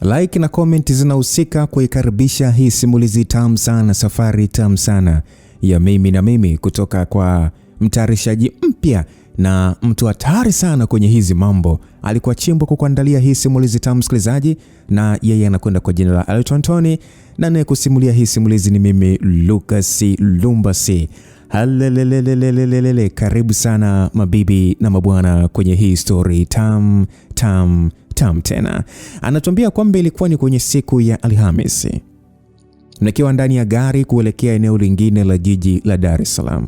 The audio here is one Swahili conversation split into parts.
Like na comment zinahusika kuikaribisha hii simulizi tamu sana, safari tamu sana ya mimi na mimi, kutoka kwa mtayarishaji mpya na mtu hatari sana kwenye hizi mambo. Alikuwa chimbo kukuandalia hii simulizi tamu msikilizaji, na yeye anakwenda kwa jina la Elton Tony, na naye kusimulia hii simulizi ni mimi Lucas Lumbasi. Halelelelelelelele, karibu sana mabibi na mabwana kwenye hii story tam tena. Anatuambia kwamba ilikuwa ni kwenye siku ya Alhamisi, nikiwa ndani ya gari kuelekea eneo lingine la jiji la Dar es Salaam.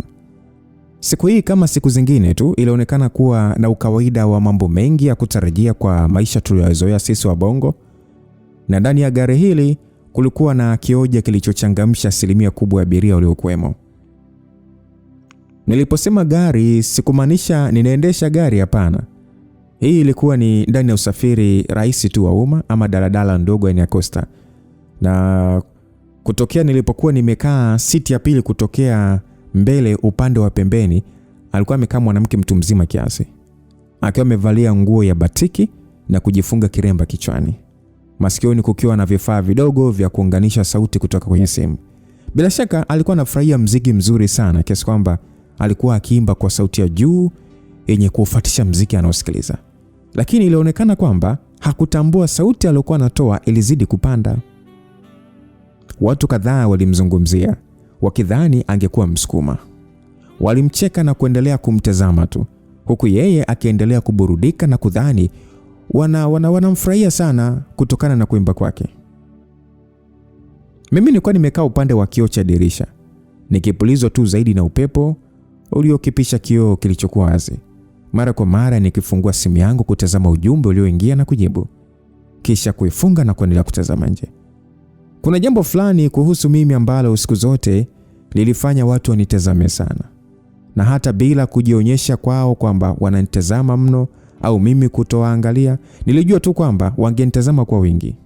Siku hii kama siku zingine tu ilionekana kuwa na ukawaida wa mambo mengi ya kutarajia kwa maisha tuliyozoea sisi wa Bongo, na ndani ya gari hili kulikuwa na kioja kilichochangamsha asilimia kubwa ya abiria waliokuwemo. Niliposema gari sikumaanisha ninaendesha gari, hapana. Hii ilikuwa ni ndani ya usafiri rahisi tu wa umma ama daladala ndogo ya Costa. Na kutokea nilipokuwa nimekaa siti ya pili kutokea mbele upande wa pembeni, alikuwa amekaa mwanamke mtu mzima kiasi, akiwa amevalia nguo ya batiki na kujifunga kiremba kichwani, masikioni kukiwa na vifaa vidogo vya kuunganisha sauti kutoka kwenye simu. Bila shaka alikuwa anafurahia muziki mzuri sana kiasi kwamba alikuwa akiimba kwa sauti ya juu yenye kufuatisha muziki anaosikiliza. Lakini ilionekana kwamba hakutambua sauti aliyokuwa anatoa ilizidi kupanda. Watu kadhaa walimzungumzia wakidhani angekuwa Msukuma. Walimcheka na kuendelea kumtazama tu, huku yeye akiendelea kuburudika na kudhani wanamfurahia sana kutokana na kuimba kwake. Mimi nilikuwa nimekaa upande wa kioo cha dirisha, nikipulizwa tu zaidi na upepo uliokipisha kioo kilichokuwa wazi. Mara kwa mara nikifungua simu yangu kutazama ujumbe ulioingia na kujibu, kisha kuifunga na kuendelea kutazama nje. Kuna jambo fulani kuhusu mimi ambalo siku zote lilifanya watu wanitazame sana, na hata bila kujionyesha kwao kwamba wananitazama mno au mimi kutoangalia, nilijua tu kwamba wangenitazama kwa wingi.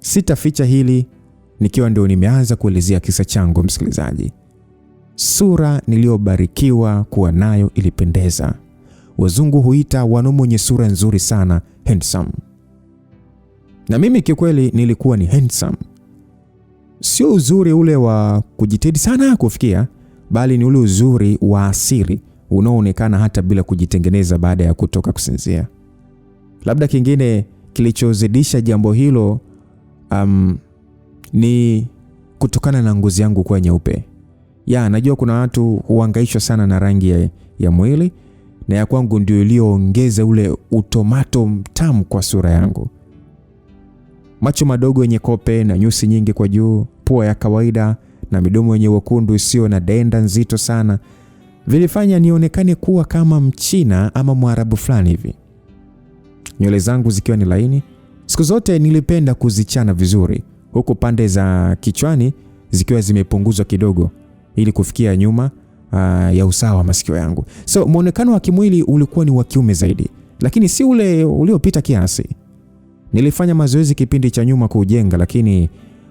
Sitaficha hili nikiwa ndio nimeanza kuelezea kisa changu msikilizaji. Sura niliyobarikiwa kuwa nayo ilipendeza. Wazungu huita wanaume wenye sura nzuri sana handsome. Na mimi kikweli nilikuwa ni handsome. Sio uzuri ule wa kujitahidi sana kufikia, bali ni ule uzuri wa asili unaoonekana hata bila kujitengeneza baada ya kutoka kusinzia. Labda kingine kilichozidisha jambo hilo ni kutokana na ngozi yangu kuwa nyeupe. Najua kuna watu huhangaishwa sana na rangi ya mwili, na ya kwangu ndio iliyoongeza ule utomato mtamu kwa sura yangu. Macho madogo yenye kope na nyusi nyingi kwa juu, pua ya kawaida na midomo yenye wekundu isiyo na denda nzito sana vilifanya nionekane kuwa kama Mchina ama Mwarabu fulani hivi. Nywele zangu zikiwa ni laini, siku zote nilipenda kuzichana vizuri, huku pande za kichwani zikiwa zimepunguzwa kidogo ili kufikia nyuma ya usawa wa masikio yangu. So muonekano wa kimwili ulikuwa ni wa kiume zaidi, lakini si ule uliopita kiasi. Nilifanya mazoezi kipindi cha nyuma kujenga, lakini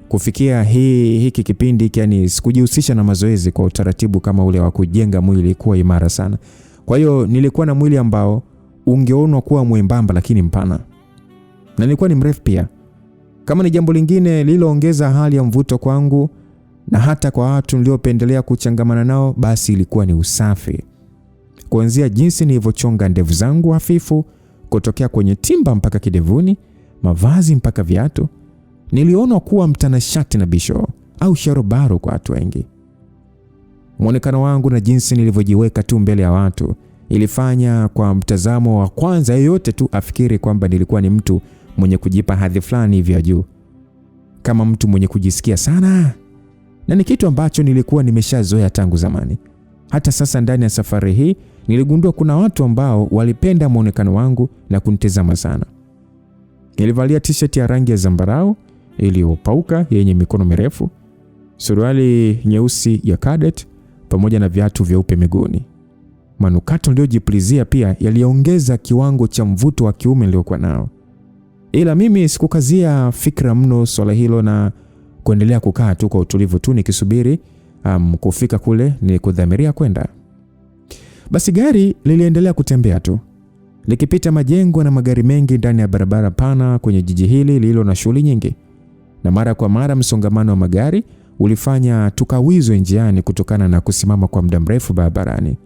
kufikia hiki kipindi yani sikujihusisha na mazoezi kwa utaratibu kama ule wa kujenga mwili kuwa imara sana. Kwa hiyo nilikuwa na mwili ambao ungeonwa kuwa mwembamba lakini mpana, na nilikuwa ni mrefu pia. Kama ni jambo lingine lililoongeza hali ya mvuto kwangu na hata kwa watu niliopendelea kuchangamana nao, basi ilikuwa ni usafi. Kuanzia jinsi nilivyochonga ndevu zangu hafifu kutokea kwenye timba mpaka kidevuni, mavazi mpaka viatu, niliona kuwa mtanashati na bisho au sharobaro kwa watu wengi. Muonekano wangu na jinsi nilivyojiweka tu mbele ya watu ilifanya kwa mtazamo wa kwanza yeyote tu afikiri kwamba nilikuwa ni mtu mwenye kujipa hadhi fulani vya juu, kama mtu mwenye kujisikia sana, na ni kitu ambacho nilikuwa nimeshazoea tangu zamani. Hata sasa ndani ya safari hii niligundua kuna watu ambao walipenda muonekano wangu na kunitazama sana. Nilivalia t-shirt ya rangi ya zambarau iliyopauka yenye mikono mirefu, suruali nyeusi ya cadet pamoja na viatu vyeupe miguuni. Manukato niliyojipulizia pia yaliongeza kiwango cha mvuto wa kiume niliokuwa nao. Ila mimi sikukazia fikra mno swala hilo na kuendelea kukaa tu kwa utulivu tu nikisubiri kufika kule nilikudhamiria kwenda. Basi gari liliendelea kutembea tu. likipita majengo na magari mengi ndani ya barabara pana kwenye jiji hili lililo na shughuli nyingi. Na mara kwa mara msongamano wa magari ulifanya tukawizwe njiani kutokana na kusimama kwa muda mrefu barabarani.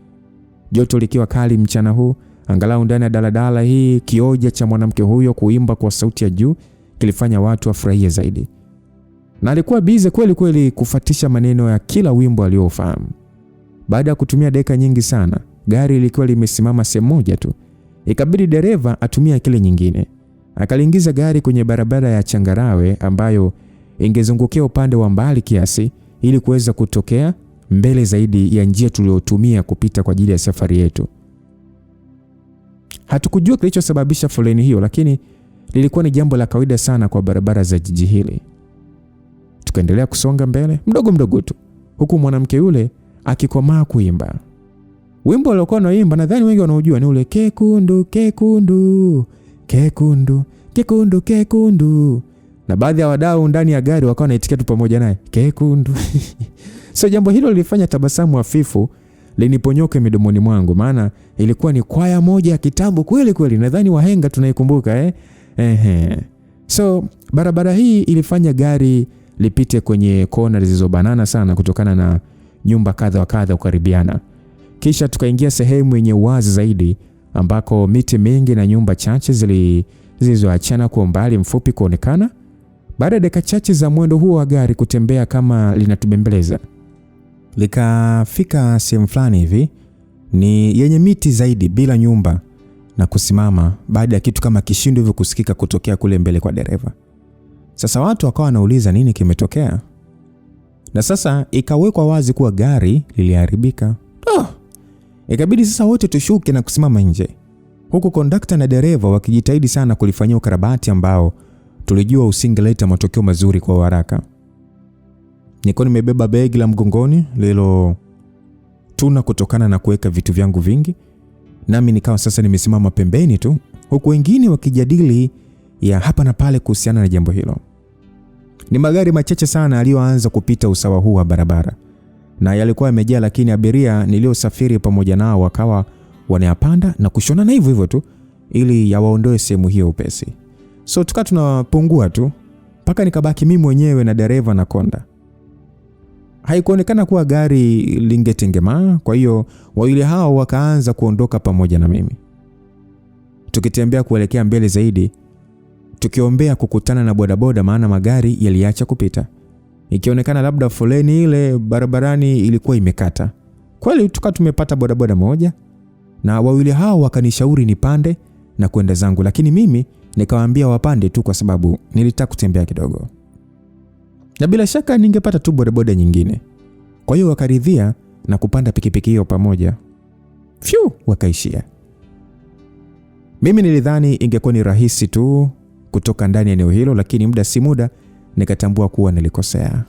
Joto likiwa kali mchana huu, angalau ndani ya daladala hii kioja cha mwanamke huyo kuimba kwa sauti ya juu kilifanya watu wafurahie zaidi. Na alikuwa bize kweli kweli kufuatisha maneno ya kila wimbo aliofahamu. Baada ya kutumia dakika nyingi sana, gari lilikuwa limesimama sehemu moja tu. Ikabidi dereva atumie akili nyingine. Akaliingiza gari kwenye barabara ya changarawe ambayo ingezungukia upande wa mbali kiasi ili kuweza kutokea mbele zaidi ya njia tuliyotumia kupita kwa ajili ya safari yetu. Hatukujua kilichosababisha foleni hiyo, lakini lilikuwa ni jambo la kawaida sana kwa barabara za jiji hili. Tukaendelea kusonga mbele mdogo mdogo tu, huku mwanamke yule akikomaa kuimba. Wimbo aliokuwa anaimba nadhani wengi wanaojua ni ule kekundu kekundu kekundu kekundu kekundu, na baadhi ya wadau ndani ya gari wakawa wanaitikia tu pamoja naye kekundu. So jambo hilo lilifanya tabasamu hafifu liniponyoke midomoni mwangu, maana ilikuwa ni kwaya moja ya kitambo kweli kweli, nadhani wahenga tunaikumbuka So barabara hii ilifanya gari lipite kwenye kona zilizobanana sana kutokana na nyumba kadha wa kadha kukaribiana. Kisha tukaingia sehemu yenye uwazi zaidi ambako miti mingi na nyumba chache zilizoachana kwa umbali mfupi kuonekana. Baada ya dakika chache za mwendo huo wa gari kutembea kama linatubembeleza, likafika sehemu fulani hivi ni yenye miti zaidi bila nyumba na kusimama baada ya kitu kama kishindo hivyo kusikika kutokea kule mbele kwa dereva. Sasa watu wakawa wanauliza nini kimetokea. Na sasa ikawekwa wazi kuwa gari liliharibika. Ikabidi sasa wote tushuke na kusimama nje, huku kondakta na dereva wakijitahidi sana kulifanyia ukarabati ambao tulijua usingeleta matokeo mazuri kwa haraka. Nilikuwa nimebeba begi la mgongoni lilo tuna kutokana na kuweka vitu vyangu vingi, nami nikawa sasa nimesimama pembeni tu, huku wengine wakijadili ya hapa na pale kuhusiana na jambo hilo. Ni magari machache sana aliyoanza kupita usawa huu wa barabara, na yalikuwa yamejaa, lakini abiria niliosafiri pamoja nao wakawa wanayapanda na kushonana hivyo hivyo tu ili yawaondoe sehemu hiyo upesi. So tukawa tunapungua tu mpaka nikabaki mimi mwenyewe na dereva na konda. Haikuonekana kuwa gari lingetengemaa, kwa hiyo wawili hao wakaanza kuondoka pamoja na mimi. Tukitembea kuelekea mbele zaidi, tukiombea kukutana na bodaboda, maana magari yaliacha kupita. Ikionekana labda foleni ile barabarani ilikuwa imekata. Kweli tukawa tumepata bodaboda moja, na wawili hao wakanishauri nipande na kwenda zangu, lakini mimi nikawaambia wapande tu kwa sababu nilitaka kutembea kidogo. Na bila shaka ningepata tu bodaboda nyingine. Kwa hiyo wakaridhia na kupanda pikipiki hiyo pamoja. Wakaishia. Mimi nilidhani ingekuwa ni rahisi tu kutoka ndani ya eneo hilo, lakini muda si muda nikatambua kuwa nilikosea.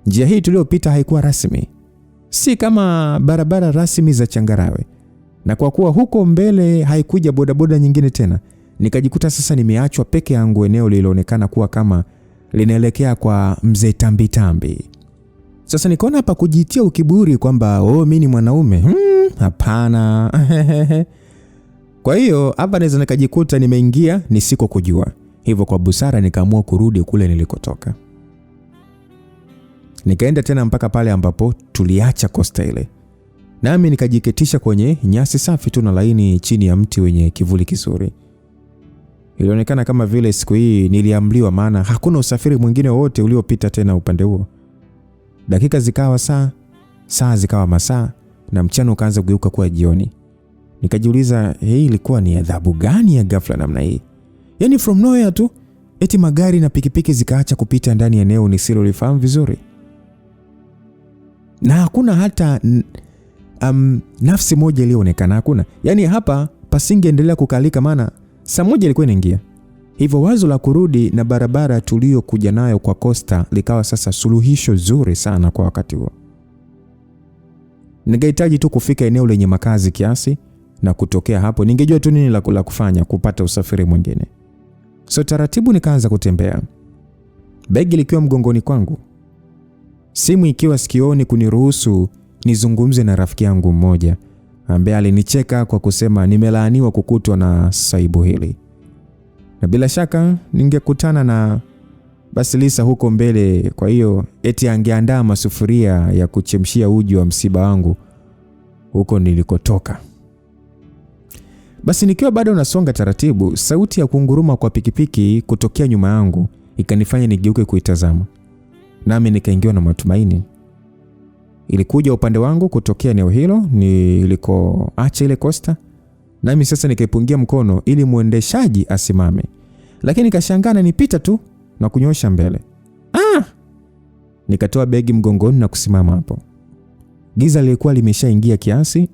Njia hii tuliyopita haikuwa rasmi. Si kama barabara rasmi za changarawe. Na kwa kuwa huko mbele haikuja bodaboda nyingine tena, nikajikuta sasa nimeachwa peke yangu eneo lililoonekana kuwa kama linaelekea kwa mzee tambi tambi. Sasa nikaona hapa kujitia ukiburi kwamba mimi ni mwanaume. Hapana. Kwa hiyo hapa naweza nikajikuta nimeingia nisiko kujua. Hivyo kwa busara nikaamua kurudi kule nilikotoka. Nikaenda tena mpaka pale ambapo tuliacha kosta ile. Nami nikajiketisha kwenye nyasi safi tu na laini chini ya mti wenye kivuli kizuri. Ilionekana kama vile siku hii niliamliwa, maana hakuna usafiri mwingine wote uliopita tena upande huo. Dakika zikawa saa zikawa masaa, na mchana ukaanza kugeuka kuwa jioni. Nikajiuliza hii ilikuwa ni adhabu gani ya ghafla namna hii? Yaani from nowhere tu eti magari na pikipiki zikaacha kupita ndani ya eneo nisilolifahamu vizuri. Na hakuna hata nafsi moja ilionekana, hakuna. Yaani hapa pasingeendelea kukalika, maana saa moja ilikuwa inaingia. Hivyo wazo la kurudi na barabara tuliyokuja nayo kwa kosta likawa sasa suluhisho zuri sana kwa wakati huo. Ningehitaji tu kufika eneo lenye makazi kiasi, na kutokea hapo ningejua tu nini la kufanya kupata usafiri mwingine. So taratibu nikaanza kutembea, begi likiwa mgongoni kwangu, simu ikiwa sikioni kuniruhusu nizungumze na rafiki yangu mmoja ambaye alinicheka kwa kusema nimelaaniwa kukutwa na saibu hili. Na bila shaka ningekutana na Basilisa huko mbele, kwa hiyo eti angeandaa masufuria ya kuchemshia uji wa msiba wangu huko nilikotoka. Basi nikiwa bado nasonga taratibu, sauti ya kunguruma kwa pikipiki kutokea nyuma yangu ikanifanya nigeuke kuitazama. Nami nikaingiwa na matumaini. Ilikuja upande wangu kutokea eneo hilo nilikoacha ile Costa. Nami sasa nikaipungia mkono ili muendeshaji asimame. Lakini nikashangaa ananipita tu na kunyosha mbele. Nikatoa begi mgongoni na kusimama hapo. Giza lilikuwa limeshaingia kiasi,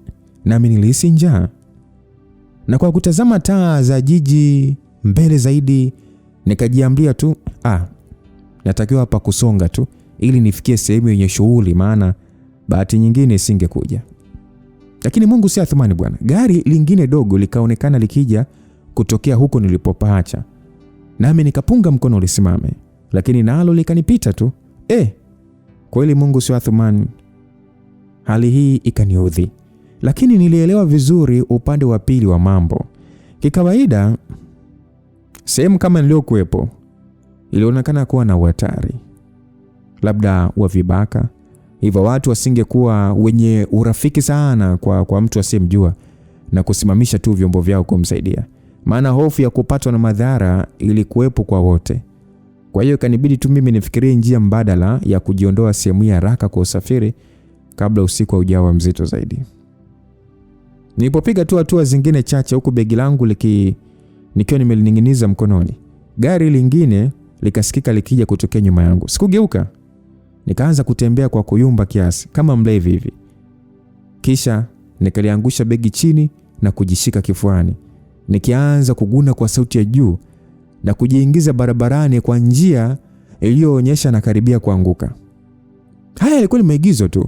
nami nilihisi njaa. Na kwa kutazama taa za jiji mbele zaidi, nikajiambia tu, natakiwa hapa kusonga tu ili nifikie sehemu yenye shughuli, maana bahati nyingine isingekuja. Lakini Mungu si athumani bwana. Gari lingine dogo likaonekana likija kutokea huko nilipopaacha. Nami nikapunga mkono lisimame, lakini nalo likanipita tu. Kweli Mungu si athumani. Hali hii ikaniudhi, lakini nilielewa vizuri upande wa pili wa mambo. Kikawaida, sehemu kama niliyokuepo ilionekana kuwa na hatari, labda wa vibaka. Hivyo watu wasingekuwa wenye urafiki sana kwa mtu asiyemjua na kusimamisha tu vyombo vyao kumsaidia, maana hofu ya kupatwa na madhara ilikuwepo kwa wote. Kwa hiyo kanibidi tu mimi nifikirie njia mbadala ya kujiondoa sehemu hii haraka kwa usafiri kabla usiku haujawa mzito zaidi. Nilipopiga tu hatua zingine chache, huku begi langu nikiwa nimelining'iniza mkononi, gari lingine likasikika likija kutokea nyuma yangu. Sikugeuka. Nikaanza kutembea kwa kuyumba kiasi kama mlevi hivi. Kisha nikaliangusha begi chini na kujishika kifuani. Nikianza kuguna kwa sauti ya juu na kujiingiza barabarani kwa njia iliyoonyesha na karibia kuanguka. Haya yalikuwa ni maigizo tu.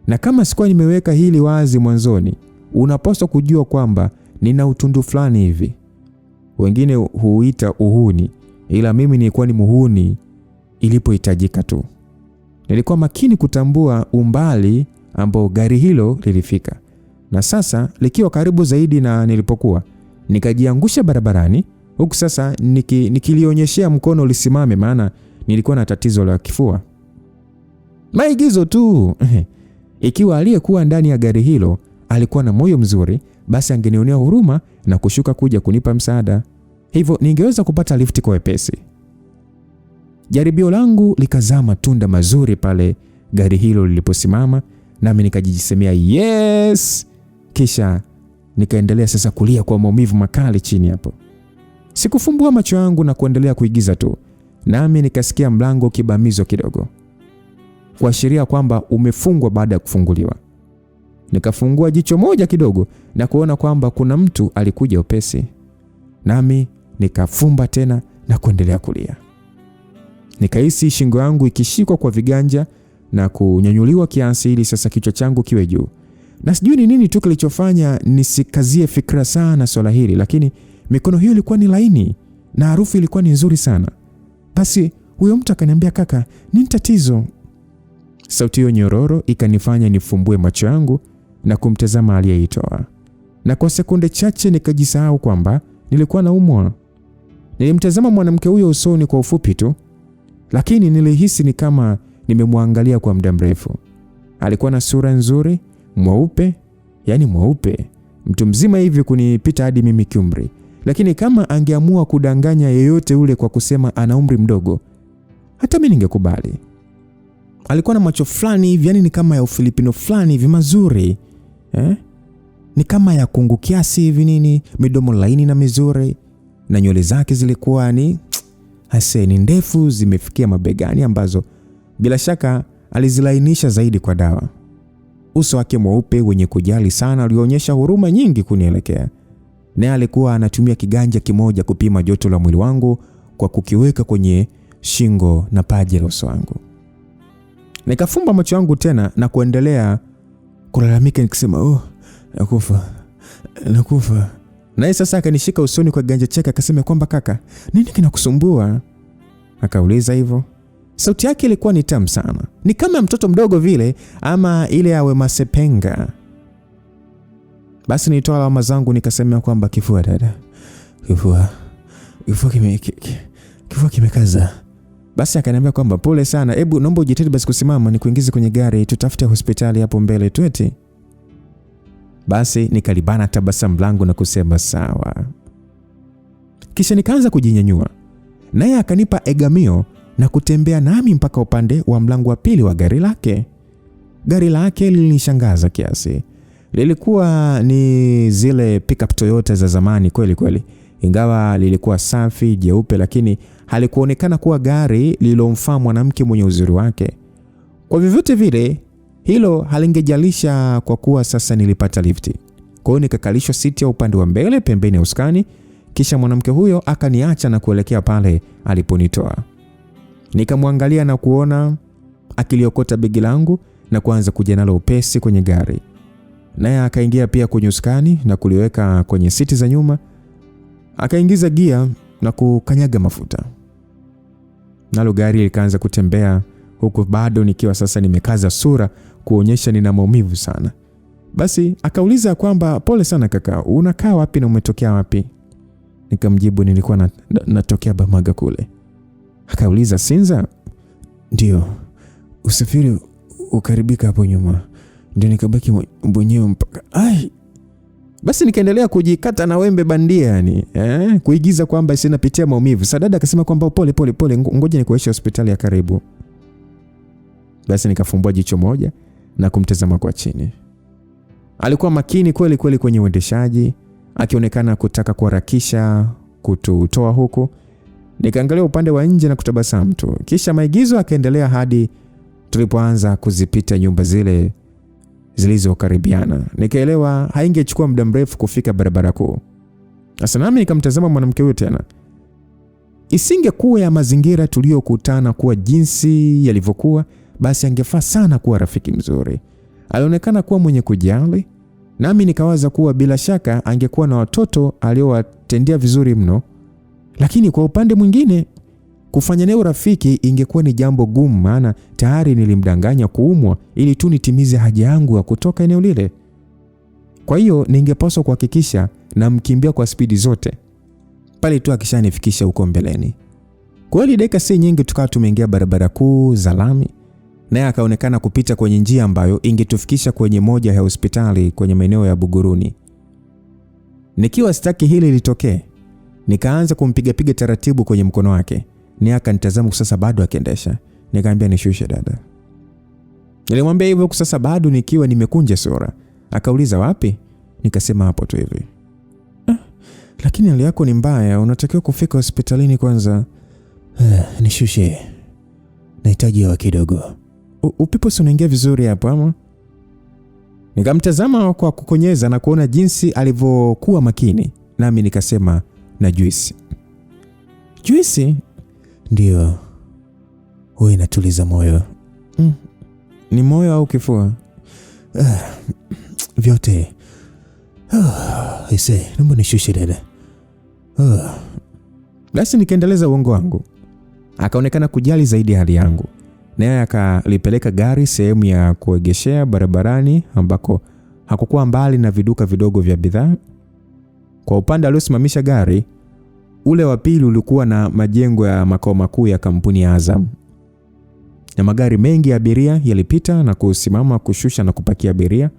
Na kama sikuwa nimeweka hili wazi mwanzoni, unapaswa kujua kwamba nina utundu fulani hivi. Wengine huita uhuni, ila mimi nilikuwa ni muhuni ilipohitajika tu. Nilikuwa makini kutambua umbali ambao gari hilo lilifika. Na sasa likiwa karibu zaidi na nilipokuwa, nikajiangusha barabarani, huku sasa nikilionyeshea mkono lisimame, maana nilikuwa na tatizo la kifua. Maigizo tu. Ikiwa aliyekuwa ndani ya gari hilo alikuwa na moyo mzuri, basi angenionea huruma na kushuka kuja kunipa msaada. Hivyo ningeweza kupata lifti kwa wepesi. Jaribio langu likazaa matunda mazuri pale gari hilo liliposimama, nami nikajisemea yes. Kisha nikaendelea sasa kulia kwa maumivu makali chini hapo. Sikufumbua macho yangu na kuendelea kuigiza tu. Nami nikasikia mlango kibamizo kidogo, kuashiria kwamba umefungwa baada ya kufunguliwa. Nikafungua jicho moja kidogo na kuona kwamba kuna mtu alikuja upesi. Nami nikafumba tena na kuendelea kulia. Nikahisi shingo yangu ikishikwa kwa viganja na kunyanyuliwa kiasi ili sasa kichwa changu kiwe juu. Na sijui ni nini tu kilichofanya nisikazie fikra sana swala hili, lakini mikono hiyo ilikuwa ni laini na harufu ilikuwa ni nzuri sana. Basi huyo mtu akaniambia, kaka, nini tatizo? Sauti hiyo nyororo ikanifanya nifumbue macho yangu na kumtazama aliyeitoa. Na kwa sekunde chache nikajisahau kwamba nilikuwa naumwa. Nilimtazama mwanamke huyo usoni kwa ufupi tu, lakini nilihisi ni kama nimemwangalia kwa muda mrefu. Alikuwa na sura nzuri, mweupe, yani mweupe, mtu mzima hivi kunipita hadi mimi kiumri. Lakini kama angeamua kudanganya yeyote ule kwa kusema ana umri mdogo, hata mimi ningekubali. Alikuwa na macho fulani hivi, yani ni kama ya Ufilipino fulani hivi mazuri. Ni kama ya kungu kiasi hivi nini, midomo laini na mizuri, na nywele zake zilikuwa ni ndefu zimefikia mabegani, ambazo bila shaka alizilainisha zaidi kwa dawa. Uso wake mweupe wenye kujali sana ulionyesha huruma nyingi kunielekea. Naye alikuwa anatumia kiganja kimoja kupima joto la mwili wangu kwa kukiweka kwenye shingo na paji la uso wangu. Nikafumba macho yangu tena na kuendelea kulalamika nikisema, nakufa. Naye sasa akanishika usoni kwa ganja chake akasema kwamba, kaka, nini kinakusumbua? Akauliza hivyo. Sauti yake ilikuwa ni tamu sana. Ni kama mtoto mdogo vile, ama ile ya Wema Sepenga. Basi nilitoa lawama zangu nikasema kwamba kifua dada. Kifua kimekaza. Basi akaniambia kwamba pole sana, hebu naomba ujitahidi basi kusimama nikuingize kwenye gari tutafute hospitali hapo mbele tweti. Basi nikalibana tabasamu langu na kusema sawa. Kisha nikaanza kujinyanyua. Naye akanipa egamio na kutembea nami mpaka upande wa mlango wa pili wa gari lake. Gari lake lilinishangaza kiasi. Lilikuwa ni zile pickup Toyota za zamani kweli kweli. Ingawa lilikuwa safi, jeupe, lakini halikuonekana kuwa gari lililomfaa mwanamke mwenye uzuri wake. Kwa vyovyote vile, hilo halingejalisha kwa kuwa sasa nilipata lifti. Kwa hiyo nikakalishwa siti ya upande wa mbele pembeni ya usukani, kisha mwanamke huyo akaniacha na kuelekea pale aliponitoa. Nikamwangalia na kuona akiliokota begi langu na kuanza kuja nalo upesi kwenye gari. Naye akaingia pia kwenye usukani na kuliweka kwenye siti za nyuma. Akaingiza gia na kukanyaga mafuta. Nalo gari likaanza kutembea huku bado nikiwa sasa nimekaza sura kuonyesha nina maumivu sana. Basi akauliza kwamba pole sana kaka, unakaa wapi na umetokea wapi? Nikamjibu nilikuwa natokea Bamaga kule. Akauliza Sinza? Ndio. Usafiri ukaribika hapo nyuma. Ndio nikabaki mwenyewe mpaka basi nikaendelea kujikata na wembe bandia yani, kuigiza kwamba sina pitia maumivu. Sadada akasema kwamba pole, ngoja nikuache hospitali ya karibu. Basi nikafumbua jicho moja na kumtazama kwa chini. Alikuwa makini kweli kweli kwenye uendeshaji, akionekana kutaka kuharakisha kututoa huko. Nikaangalia upande wa nje na kutabasamu tu. Kisha maigizo akaendelea hadi tulipoanza kuzipita nyumba zile zilizokaribiana. Nikaelewa haingechukua muda mrefu kufika barabara kuu. Sasa nami nikamtazama mwanamke huyo tena. Isingekuwa ya mazingira tuliyokutana kuwa jinsi yalivyokuwa, basi angefaa sana kuwa rafiki mzuri. Alionekana kuwa mwenye kujali, nami nikawaza kuwa bila shaka angekuwa na watoto aliowatendea vizuri mno. Lakini kwa upande mwingine, kufanya naye urafiki ingekuwa ni jambo gumu, maana tayari nilimdanganya kuumwa ili tu nitimize haja yangu ya kutoka eneo lile. Kwa hiyo ningepaswa kuhakikisha na mkimbia kwa spidi zote pale tu akishanifikisha huko mbeleni. Kweli dakika si nyingi tukawa tumeingia barabara kuu za lami, naye akaonekana kupita kwenye njia ambayo ingetufikisha kwenye moja ya hospitali kwenye maeneo ya Buguruni. Nikiwa sitaki hili litokee, nikaanza kumpiga taratibu kwenye mkono wake. Ni akanitazama sasa bado akiendesha. Nikamwambia nishushe dada. Nilimwambia hivyo sasa bado nikiwa nimekunja sura. Akauliza wapi? Nikasema hapo tu hivi. Lakini hali yako ni mbaya, unatakiwa kufika hospitalini kwanza. Nishushe. Nahitaji hewa kidogo. Upepo unaingia vizuri hapo ama? Nikamtazama kwa kukonyeza na kuona jinsi alivyokuwa makini. Nami nikasema na juisi. Juisi? Ndio. Wewe inatuliza moyo. Ni moyo au kifua? Vyote. Naomba nishushe dada. Basi nikaendeleza uongo wangu. Akaonekana kujali zaidi hali yangu. Naye akalipeleka gari sehemu ya kuegeshea barabarani ambako hakukuwa mbali na viduka vidogo vya bidhaa. Kwa upande aliosimamisha gari, ule wa pili ulikuwa na majengo ya makao makuu ya kampuni ya Azam. Na magari mengi ya abiria yalipita na kusimama kushusha na kupakia abiria.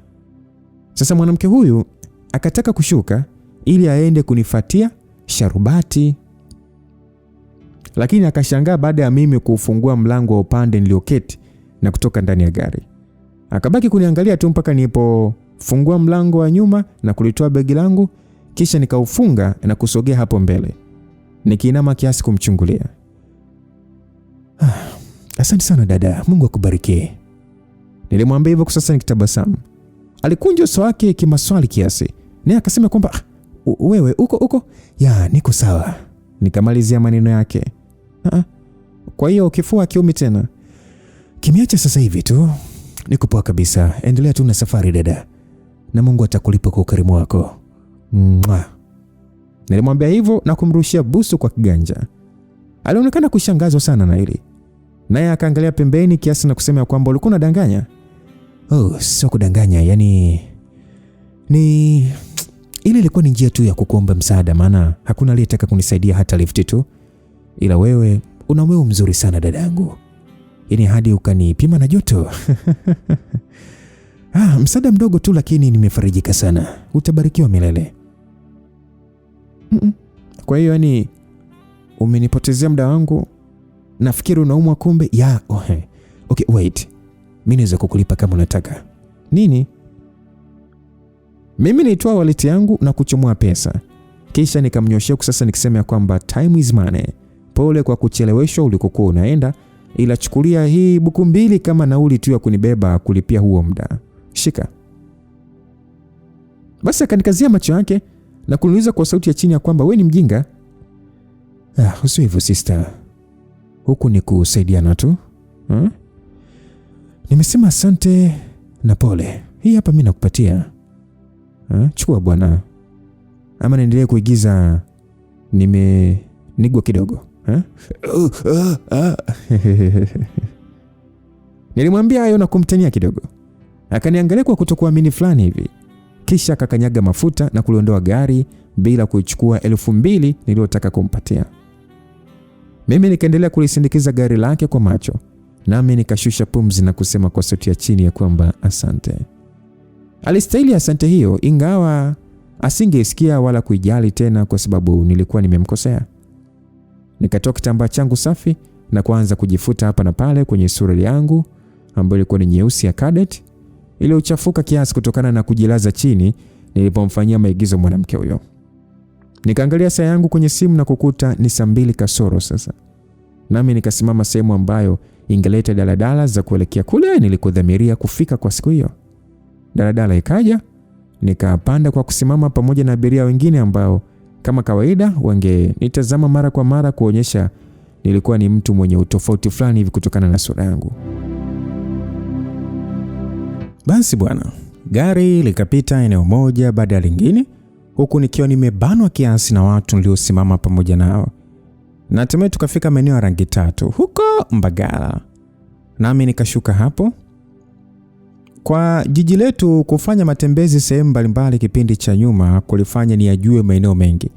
Sasa mwanamke huyu akataka kushuka ili aende kunifuatia sharubati. Lakini akashangaa baada ya mimi kufungua mlango wa upande nilioketi na kutoka ndani ya gari. Akabaki kuniangalia tu mpaka nilipofungua mlango wa nyuma na kulitoa begi langu, kisha nikaufunga na kusogea hapo mbele. Nikiinama kiasi kumchungulia. Asante sana dada, Mungu akubariki. Nilimwambia hivyo sasa nikitabasamu. Alikunja uso wake kimaswali kiasi. Naye akasema kwamba wewe uko? Ya, niko sawa. Nikamalizia maneno yake. Kwa hiyo kifua kiumi tena? Kimeacha sasa hivi tu. Niko poa kabisa. Endelea tu na safari dada. Na Mungu atakulipa kwa ukarimu wako. Nilimwambia hivyo na kumrushia busu kwa kiganja. Alionekana kushangazwa sana na hili. Naye akaangalia pembeni kiasi na kusema kwamba ulikuwa unadanganya. Sio kudanganya, yani Ile ilikuwa ni njia tu ya kukuomba msaada, maana hakuna aliyetaka kunisaidia hata lifti tu, ila wewe una moyo mzuri sana dadangu, yaani hadi ukanipima na joto. Msaada mdogo tu, lakini nimefarijika sana. Utabarikiwa milele. Kwa hiyo yani umenipotezea muda wangu, nafikiri unaumwa kumbe. Okay, wait. Mimi naweza kukulipa kama unataka. Nini? Mimi nitoa wallet yangu na kuchomoa pesa. Kisha nikamnyoshia sasa nikisema kwamba time is money. Pole kwa kucheleweshwa ulikokuwa unaenda, ila chukulia hii buku 2 kama nauli tu ya kunibeba kulipia huo muda. Shika. Basi akanikazia macho yake na kuniuliza kwa sauti ya chini ya kwamba wewe ni mjinga? Usio hivyo sister. Huku ni kusaidiana tu. Nimesema asante na pole. Hii hapa mimi nakupatia. Chukua bwana. Ama niendelee kuigiza nimenigwa kidogo. Nilimwambia hayo na kumtania kidogo. Akaniangalia kwa kutokuamini fulani hivi. Kisha akakanyaga mafuta na kuliondoa gari bila kuichukua 2,000 niliyotaka kumpatia. Mimi nikaendelea kulisindikiza gari lake kwa macho. Nami nikashusha pumzi na kusema kwa sauti ya chini ya kwamba asante. Alistahili asante hiyo, ingawa asingesikia wala kuijali tena kwa sababu nilikuwa nimemkosea. Nikatoa kitambaa changu safi na kuanza kujifuta hapa na pale kwenye suruali yangu ambayo ilikuwa ni nyeusi ya cadet, ile uchafuka kiasi kutokana na kujilaza chini nilipomfanyia maigizo mwanamke huyo. Nikaangalia saa yangu kwenye simu na kukuta ni saa 2 kasoro sasa. Nami nikasimama sehemu ambayo ingeleta daladala za kuelekea kule nilikodhamiria kufika kwa siku hiyo. Daladala ikaja, nikapanda kwa kusimama pamoja na abiria wengine ambao kama kawaida wangenitazama mara kwa mara kuonyesha nilikuwa ni mtu mwenye utofauti fulani hivi kutokana na sura yangu. Basi bwana, gari likapita eneo moja baada ya lingine, huku nikiwa nimebanwa kiasi na watu niliosimama pamoja nao. Na hatimaye tukafika maeneo ya Rangi Tatu huko Mbagala. Nami nikashuka hapo. Kwa jiji letu kufanya matembezi sehemu mbalimbali kipindi cha nyuma kulifanya ni ajue maeneo mengi.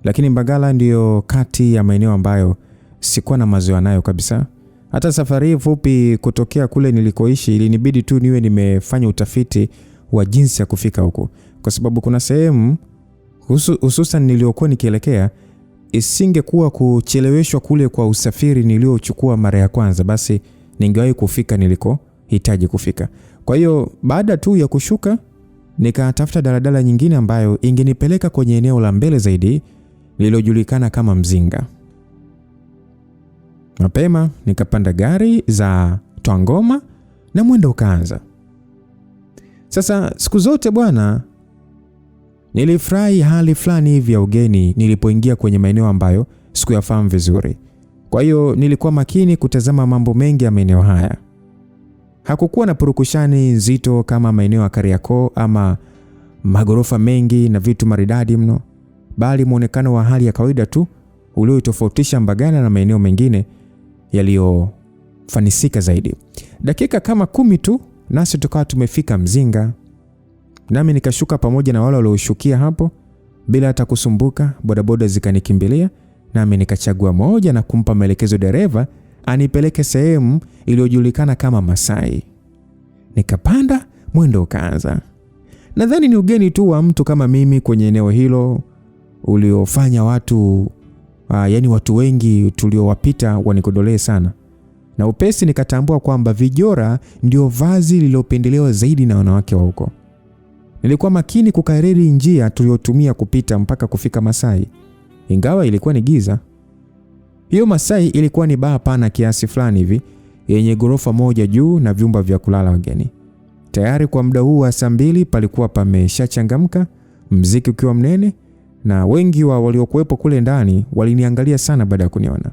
Lakini Mbagala ndiyo kati ya maeneo ambayo sikuwa na mazoea nayo kabisa. Hata safari fupi kutokea kule nilikoishi ilinibidi tu niwe nimefanya utafiti wa jinsi ya kufika huko. Kwa sababu kuna sehemu hususan niliokuwa nikielekea isingekuwa kucheleweshwa kule kwa usafiri niliochukua mara ya kwanza, basi ningewahi kufika nilikohitaji kufika. Kwa hiyo baada tu ya kushuka nikatafuta daladala nyingine ambayo ingenipeleka kwenye eneo la mbele zaidi lililojulikana kama Mzinga. Mapema nikapanda gari za Twangoma na mwendo ukaanza. Sasa siku zote bwana nilifurahi hali fulani hivi ya ugeni nilipoingia kwenye maeneo ambayo sikuyafahamu vizuri. Kwa hiyo nilikuwa makini kutazama mambo mengi ya maeneo haya. Hakukuwa na purukushani nzito kama maeneo ya Kariakoo ama magorofa mengi na vitu maridadi mno, bali muonekano wa hali ya kawaida tu uliotofautisha Mbagala na maeneo mengine yaliyofanisika zaidi. Dakika kama 10 tu nasi tukawa tumefika Mzinga. Nami nikashuka pamoja na wale walioshukia hapo bila hata kusumbuka. Bodaboda zikanikimbilia, nami nikachagua moja na kumpa maelekezo dereva anipeleke sehemu iliyojulikana kama Masai. Nikapanda, mwendo ukaanza. Nadhani ni ugeni tu wa mtu kama mimi kwenye eneo hilo uliofanya watu watu wengi tuliowapita wanikodolee sana. Na upesi nikatambua kwamba vijora ndio vazi lililopendelewa zaidi na wanawake wa huko. Nilikuwa makini kukariri njia tuliyotumia kupita mpaka kufika Masai, ingawa ilikuwa ni giza. Hiyo Masai ilikuwa ni baa pana kiasi fulani hivi yenye gorofa moja juu na vyumba vya kulala wageni. Tayari kwa muda huu wa saa 2 palikuwa pameshachangamka, muziki ukiwa mnene, na wengi wa waliokuwepo kule ndani waliniangalia sana baada ya kuniona.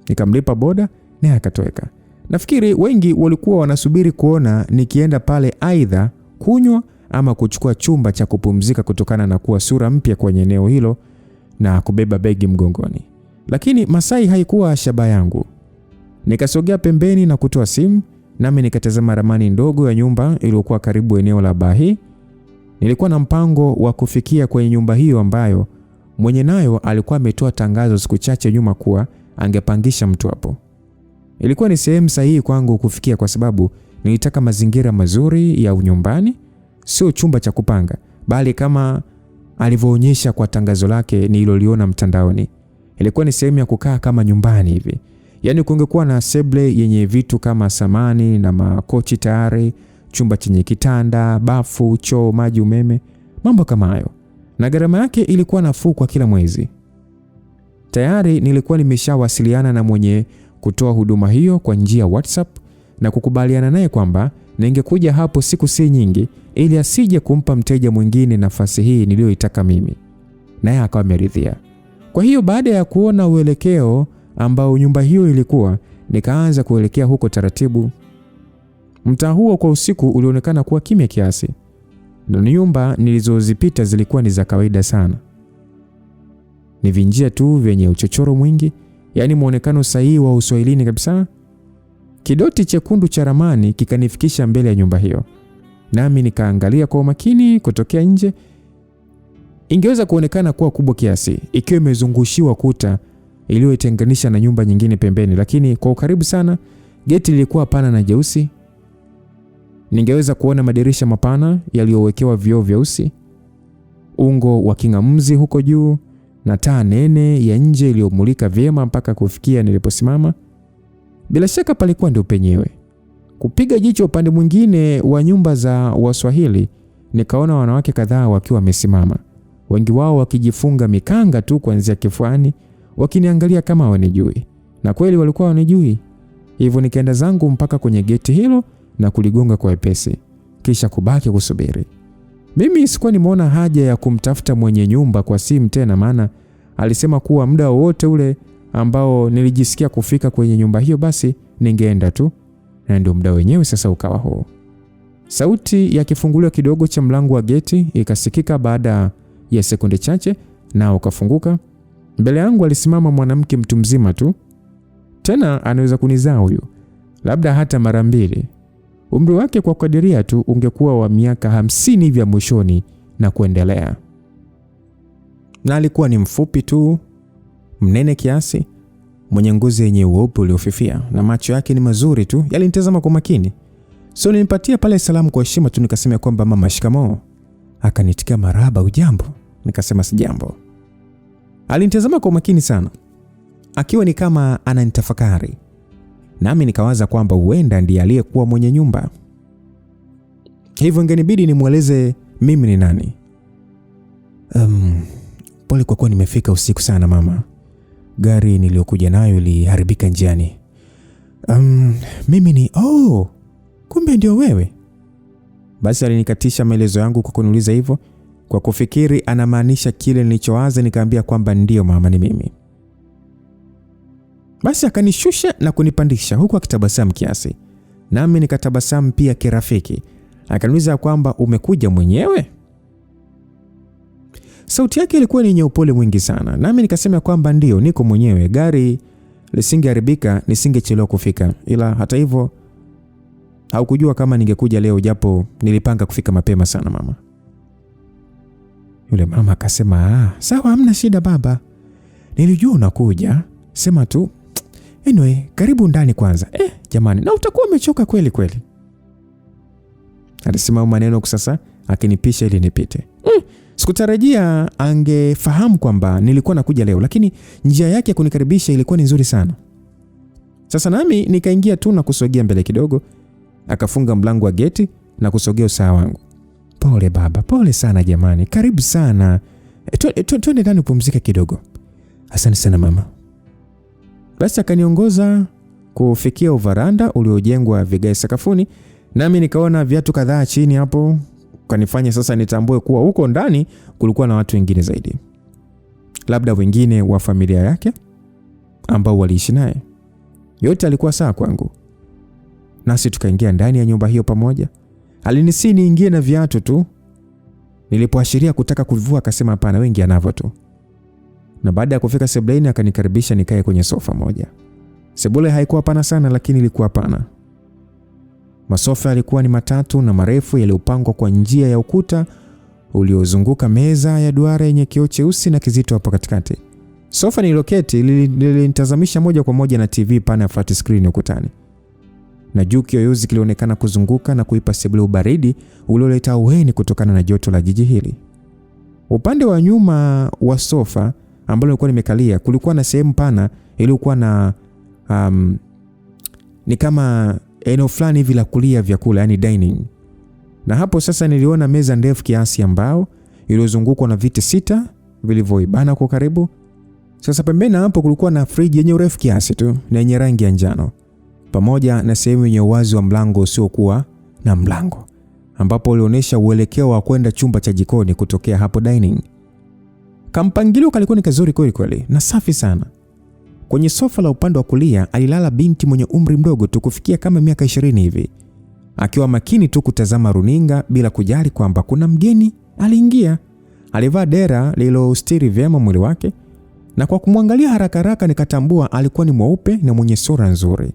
Nikamlipa boda naye akatoweka. Nafikiri wengi walikuwa wanasubiri kuona nikienda pale aidha kunywa ama kuchukua chumba cha kupumzika kutokana na kuwa sura mpya kwenye eneo hilo na kubeba begi mgongoni. Lakini Masai haikuwa shaba yangu. Nikasogea pembeni na kutoa simu, nami nikatazama ramani ndogo ya nyumba iliyokuwa karibu eneo la Bahi. Nilikuwa na mpango wa kufikia kwenye nyumba hiyo ambayo mwenye nayo alikuwa ametoa tangazo siku chache nyuma kuwa angepangisha mtu hapo. Ilikuwa ni sehemu sahihi kwangu kufikia kwa sababu nilitaka mazingira mazuri ya nyumbani, sio chumba cha kupanga, bali kama alivyoonyesha kwa tangazo lake nililoliona mtandaoni. Ilikuwa ni sehemu ya kukaa kama nyumbani hivi. Yaani kungekuwa na seble yenye vitu kama samani na makochi tayari, chumba chenye kitanda, bafu, choo, maji, umeme, mambo kama hayo. Na gharama yake ilikuwa nafuu kwa kila mwezi. Tayari nilikuwa nimeshawasiliana na mwenye kutoa huduma hiyo kwa njia ya WhatsApp na kukubaliana naye kwamba ningekuja hapo siku si nyingi ili asije kumpa mteja mwingine nafasi hii niliyoitaka mimi. Naye akawa ameridhia. Kwa hiyo baada ya kuona uelekeo ambao nyumba hiyo ilikuwa, nikaanza kuelekea huko taratibu. Mtaa huo kwa usiku ulionekana kuwa kimya kiasi. Na nyumba nilizozipita zilikuwa ni za kawaida sana. Ni vinjia tu vyenye uchochoro mwingi, yani muonekano sahihi wa Uswahilini kabisa. Kidoti chekundu cha ramani kikanifikisha mbele ya nyumba hiyo. Nami nikaangalia kwa umakini kutokea nje. Ingeweza kuonekana kuwa kubwa kiasi ikiwa imezungushiwa kuta iliyotenganisha na nyumba nyingine pembeni, lakini kwa ukaribu sana geti lilikuwa pana na jeusi. Ningeweza kuona madirisha mapana yaliyowekewa vioo vyeusi, ungo wa king'amuzi huko juu na taa nene ya nje iliyomulika vyema mpaka kufikia niliposimama. Bila shaka palikuwa ndio penyewe. Kupiga jicho upande mwingine wa nyumba za Waswahili, nikaona wanawake kadhaa wakiwa wamesimama, wengi wao wakijifunga mikanga tu kuanzia kifuani, wakiniangalia kama wanijui. Na kweli walikuwa wanijui. Hivyo nikaenda zangu mpaka kwenye geti hilo na kuligonga kwa wepesi, kisha kubaki kusubiri. Mimi sikuwa nimeona haja ya kumtafuta mwenye nyumba kwa simu tena, maana alisema kuwa muda wote ule ambao nilijisikia kufika kwenye nyumba hiyo basi ningeenda tu, na ndio muda wenyewe sasa ukawa huo. Sauti ya kifungulio kidogo cha mlango wa geti ikasikika baada ya sekunde chache, na ukafunguka. Mbele yangu alisimama mwanamke mtu mzima tu. Tena anaweza kunizaa huyu, labda hata mara mbili. Umri wake kwa kadiria tu ungekuwa wa miaka 50 hivi mwishoni na kuendelea. Na alikuwa ni mfupi tu, mnene kiasi, mwenye ngozi yenye weupe uliofifia, na macho yake ni mazuri tu, yalinitazama kwa makini. So nilimpatia pale salamu kwa heshima tu, nikasema kwamba mama shikamoo. Akanitikia marhaba, ujambo? Nikasema sijambo. Alinitazama kwa makini sana, akiwa ni kama ananitafakari. Nami nikawaza kwamba huenda ndiye aliyekuwa mwenye nyumba. Hivyo ingenibidi nimueleze mimi ni nani. Pole kwa kuwa nimefika usiku sana mama. Gari niliyokuja nayo iliharibika njiani. Mimi ni kumbe ndio wewe. Basi alinikatisha maelezo yangu kwa kuniuliza hivyo. Kwa kufikiri anamaanisha kile nilichowaza, nikaambia kwamba ndio mama, ni mimi. Basi akanishusha na kunipandisha huku akitabasamu kiasi. Nami nikatabasamu pia kirafiki. Akaniuliza kwamba umekuja mwenyewe? Sauti yake ilikuwa ni yenye upole mwingi sana. Nami nikasema kwamba ndio, niko mwenyewe. Gari lisingeharibika nisingechelewa kufika. Ila hata hivyo haukujua kama ningekuja leo, japo nilipanga kufika mapema sana mama. Yule mama akasema, sawa, hamna shida baba. Nilijua unakuja. Sema tu. Anyway, karibu ndani kwanza. Jamani, na utakuwa umechoka kweli kweli. Alisema maneno sasa akinipisha ili nipite. Sikutarajia angefahamu kwamba nilikuwa nakuja leo, lakini njia yake ya kunikaribisha ilikuwa ni nzuri sana. Sasa nami nikaingia tu na kusogea mbele kidogo. Akafunga mlango wa geti na kusogea usawa wangu. Pole baba, pole sana jamani. Karibu sana. Twende ndani upumzike kidogo. Asante sana mama. Basi akaniongoza kufikia uvaranda uliojengwa vigae sakafuni, nami nikaona viatu kadhaa chini hapo. Kanifanya sasa nitambue kuwa huko ndani kulikuwa na watu wengine zaidi, labda wengine wa familia yake ambao waliishi naye. Yote alikuwa sawa kwangu. Nasi tukaingia ndani ya nyumba hiyo pamoja. Alinisi niingie na viatu tu. Nilipoashiria kutaka kuvua akasema hapana, wengi anavyo tu. Na baada ya kufika sebuleni akanikaribisha nikae kwenye sofa moja. Sebule haikuwa pana sana, lakini ilikuwa pana. Masofa yalikuwa ni matatu na marefu, yaliyopangwa kwa njia ya ukuta uliozunguka meza ya duara yenye kioo cheusi na kizito hapo katikati. Sofa nililoketi lilinitazamisha moja kwa moja na TV pana ya flat screen ukutani. Na juu kiyoyozi kilionekana kuzunguka na kuipa sebule ubaridi ulioleta ahueni kutokana na joto la jiji hili. Upande wa nyuma wa sofa ambalo nilikuwa nimekalia kulikuwa na sehemu pana iliyokuwa na ni kama eneo fulani hivi la kulia vyakula, yani dining. Na hapo sasa niliona meza ndefu kiasi ambao iliyozungukwa na viti 6 vilivyoibana kwa karibu. Sasa pembeni hapo kulikuwa na friji yenye urefu kiasi tu na yenye rangi ya njano, pamoja na sehemu yenye uwazi wa mlango usiokuwa na mlango, ambapo ulionyesha uelekeo wa kwenda chumba cha jikoni kutokea hapo dining. Kampangilio kalikuwa ni kazuri kweli kweli na safi sana. Kwenye sofa la upande wa kulia alilala binti mwenye umri mdogo tu kufikia kama miaka 20 hivi, akiwa makini tu kutazama runinga bila kujali kwamba kuna mgeni aliingia. Alivaa dera lililostiri vyema mwili wake, na kwa kumwangalia haraka haraka nikatambua alikuwa ni mweupe na mwenye sura nzuri.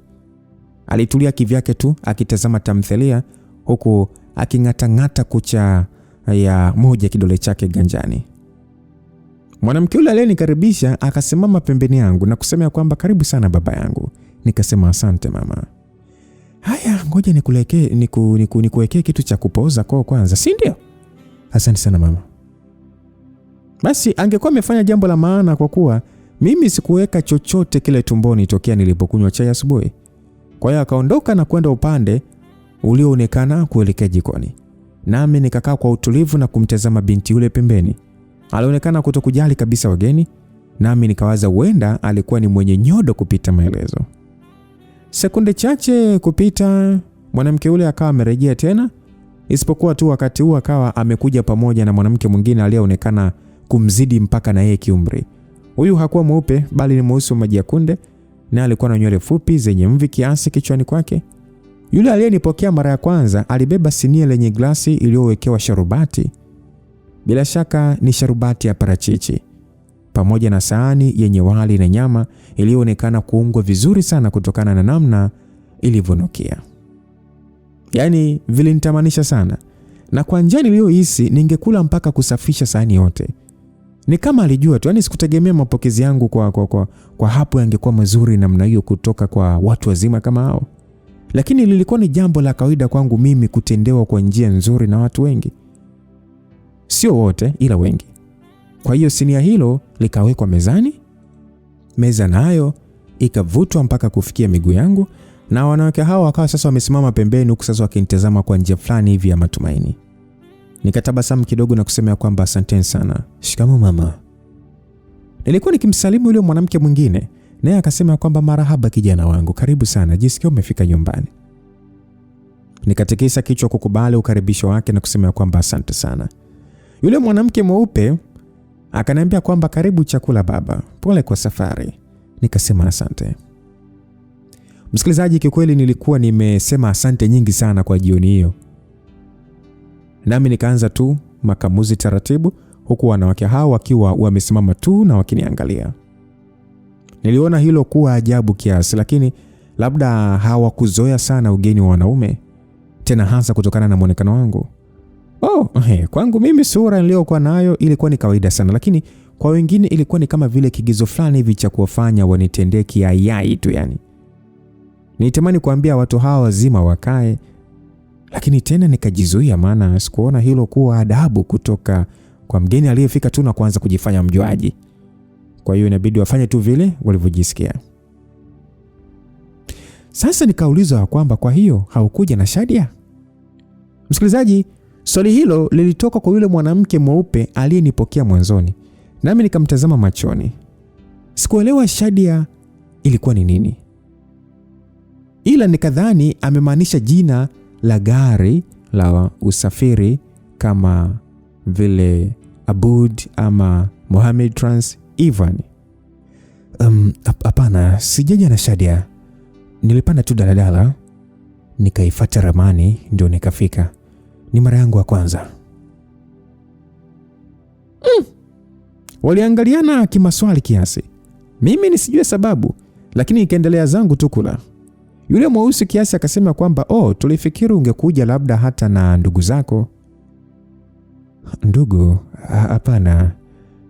Alitulia kivyake tu akitazama tamthilia huku aking'atang'ata kucha ya moja kidole chake ganjani. Mwanamke yule aliyenikaribisha akasimama pembeni yangu na kusema kwamba karibu sana baba yangu. Nikasema asante mama. Haya, ngoja nikuwekee kitu cha kupoza kwa kwanza, si ndio? Asante sana mama. Basi angekuwa amefanya jambo la maana, kwa kuwa mimi sikuweka chochote kile tumboni tokea nilipokunywa chai asubuhi. Kwa hiyo akaondoka na kwenda upande ulioonekana kuelekea jikoni. Nami nikakaa kwa utulivu na kumtazama binti yule pembeni. Alionekana kutokujali kabisa wageni, nami nikawaza huenda alikuwa ni mwenye nyodo kupita maelezo. Sekunde chache kupita, mwanamke yule akawa amerejea tena, isipokuwa tu wakati huu akawa amekuja pamoja na mwanamke mwingine aliyeonekana kumzidi mpaka na yeye kiumri. Huyu hakuwa mweupe bali ni mweusi wa maji ya kunde, na alikuwa na nywele fupi zenye mvi kiasi kichwani kwake. Yule aliyenipokea mara ya kwanza alibeba sinia lenye glasi iliyowekewa sharubati. Bila shaka ni sharubati ya parachichi, pamoja na sahani yenye wali na nyama iliyoonekana kuungwa vizuri sana kutokana na namna ilivyonukia. Yaani vilinitamanisha sana, na kwa njia niliyohisi ningekula mpaka kusafisha sahani yote. Ni kama alijua tu, yani sikutegemea mapokezi yangu kwa hapo yangekuwa mazuri namna hiyo kutoka kwa watu wazima kama hao. Lakini lilikuwa ni jambo la kawaida kwangu mimi kutendewa kwa njia nzuri na watu wengi. Sio wote ila wengi. Kwa hiyo sinia hilo likawekwa mezani. Meza nayo ikavutwa mpaka kufikia miguu yangu, na wanawake hao wakawa sasa wamesimama pembeni huku sasa wakinitazama kwa njia fulani hivi ya matumaini. Nikatabasamu kidogo na kusema kwamba asanteni sana. Shikamoo mama. Nilikuwa nikimsalimu yule mwanamke mwingine, naye akasema kwamba marahaba kijana wangu, karibu sana, jisikia umefika nyumbani. Nikatikisa kichwa kukubali ukaribisho wake na kusema kwamba asante sana. Yule mwanamke mweupe akaniambia kwamba karibu chakula baba, pole kwa safari. Nikasema asante. Msikilizaji, kikweli nilikuwa nimesema asante nyingi sana kwa jioni hiyo. Nami nikaanza tu makamuzi taratibu, huku wanawake hao wakiwa wamesimama tu na wakiniangalia. Niliona hilo kuwa ajabu kiasi, lakini labda hawakuzoea sana ugeni wa wanaume, tena hasa kutokana na muonekano wangu. Kwangu mimi sura niliyokuwa nayo ilikuwa ni kawaida sana, lakini kwa wengine ilikuwa ni kama vile kigezo fulani hivi cha kuwafanya wanitendee kiayai tu yani. Nitamani kuambia watu hawa wazima wakae, lakini tena nikajizuia, maana sikuona hilo kuwa adabu kutoka kwa mgeni aliyefika tu na kuanza kujifanya mjuaji. Kwa hiyo inabidi wafanye tu vile walivyojisikia. Sasa nikauliza kwamba kwa hiyo haukuja na Shadia? Msikilizaji, swali hilo lilitoka kwa yule mwanamke mweupe aliyenipokea mwanzoni, nami nikamtazama machoni. Sikuelewa Shadia ilikuwa ni nini, ila nikadhani amemaanisha jina la gari la usafiri kama vile Abood ama Mohammed Trans Ivan. Hapana, sijaja na Shadia. Nilipanda tu daladala, nikaifuata ramani ndio nikafika. Ni mara yangu ya kwanza. Waliangaliana kimaswali kiasi. Mimi nisijue sababu, lakini nikaendelea zangu tu kula. Yule mweusi kiasi akasema kwamba tulifikiri ungekuja labda hata na ndugu zako. Ndugu, hapana.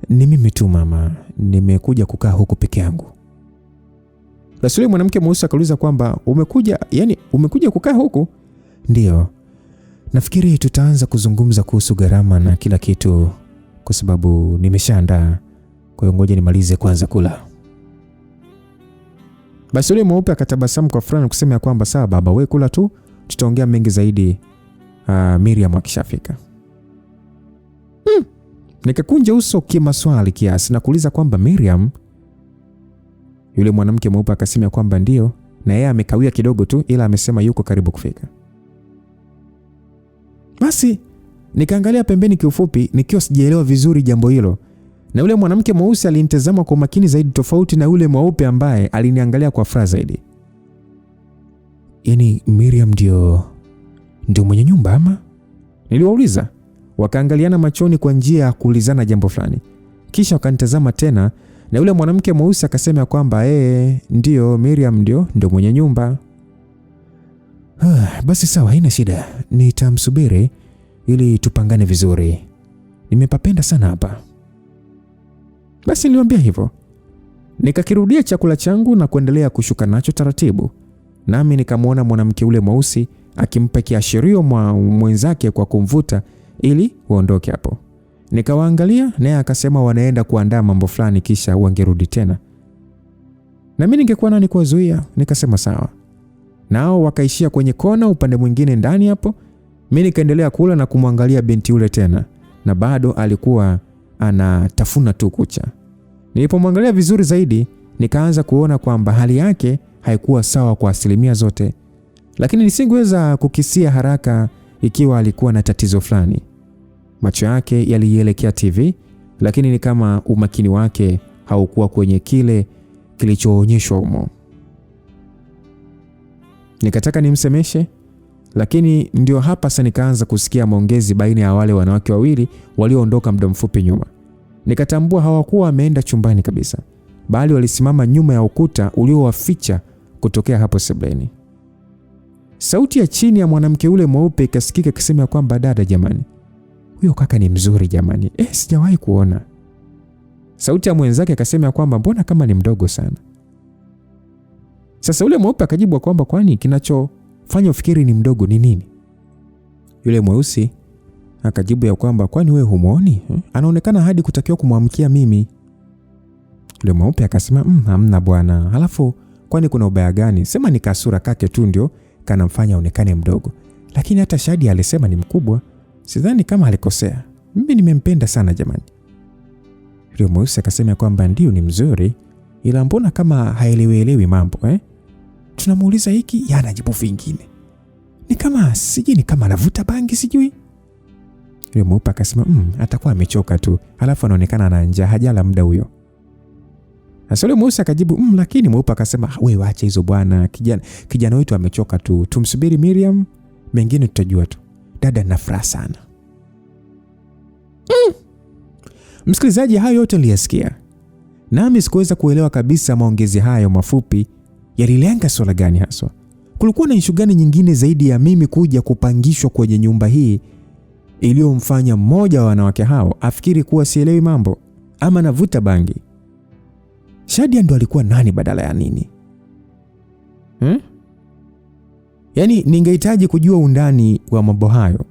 Ni mimi tu mama. Nimekuja kukaa huku peke yangu. Basi yule mwanamke mweusi akauliza kwamba umekuja kukaa huku? Ndiyo. Nafikiri tutaanza kuzungumza kuhusu gharama na kila kitu kwa sababu nimeshaandaa. Kwa hiyo ngoja nimalize kwanza kula. Basi yule mweupe akatabasamu kwa furaha na kusema kwamba sawa baba, wewe kula tu, tutaongea mengi zaidi Miriam akishafika. Nikakunja uso kimaswali kiasi na kuuliza kwamba Miriam. Yule mwanamke mweupe akasema kwamba ndio, na yeye amekawia kidogo tu, ila amesema yuko karibu kufika. Basi nikaangalia pembeni kiufupi nikiwa sijaelewa vizuri jambo hilo, na yule mwanamke mweusi alinitazama kwa makini zaidi, tofauti na yule mweupe ambaye aliniangalia kwa furaha zaidi. Yaani Miriam ndio mwenye nyumba ama? Niliwauliza. Wakaangaliana machoni kwa njia ya kuulizana jambo fulani. Kisha wakanitazama tena, na yule mwanamke mweusi akasema kwamba ndio Miriam ndio mwenye nyumba. Basi sawa, haina shida. Nitamsubiri ili tupangane vizuri. Nimepapenda sana hapa. Basi niliwaambia hivyo. Nikakirudia chakula changu na kuendelea kushuka nacho taratibu. Nami nikamwona mwanamke ule mweusi akimpa kiashirio mwenzake kwa kumvuta ili waondoke hapo. Nikawaangalia, naye akasema wanaenda kuandaa mambo fulani kisha wangerudi tena. Na mimi ningekuwa nani kuwazuia? Nikasema sawa. Nao wakaishia kwenye kona upande mwingine ndani hapo. Mimi nikaendelea kula na kumwangalia binti yule tena, na bado alikuwa anatafuna tu kucha. Nilipomwangalia vizuri zaidi, nikaanza kuona kwamba hali yake haikuwa sawa kwa asilimia zote, lakini nisingeweza kukisia haraka ikiwa alikuwa na tatizo fulani. Macho yake yalielekea TV, lakini ni kama umakini wake haukuwa kwenye kile kilichoonyeshwa humo. Nikataka nimsemeshe, lakini ndio hapa sasa nikaanza kusikia maongezi baina ya wale wanawake wawili walioondoka muda mfupi nyuma. Nikatambua hawakuwa wameenda chumbani kabisa, bali walisimama nyuma ya ukuta uliowaficha kutokea hapo sebuleni. Sauti ya chini ya mwanamke ule mweupe ikasikika ikisema kwamba dada, jamani, huyo kaka ni mzuri jamani. Sijawahi kuona. Sauti ya mwenzake akasema kwamba mbona kama ni mdogo sana. Sasa yule mweupe akajibu kwamba kwani kinachofanya ufikiri ni mdogo ni nini? Yule mweusi akajibu ya kwamba kwani wewe humuoni? Anaonekana hadi kutakiwa kumwamkia mimi. Yule mweupe akasema hamna bwana. Halafu kwani kuna ubaya gani? Sema ni kasura kake tu ndio kanamfanya aonekane mdogo. Lakini hata Shadi alisema ni mkubwa. Sidhani kama alikosea. Mimi nimempenda sana jamani. Yule mweusi akasema kwamba ndio ni mzuri, ila mbona kama haelewi mambo Tunamuuliza hiki anajibu vingine. Ni kama anavuta bangi sijui. Yule mweupe akasema atakuwa amechoka tu. Halafu anaonekana ana njaa, hajala muda huyo. Sasa yule mweusi akajibu lakini mweupe akasema wewe acha hizo bwana, kijana wetu amechoka tu. Tumsubiri Miriam, mengine tutajua tu. Dada na furaha sana. Msikilizaji, hayo yote niliyasikia. Nami sikuweza kuelewa kabisa maongezi hayo mafupi yalilenga swala gani haswa. Kulikuwa na issue gani nyingine zaidi ya mimi kuja kupangishwa kwenye nyumba hii iliyomfanya mmoja wa wanawake hao afikiri kuwa sielewi mambo ama navuta bangi? Shadia ndo alikuwa nani badala ya nini? Yaani ningehitaji kujua undani wa mambo hayo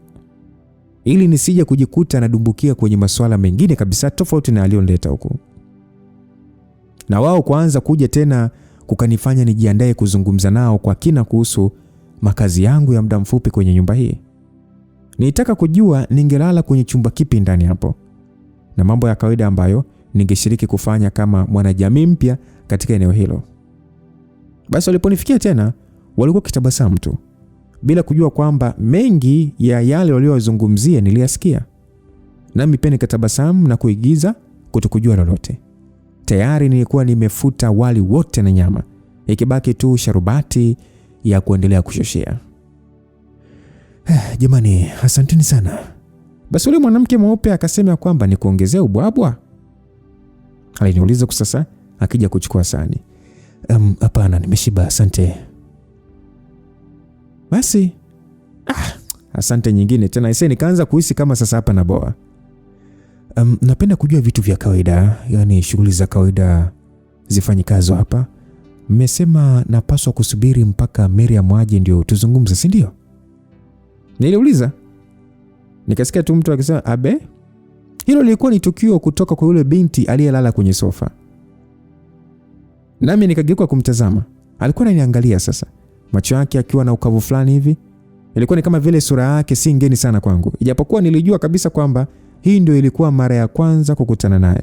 ili nisije kujikuta nadumbukia kwenye masuala mengine kabisa tofauti na alionileta huko. Na wao kuanza kuja tena kukanifanya nijiandae kuzungumza nao kwa kina kuhusu makazi yangu ya muda mfupi kwenye nyumba hii. Nilitaka kujua ningelala kwenye chumba kipi ndani hapo, na mambo ya kawaida ambayo ningeshiriki kufanya kama mwanajamii mpya katika eneo hilo. Basi waliponifikia tena walikuwa kitabasamu tu, bila kujua kwamba mengi ya yale waliozungumzia niliyasikia. Nami pia nikatabasamu na kuigiza kutokujua lolote. Tayari nilikuwa nimefuta wali wote na nyama, ikibaki tu sharubati ya kuendelea kushoshea. Jamani, asanteni sana. Basi yule mwanamke mweupe akasema kwamba nikuongezea ubwabwa. Aliniuliza kwa sasa akija kuchukua sahani. Hapana, nimeshiba, asante. Basi asante nyingine tena. Nikaanza kuhisi kama sasa hapa na boa. Napenda kujua vitu vya kawaida, yani shughuli za kawaida zifanye kazi hapa. Mmesema napaswa kusubiri mpaka Miriam aje ndio tuzungumze, si ndio? Niliuliza. Nikasikia tu mtu akisema abe. Hilo lilikuwa ni tukio kutoka kwa yule binti aliyelala kwenye sofa. Nami nikageuka kumtazama. Alikuwa ananiangalia sasa. Macho yake akiwa na ukavu fulani hivi. Ilikuwa ni kama vile sura yake si ngeni sana kwangu. Ijapokuwa nilijua kabisa kwamba hii ndio ilikuwa mara ya kwanza kukutana naye.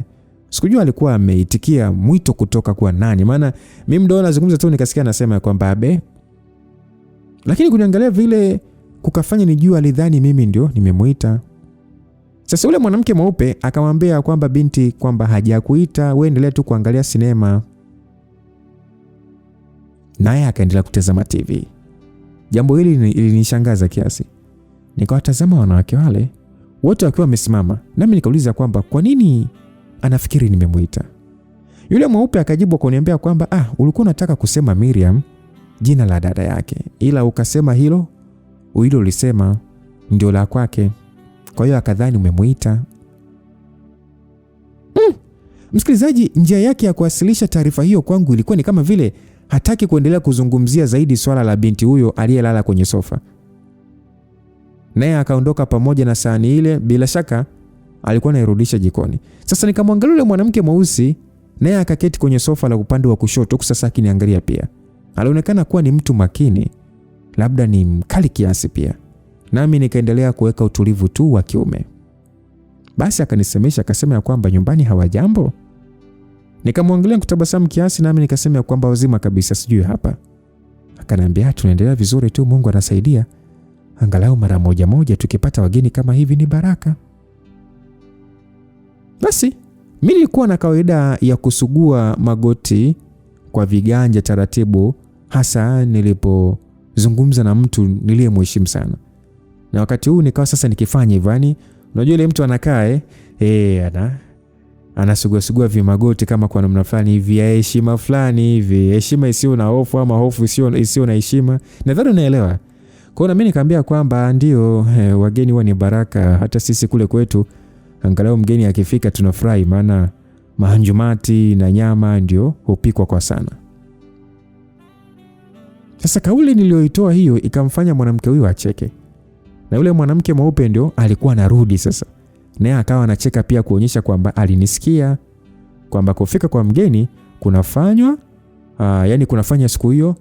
Sikujua alikuwa ameitikia mwito kutoka kwa nani, maana mimi ndo nazungumza tu nikasikia anasema kwamba abe. Lakini kuniangalia vile kukafanya nijue alidhani mimi ndio nimemuita. Sasa yule mwanamke mweupe akamwambia kwamba binti kwamba hajakuita, wewe endelea tu kuangalia sinema. Naye akaendelea kutazama TV. Jambo hili lilinishangaza kiasi. Nikawatazama wanawake wale wote wakiwa wamesimama, nami nikauliza kwamba kwa nini anafikiri nimemuita. Yule mweupe akajibu kuniambia kwamba ulikuwa unataka kusema Miriam, jina la dada yake, ila ukasema hilo ulisema ndio la kwake. Kwa hiyo akadhani umemuita. Msikilizaji, njia yake ya kuwasilisha taarifa hiyo kwangu ilikuwa ni kama vile hataki kuendelea kuzungumzia zaidi swala la binti huyo aliyelala kwenye sofa. Naye akaondoka pamoja na sahani ile, bila shaka alikuwa anairudisha jikoni. Sasa nikamwangalia yule mwanamke mweusi, naye akaketi kwenye sofa la upande wa kushoto, huku sasa akiniangalia pia. Alionekana kuwa ni mtu makini, labda ni mkali kiasi pia. Nami nikaendelea kuweka utulivu tu wa kiume. Basi akanisemesha akasema ya kwamba nyumbani hawajambo. Nikamwangalia kutabasamu kiasi, nami nikasema ya kwamba wazima kabisa, sijui hapa. Akaniambia tunaendelea vizuri tu, Mungu anasaidia. Angalau mara moja tukipata wageni kama hivi ni baraka. Basi mimi nilikuwa na kawaida ya kusugua magoti kwa viganja taratibu, hasa nilipozungumza na mtu niliyemheshimu sana. Na wakati huu nikawa sasa nikifanya hivyo, yani unajua ile mtu anakaa anasugua vimagoti kama kwa namna fulani hivi ya heshima fulani hivi, heshima isiyo na hofu ama hofu isiyo na heshima. Nadhani unaelewa. Kwa hiyo mimi nikamwambia kwamba ndio, wageni huwa ni baraka, hata sisi kule kwetu angalau mgeni akifika tunafurahi, maana mahanjumati na nyama ndio hupikwa kwa sana. Sasa kauli niliyoitoa hiyo ikamfanya mwanamke huyo acheke. Na yule mwanamke mweupe ndio alikuwa anarudi sasa. Naye akawa anacheka pia kuonyesha kwamba alinisikia, kwamba kufika kwa mgeni kunafanywa kunafanya siku hiyo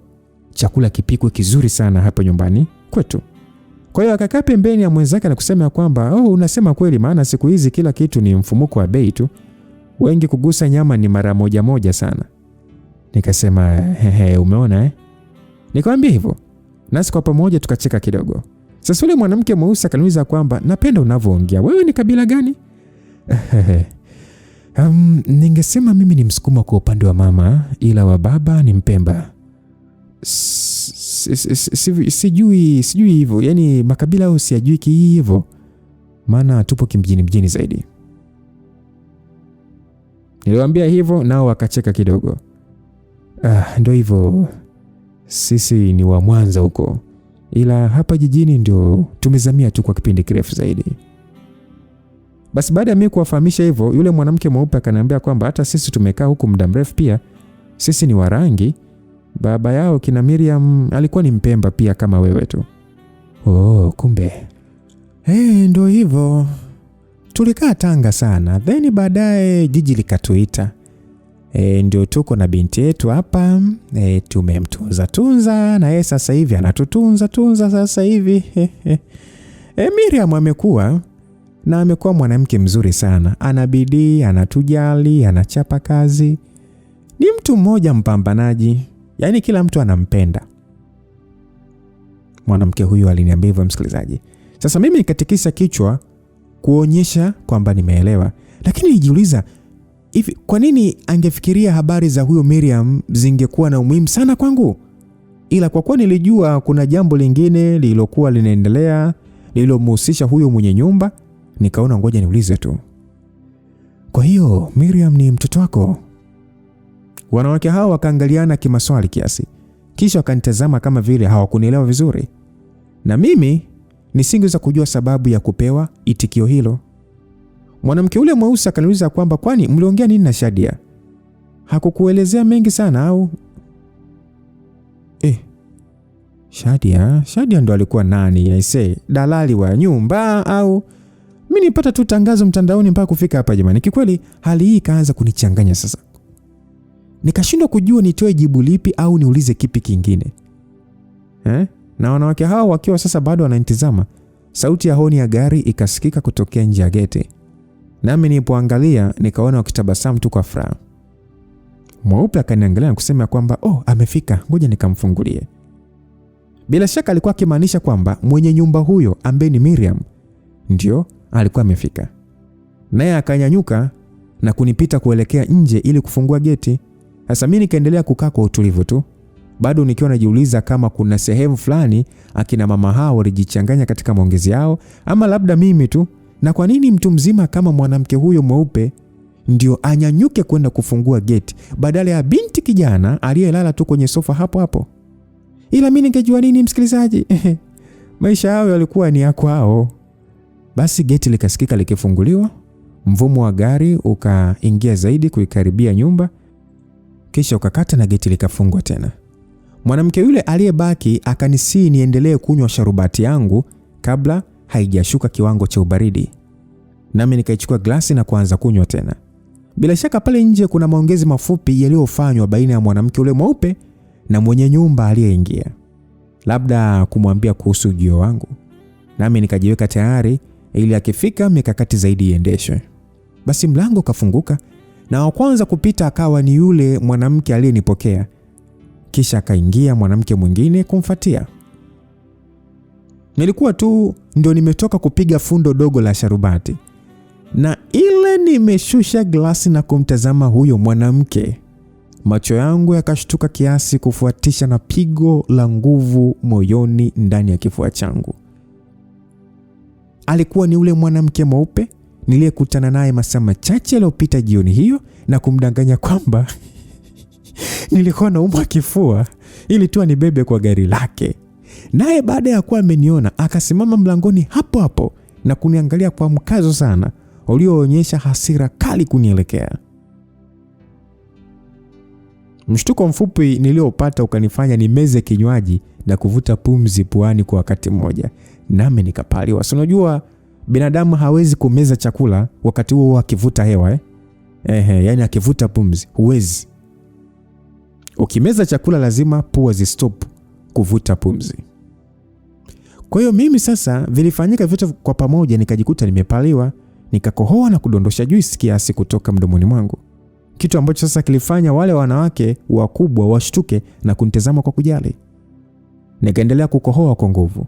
chakula kipikwe kizuri sana hapa nyumbani kwetu. Kwa hiyo akakaa pembeni ya mwenzake na kusema kwamba unasema kweli, maana siku hizi kila kitu ni mfumuko wa bei tu. Wengi kugusa nyama ni mara moja sana. Nikasema umeona Nikamwambia hivyo. Nasi kwa pamoja tukacheka kidogo. Sasa yule mwanamke mweusi akaniuliza kwamba napenda unavyoongea. Wewe ni kabila gani? Ningesema mimi ni Msukuma kwa upande wa mama, ila wa baba ni Mpemba. Sijui hivyo. Yaani makabila au sijui hivyo. Maana tupo kimjini zaidi. Niliwaambia hivyo nao wakacheka kidogo. Ndio hivyo. Sisi ni wa Mwanza huko. Ila hapa jijini ndio tumezamia tu kwa kipindi kirefu zaidi. Basi baada ya mimi kuwafahamisha hivyo, yule mwanamke mweupe akaniambia kwamba hata sisi tumekaa huku muda mrefu pia. Sisi ni wa rangi. Baba yao kina Miriam alikuwa ni Mpemba pia kama wewe tu. Kumbe. Ndio hivyo. Tulikaa Tanga sana. Then baadaye jiji likatuita. Ndio tuko na binti yetu hapa. Tumemtunza na yeye sasa hivi anatutunza sasa hivi. Miriam amekuwa mwanamke mzuri sana. Ana bidii, anatujali, anachapa kazi. Ni mtu mmoja mpambanaji. Yaani kila mtu anampenda. Mwanamke huyu aliniambia hivyo, msikilizaji. Sasa mimi nikatikisa kichwa kuonyesha kwamba nimeelewa. Lakini nijiuliza, hivi kwa nini angefikiria habari za huyo Miriam zingekuwa na umuhimu sana kwangu? Ila kwa kuwa nilijua kuna jambo lingine lililokuwa linaendelea lililomhusisha huyo mwenye nyumba, nikaona ngoja niulize tu. Kwa hiyo Miriam ni mtoto wako? Wanawake hao wakaangaliana kimaswali kiasi. Kisha wakanitazama kama vile hawakunielewa vizuri. Na mimi nisingeweza kujua sababu ya kupewa itikio hilo. Mwanamke ule mweusi akaniuliza kwamba kwani mliongea nini na Shadia? Hakukuelezea mengi sana au? Shadia ndo alikuwa nani? Aisee, dalali wa nyumba au? Mimi nipata tu tangazo mtandaoni mpaka kufika hapa jamani. Kikweli hali hii ikaanza kunichanganya sasa. Nikashindwa kujua nitoe jibu lipi au niulize kipi kingine. Na wanawake hao wakiwa sasa bado wananitazama, sauti ya honi ya gari ikasikika kutokea nje ya geti. Nami nilipoangalia nikaona wakitabasamu tu kwa furaha. Mweupe akaniangalia na kusema kwamba amefika, ngoja nikamfungulie. Bila shaka alikuwa akimaanisha kwamba mwenye nyumba huyo ambaye ni Miriam ndio alikuwa amefika. Naye akanyanyuka na kunipita kuelekea nje ili kufungua geti. Sasa mimi nikaendelea kukaa kwa utulivu tu, bado nikiwa najiuliza kama kuna sehemu fulani akina mama hao walijichanganya katika maongezi yao ama labda mimi tu, na kwa nini mtu mzima kama mwanamke huyo mweupe ndio anyanyuke kwenda kufungua geti badala ya binti kijana aliyelala tu kwenye sofa hapo hapo. Ila mimi ningejua nini msikilizaji? Maisha yao yalikuwa ni ya kwao. Basi geti likasikika likifunguliwa, mvumo wa gari ukaingia zaidi kuikaribia nyumba, kisha ukakata na geti likafungwa tena. Mwanamke yule aliyebaki akanisii niendelee kunywa sharubati yangu kabla haijashuka kiwango cha ubaridi. Nami nikaichukua glasi na kuanza kunywa tena. Bila shaka pale nje kuna maongezi mafupi yaliyofanywa baina ya mwanamke yule mweupe na mwenye nyumba aliyeingia, labda kumwambia kuhusu ujio wangu. Nami nikajiweka tayari ili akifika mikakati zaidi iendeshwe. Basi mlango kafunguka na wa kwanza kupita akawa ni yule mwanamke aliyenipokea. Kisha akaingia mwanamke mwingine kumfuatia. Nilikuwa tu ndio nimetoka kupiga fundo dogo la sharubati, na ile nimeshusha glasi na kumtazama huyo mwanamke, macho yangu yakashtuka kiasi kufuatisha na pigo la nguvu moyoni ndani ya kifua changu. Alikuwa ni ule mwanamke mweupe niliyekutana naye masaa machache yaliyopita jioni hiyo na kumdanganya kwamba nilikuwa naumwa kifua ili tu anibebe kwa gari lake. Naye baada ya kuwa ameniona akasimama mlangoni hapo hapo na kuniangalia kwa mkazo sana ulioonyesha hasira kali kunielekea. Mshtuko mfupi niliopata ukanifanya nimeze kinywaji na kuvuta pumzi puani kwa wakati mmoja. Nami nikapaliwa. Unajua binadamu hawezi kumeza chakula wakati huo akivuta hewa yani akivuta pumzi huwezi. Ukimeza chakula lazima pua zistop kuvuta pumzi. Kwa hiyo mimi sasa vilifanyika vyote kwa pamoja, nikajikuta nimepaliwa, nikakohoa na kudondosha juisi kiasi kutoka mdomoni mwangu. Kitu ambacho sasa kilifanya wale wanawake wakubwa washtuke na kunitazama kwa kujali. Nikaendelea kukohoa kwa nguvu.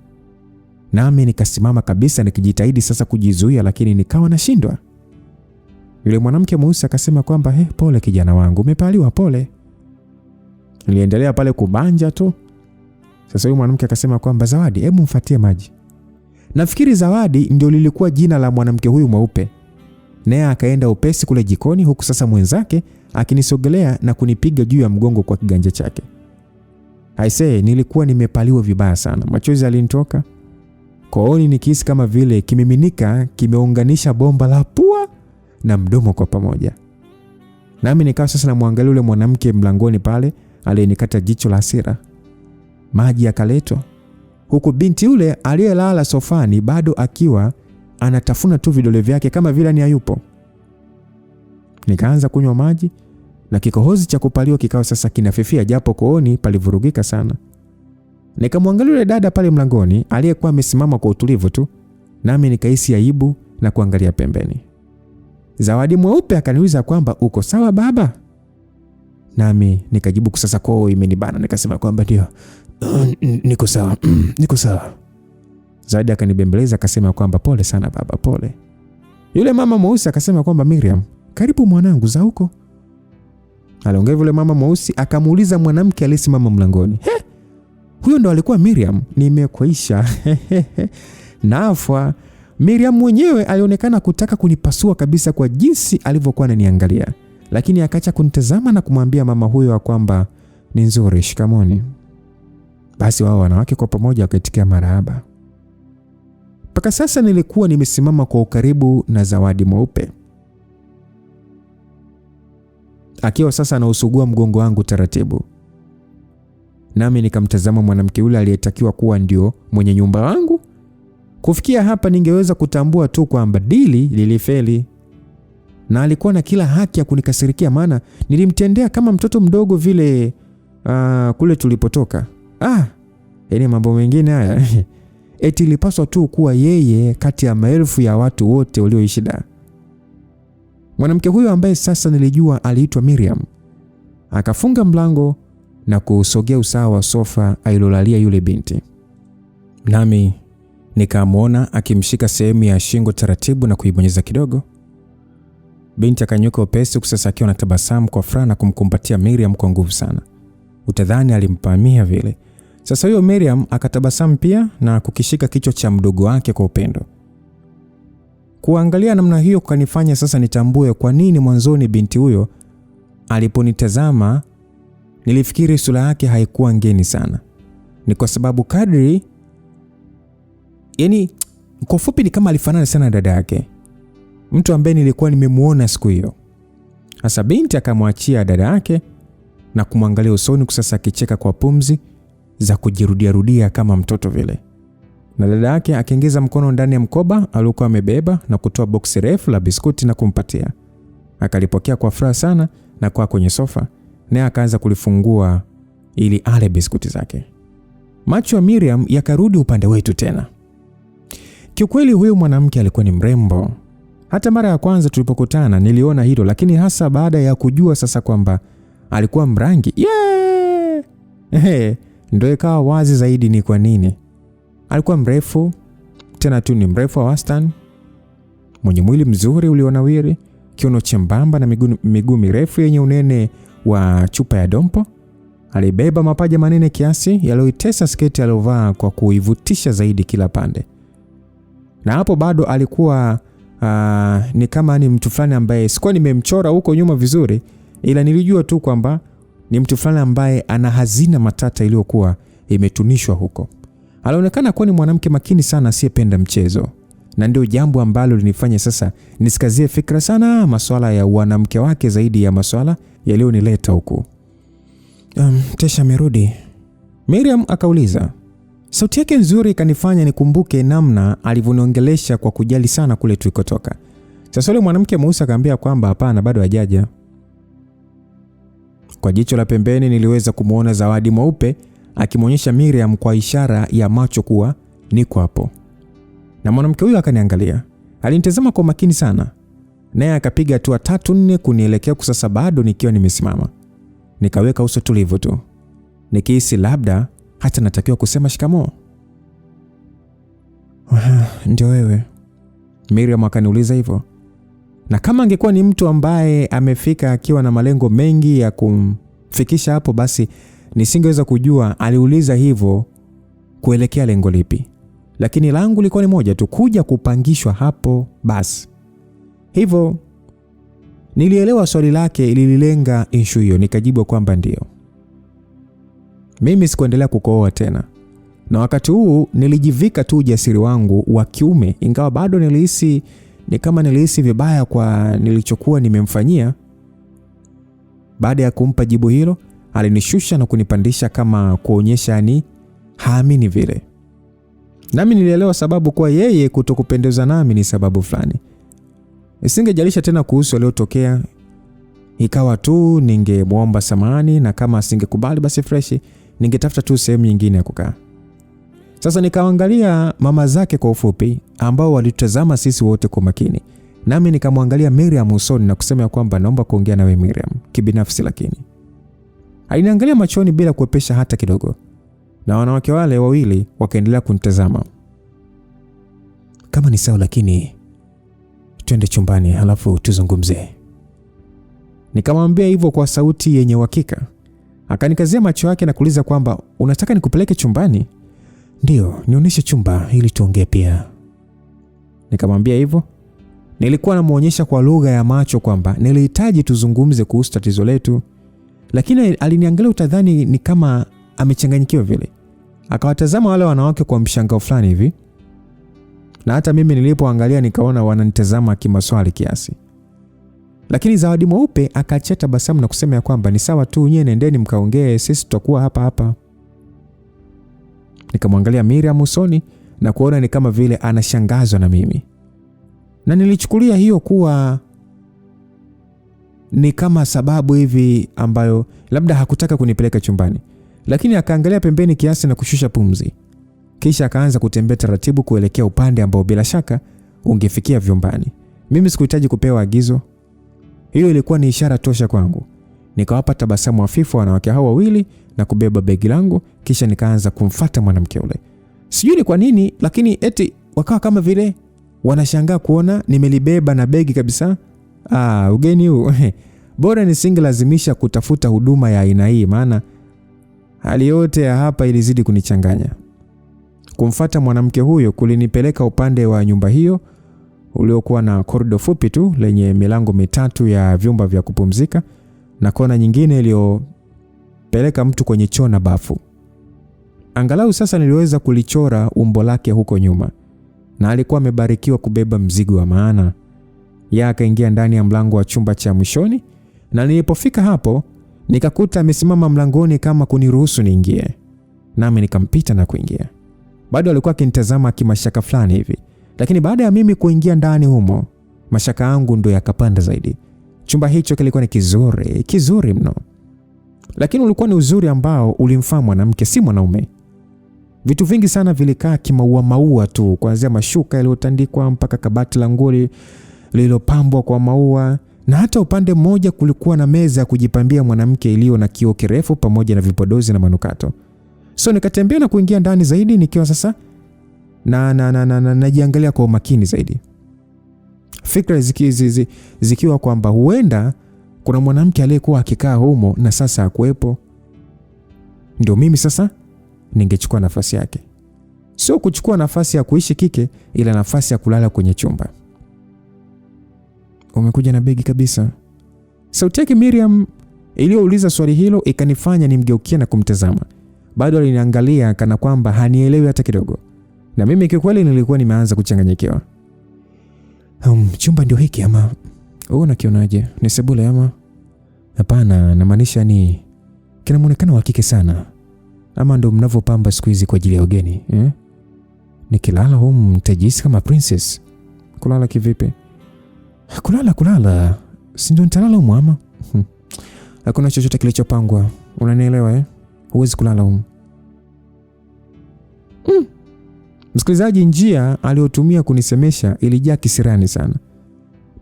Nami nikasimama kabisa nikijitahidi sasa kujizuia, lakini nikawa nashindwa. Yule mwanamke mweusi akasema kwamba pole kijana wangu, umepaliwa pole. Niliendelea pale kubanja tu. Sasa yule mwanamke akasema kwamba Zawadi, hebu mfuatie maji. Nafikiri Zawadi ndio lilikuwa jina la mwanamke huyu mweupe. Naye akaenda upesi kule jikoni, huku sasa mwenzake akinisogelea na kunipiga juu ya mgongo kwa kiganja chake. Aisee, nilikuwa nimepaliwa vibaya sana. Machozi yalinitoka kooni nikihisi kama vile kimiminika kimeunganisha bomba la pua na mdomo kwa pamoja. Nami nikawa sasa namwangalia yule mwanamke mlangoni pale aliyenikata jicho la hasira. Maji yakaletwa, huku binti yule aliyelala sofani bado akiwa anatafuna tu vidole vyake kama vile ni hayupo. Nikaanza kunywa maji na kikohozi cha kupaliwa kikawa sasa kinafifia, japo kooni palivurugika sana. Nikamwangalia yule dada pale mlangoni aliyekuwa amesimama kwa utulivu tu, nami nikahisi aibu na kuangalia pembeni. Zawadi mweupe akaniuliza kwamba uko sawa baba? Nami nikajibu sasa koo imenibana, nikasema kwamba ndio, niko sawa, niko sawa. Zawadi akanibembeleza akasema kwamba pole sana baba, pole. Yule mama mweusi akasema kwamba Miriam, karibu mwanangu, za huko. Aliongea yule mama mweusi akamuuliza mwanamke aliyesimama mlangoni, huyo ndo alikuwa Miriam? Nimekwisha. Nafwa. Miriam mwenyewe alionekana kutaka kunipasua kabisa kwa jinsi alivyokuwa ananiangalia, lakini akaacha kunitazama na kumwambia mama huyo kwamba ni nzuri, shikamoni. Basi wao wanawake kwa pamoja wakaitikia marahaba. Mpaka sasa nilikuwa nimesimama kwa ukaribu na Zawadi mweupe, akiwa sasa anausugua mgongo wangu taratibu. Nami nikamtazama mwanamke yule aliyetakiwa kuwa ndio mwenye nyumba wangu. Kufikia hapa ningeweza kutambua tu kwamba dili lilifeli, na alikuwa na kila haki ya kunikasirikia, maana nilimtendea kama mtoto mdogo vile kule tulipotoka. Yaani mambo mengine haya eti ilipaswa tu kuwa yeye kati ya maelfu ya watu wote walioishi Dar. Mwanamke huyo ambaye sasa nilijua aliitwa Miriam akafunga mlango na kusogea usawa wa sofa ailolalia yule binti. Nami nikamwona akimshika sehemu ya shingo taratibu na kuibonyeza kidogo. Binti akanyuka upesi kusasa akiwa na tabasamu kwa furaha na kumkumbatia Miriam kwa nguvu sana. Utadhani alimpamia vile. Sasa huyo Miriam akatabasamu pia na kukishika kichwa cha mdogo wake kwa upendo. Kuangalia namna hiyo kukanifanya sasa nitambue kwa nini mwanzoni binti huyo aliponitazama nilifikiri sura yake haikuwa ngeni sana. Ni kwa sababu kadri, yani kwa fupi ni kama alifanana sana na dada yake, mtu ambaye nilikuwa nimemuona siku hiyo. Sasa binti akamwachia dada yake na kumwangalia usoni kusasa akicheka kwa pumzi za kujirudia rudia kama mtoto vile. Na dada yake akaingiza mkono ndani ya mkoba aliokuwa amebeba na kutoa boksi refu la biskuti na kumpatia. Akalipokea kwa furaha sana na kwa kwenye sofa, naye akaanza kulifungua ili ale biskuti zake. Macho ya Miriam yakarudi upande wetu tena. Kiukweli huyu mwanamke alikuwa ni mrembo. Hata mara ya kwanza tulipokutana niliona hilo, lakini hasa baada ya kujua sasa kwamba alikuwa mrangi, ndio ikawa wazi zaidi ni kwa nini. Alikuwa mrefu, tena tu ni mrefu wa wastani, mwenye mwili mzuri ulionawiri, kiuno chembamba na miguu mirefu yenye unene wa chupa ya dompo. Alibeba mapaja manene kiasi yaliyoitesa sketi aliyovaa kwa kuivutisha zaidi kila pande. Na hapo bado alikuwa ni kama ni mtu fulani ambaye sikuwa nimemchora huko nyuma vizuri, ila nilijua tu kwamba ni mtu fulani ambaye ana hazina matata iliyokuwa imetunishwa huko. Alionekana kuwa ni mwanamke makini sana asiyependa mchezo, na ndio jambo ambalo linifanya sasa nisikazie fikra sana masuala ya wanamke wake zaidi ya masuala yaliyonileta huku. Tesha amerudi? Miriam akauliza. Sauti yake nzuri kanifanya nikumbuke namna alivyoniongelesha kwa kujali sana kule tulikotoka. Sasa yule mwanamke mweusi akaambia kwamba hapana, bado hajaja. Kwa jicho la pembeni niliweza kumuona Zawadi mweupe akimwonyesha Miriam kwa ishara ya macho kuwa niko hapo. Na mwanamke huyo akaniangalia. Alinitazama kwa makini sana. Naye akapiga hatua 3-4 kunielekea kusasa bado nikiwa nimesimama. Nikaweka uso tulivu tu, nikihisi labda hata natakiwa kusema shikamoo. Ndio wewe? Miriam akaniuliza hivyo. Na kama angekuwa ni mtu ambaye amefika akiwa na malengo mengi ya kumfikisha hapo, basi nisingeweza kujua aliuliza hivyo kuelekea lengo lipi. Lakini langu liko ni moja tu, kuja kupangishwa hapo basi. Hivyo nilielewa swali lake lililenga issue hiyo, nikajibu kwamba ndio. Mimi sikuendelea kukohoa tena. Na wakati huu nilijivika tu ujasiri wangu wa kiume, ingawa bado nilihisi ni kama nilihisi vibaya kwa nilichokuwa nimemfanyia. Baada ya kumpa jibu hilo, alinishusha na kunipandisha kama kuonyesha ni haamini vile. Nami nilielewa sababu kwa yeye kutokupendeza nami ni sababu fulani. Isingejalisha tena kuhusu yaliyotokea. Ikawa tu ningemuomba samahani, na kama asingekubali basi fresh, ningetafuta tu sehemu nyingine ya kukaa. Sasa nikaangalia mama zake kwa ufupi ambao walitazama sisi wote kwa makini. Nami nikamwangalia Miriam usoni na kusema kwamba naomba kuongea na wewe Miriam kibinafsi, lakini aliniangalia machoni bila kuepesha hata kidogo. Na wanawake wale wawili wakaendelea kunitazama. Kama ni sawa, lakini twende chumbani halafu tuzungumze. Nikamwambia hivyo kwa sauti yenye uhakika. Akanikazia macho yake na kuuliza kwamba unataka nikupeleke chumbani? Ndio, nionyeshe chumba ili tuongee pia. Nikamwambia hivyo. Nilikuwa namuonyesha kwa lugha ya macho kwamba nilihitaji tuzungumze kuhusu tatizo letu, lakini aliniangalia utadhani ni kama amechanganyikiwa vile. Akawatazama wale wanawake kwa mshangao fulani hivi. na hata mimi nilipoangalia nikaona wananitazama kimaswali kiasi. Lakini Zawadi Mweupe akaachia tabasamu na kusema ya kwamba ni sawa tu, nyie nendeni mkaongee, sisi tutakuwa hapa hapa. Nikamwangalia Miriam usoni na kuona ni kama vile anashangazwa na mimi, na nilichukulia hiyo kuwa ni kama sababu hivi ambayo labda hakutaka kunipeleka chumbani. Lakini akaangalia pembeni kiasi na kushusha pumzi, kisha akaanza kutembea taratibu kuelekea upande ambao bila shaka ungefikia vyumbani. Mimi sikuhitaji kupewa agizo, hiyo ilikuwa ni ishara tosha kwangu. Nikawapa tabasamu hafifu wanawake hao wawili na kubeba begi langu, kisha nikaanza kumfuata mwanamke ule. Sijui ni kwa nini, lakini eti wakawa kama vile wanashangaa kuona nimelibeba na begi kabisa. Ugeni huu. Bora nisingelazimisha kutafuta huduma ya aina hii, maana hali yote ya hapa ilizidi kunichanganya. Kumfuata mwanamke huyo kulinipeleka upande wa nyumba hiyo uliokuwa na korido fupi tu lenye milango mitatu ya vyumba vya kupumzika na kona nyingine iliyopeleka mtu kwenye choo na bafu. Angalau sasa niliweza kulichora umbo lake huko nyuma, na alikuwa amebarikiwa kubeba mzigo wa maana. Yeye akaingia ndani ya mlango wa chumba cha mwishoni, na nilipofika hapo nikakuta amesimama mlangoni kama kuniruhusu niingie. Nami nikampita na kuingia. Bado alikuwa akinitazama kimashaka fulani hivi, lakini baada ya mimi kuingia ndani humo, mashaka yangu ndo yakapanda zaidi. Chumba hicho kilikuwa ni kizuri mno. Lakini ulikuwa ni uzuri ambao ulimfaa mwanamke, si mwanaume. Vitu vingi sana vilikaa kimaua tu, kuanzia mashuka yaliyotandikwa mpaka kabati la nguo lililopambwa kwa maua, na hata upande mmoja kulikuwa na meza ya kujipambia mwanamke iliyo na kioo kirefu pamoja na vipodozi na manukato. So nikatembea na kuingia ndani zaidi, nikiwa sasa najiangalia kwa umakini zaidi. Fikra zikiwa kwamba huenda kuna mwanamke aliyekuwa akikaa humo na sasa hakuepo. Ndio mimi sasa ningechukua nafasi yake. Sio kuchukua nafasi ya kuishi kike, ila nafasi ya kulala kwenye chumba. Umekuja na begi kabisa. Sauti yake Miriam iliyouliza swali hilo ikanifanya nimgeukie na kumtazama. Bado aliniangalia kana kwamba hanielewi hata kidogo. Na mimi kikweli nilikuwa nimeanza kuchanganyikiwa. Chumba ndio hiki ama? Unakionaje? Ni sebule ama? Hapana, namaanisha ni kina muonekano wa kike sana. Ama ndo mnavyopamba siku hizi kwa ajili ya ugeni, eh? Nikilala humu mtajisi kama princess. Kulala kivipi? Kulala. Si ndio nitalala humu ama? Hakuna chochote kilichopangwa. Unanielewa eh? Huwezi kulala humu. Msikilizaji, njia aliyotumia kunisemesha ilijaa kisirani sana.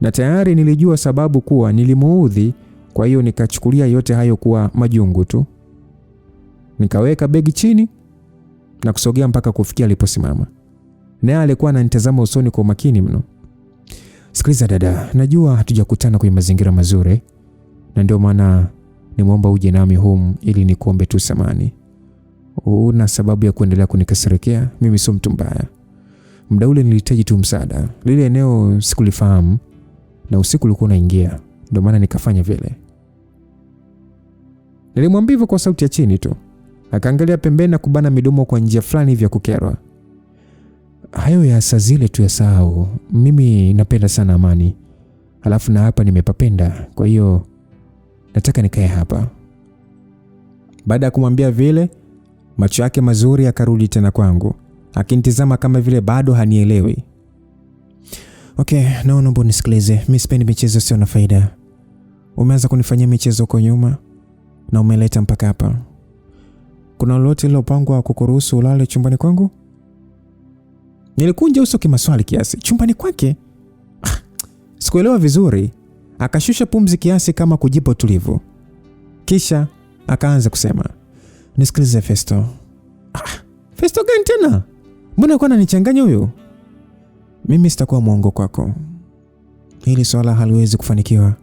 Na tayari nilijua sababu kuwa nilimuudhi, kwa hiyo nikachukulia yote hayo kuwa majungu tu. Nikaweka begi chini na kusogea mpaka kufikia aliposimama. Naye alikuwa ananitazama usoni kwa makini mno. Sikiliza dada, najua hatujakutana kwenye mazingira mazuri, na ndio maana nimeomba uje nami humu ili nikuombe tu samahani. Una sababu ya kuendelea kunikasirikia, mimi sio mtu mbaya. Muda ule nilihitaji tu msaada. Lile eneo sikulifahamu na usiku ulikuwa unaingia, ndio maana nikafanya vile. Nilimwambia hivyo kwa sauti ya chini tu. Akaangalia pembeni na kubana midomo kwa njia fulani vya kukerwa. Hayo ya saa zile tu ya sahau. Mimi napenda sana amani. Halafu na hapa nimepapenda, kwa hiyo nataka nikae hapa. Baada ya kumwambia vile, macho yake mazuri yakarudi tena kwangu, akinitazama kama vile bado hanielewi. Okay, naomba unisikilize. Mimi sipendi michezo sio na faida. Umeanza kunifanyia michezo kwa nyuma na umeleta mpaka hapa. Kuna lolote lilopangwa kukuruhusu ulale chumbani kwangu? Nilikunja uso kimaswali kiasi. Chumbani kwake? Sikuelewa vizuri. Akashusha pumzi kiasi kama kujipa tulivu. Kisha akaanza kusema, "Nisikilize Festo." Festo gani tena? Mbona uko unanichanganya huyo? Mimi sitakuwa mwongo kwako. Hili swala haliwezi kufanikiwa.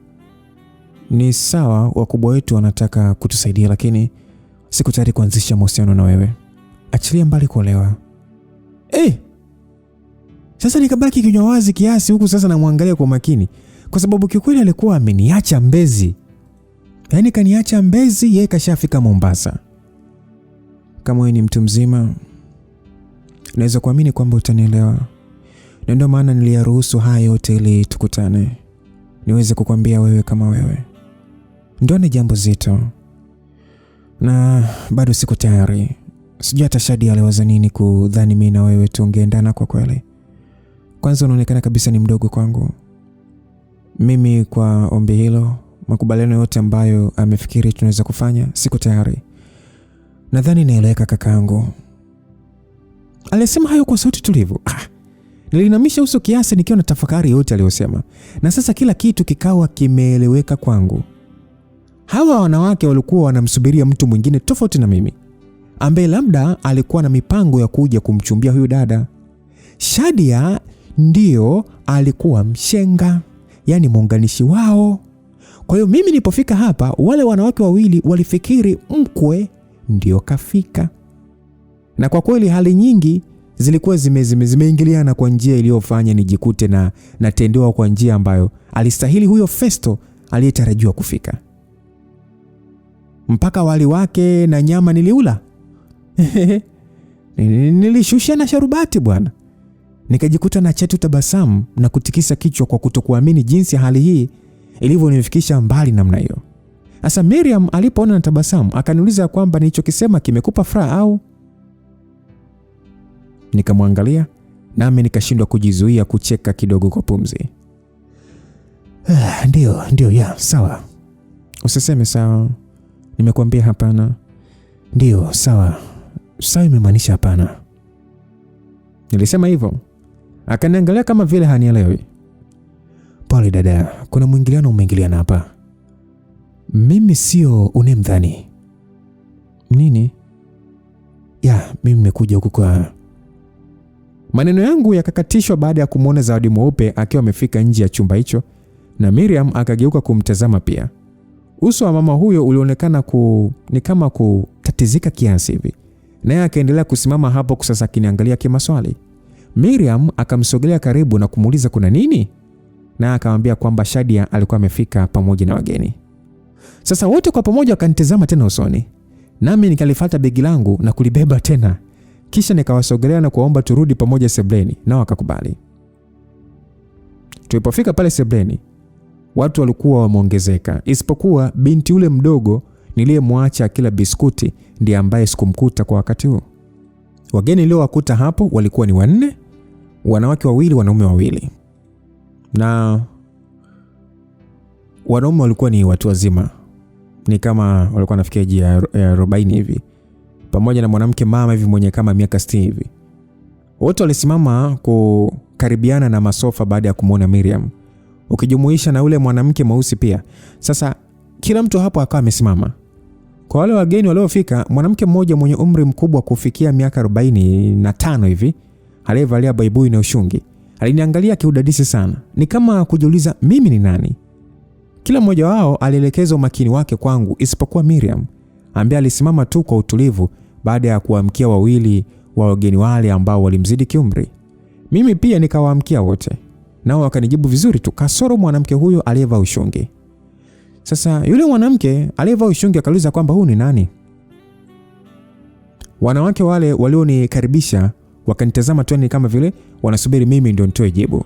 Ni sawa wakubwa wetu wanataka kutusaidia, lakini siku tayari kuanzisha mahusiano na wewe. Achilia mbali kuolewa. Sasa nikabaki kinywa wazi kiasi huku sasa namwangalia kwa makini, kwa sababu kikweli alikuwa ameniacha Mbezi. Yaani kaniacha Mbezi, yeye kashafika Mombasa. Kama wewe ni mtu mzima, naweza kuamini kwamba utanielewa. Na ndio maana niliyaruhusu haya yote ili tukutane, niweze kukwambia wewe kama wewe. Ndio ni jambo zito, na bado siko tayari. Sijui hata Shadi aliwaza nini kudhani mimi na wewe tungeendana kwa kweli. Kwanza unaonekana kabisa ni mdogo kwangu. Mimi kwa ombi hilo, makubaliano yote ambayo amefikiri tunaweza kufanya, siko tayari. Nadhani naeleweka kakaangu. Alisema hayo kwa sauti tulivu. Nilinamisha uso kiasi nikiwa na tafakari yote aliyosema. Na sasa kila kitu kikawa kimeeleweka kwangu. Hawa wanawake walikuwa wanamsubiria mtu mwingine tofauti na mimi, ambaye labda alikuwa na mipango ya kuja kumchumbia huyu dada. Shadia ndio alikuwa mshenga, yani muunganishi wao. Kwa hiyo mimi nilipofika hapa, wale wanawake wawili walifikiri mkwe ndio kafika. Na kwa kweli hali nyingi zilikuwa zimeingiliana kwa njia iliyofanya nijikute na natendewa kwa njia ambayo alistahili huyo Festo aliyetarajiwa kufika. Mpaka wali wake na nyama niliula. Nilishusha na sharubati bwana. Nikajikuta na chetu tabasamu na kutikisa kichwa kwa kutokuamini jinsi hali hii ilivyonifikisha mbali namna hiyo. Sasa Miriam alipoona na tabasamu akaniuliza kwamba nilichokisema kimekupa furaha au? Nikamwangalia nami nikashindwa kujizuia kucheka kidogo kwa pumzi. Ndio ya, sawa. Usiseme sawa. Nimekuambia hapana. Ndio, sawa. Sawa imemaanisha hapana. Nilisema hivyo. Akaniangalia kama vile hanielewi. Pole dada, kuna mwingiliano umeingiliana hapa. Mimi sio unemdhani. Nini? Ya, mimi nimekuja huku kwa... Maneno yangu yakakatishwa baada ya kumuona Zawadi mweupe akiwa amefika nje ya chumba hicho, na Miriam akageuka kumtazama pia. Uso wa mama huyo ulionekana ni kama kutatizika kiasi hivi. Naye akaendelea kusimama hapo kusasa kiniangalia kimaswali. Miriam akamsogelea karibu na kumuuliza kuna nini? Na akamwambia kwamba Shadia alikuwa amefika pamoja na wageni. Sasa wote kwa pamoja wakanitazama tena usoni. Nami nikalifuata begi langu na kulibeba tena. Kisha nikawasogelea na kuomba turudi pamoja sebleni, nao wakakubali. Tulipofika pale sebleni, watu walikuwa wameongezeka, isipokuwa binti yule mdogo niliyemwacha kila biskuti ndiye ambaye sikumkuta kwa wakati huo. Wageni niliowakuta hapo walikuwa ni 4, wanawake 2, wanaume 2. Na wanaume walikuwa ni watu wazima. Ni kama walikuwa wanafikia ya 40 hivi. Pamoja na mwanamke mama hivi mwenye kama miaka 60 hivi. Wote walisimama kukaribiana na masofa baada ya kumuona Miriam, ukijumuisha na ule mwanamke mweusi pia. Sasa kila mtu hapo akawa amesimama. Kwa wale wageni waliofika, mwanamke mmoja mwenye umri mkubwa kufikia miaka 45 hivi, aliyevalia baibui na ushungi, aliniangalia kiudadisi sana. Ni kama kujiuliza mimi ni nani. Kila mmoja wao alielekeza umakini wake kwangu isipokuwa Miriam, ambaye alisimama tu kwa utulivu baada ya kuamkia 2 wa wageni wale ambao walimzidi kiumri. Mimi pia nikawaamkia wote. Nao wakanijibu vizuri tu kasoro mwanamke huyo aliyevaa ushungi. Sasa yule mwanamke aliyevaa ushungi akauliza kwamba huyu ni nani? Wanawake wale walionikaribisha wakanitazama tu ni kama vile wanasubiri mimi ndio nitoe jibu.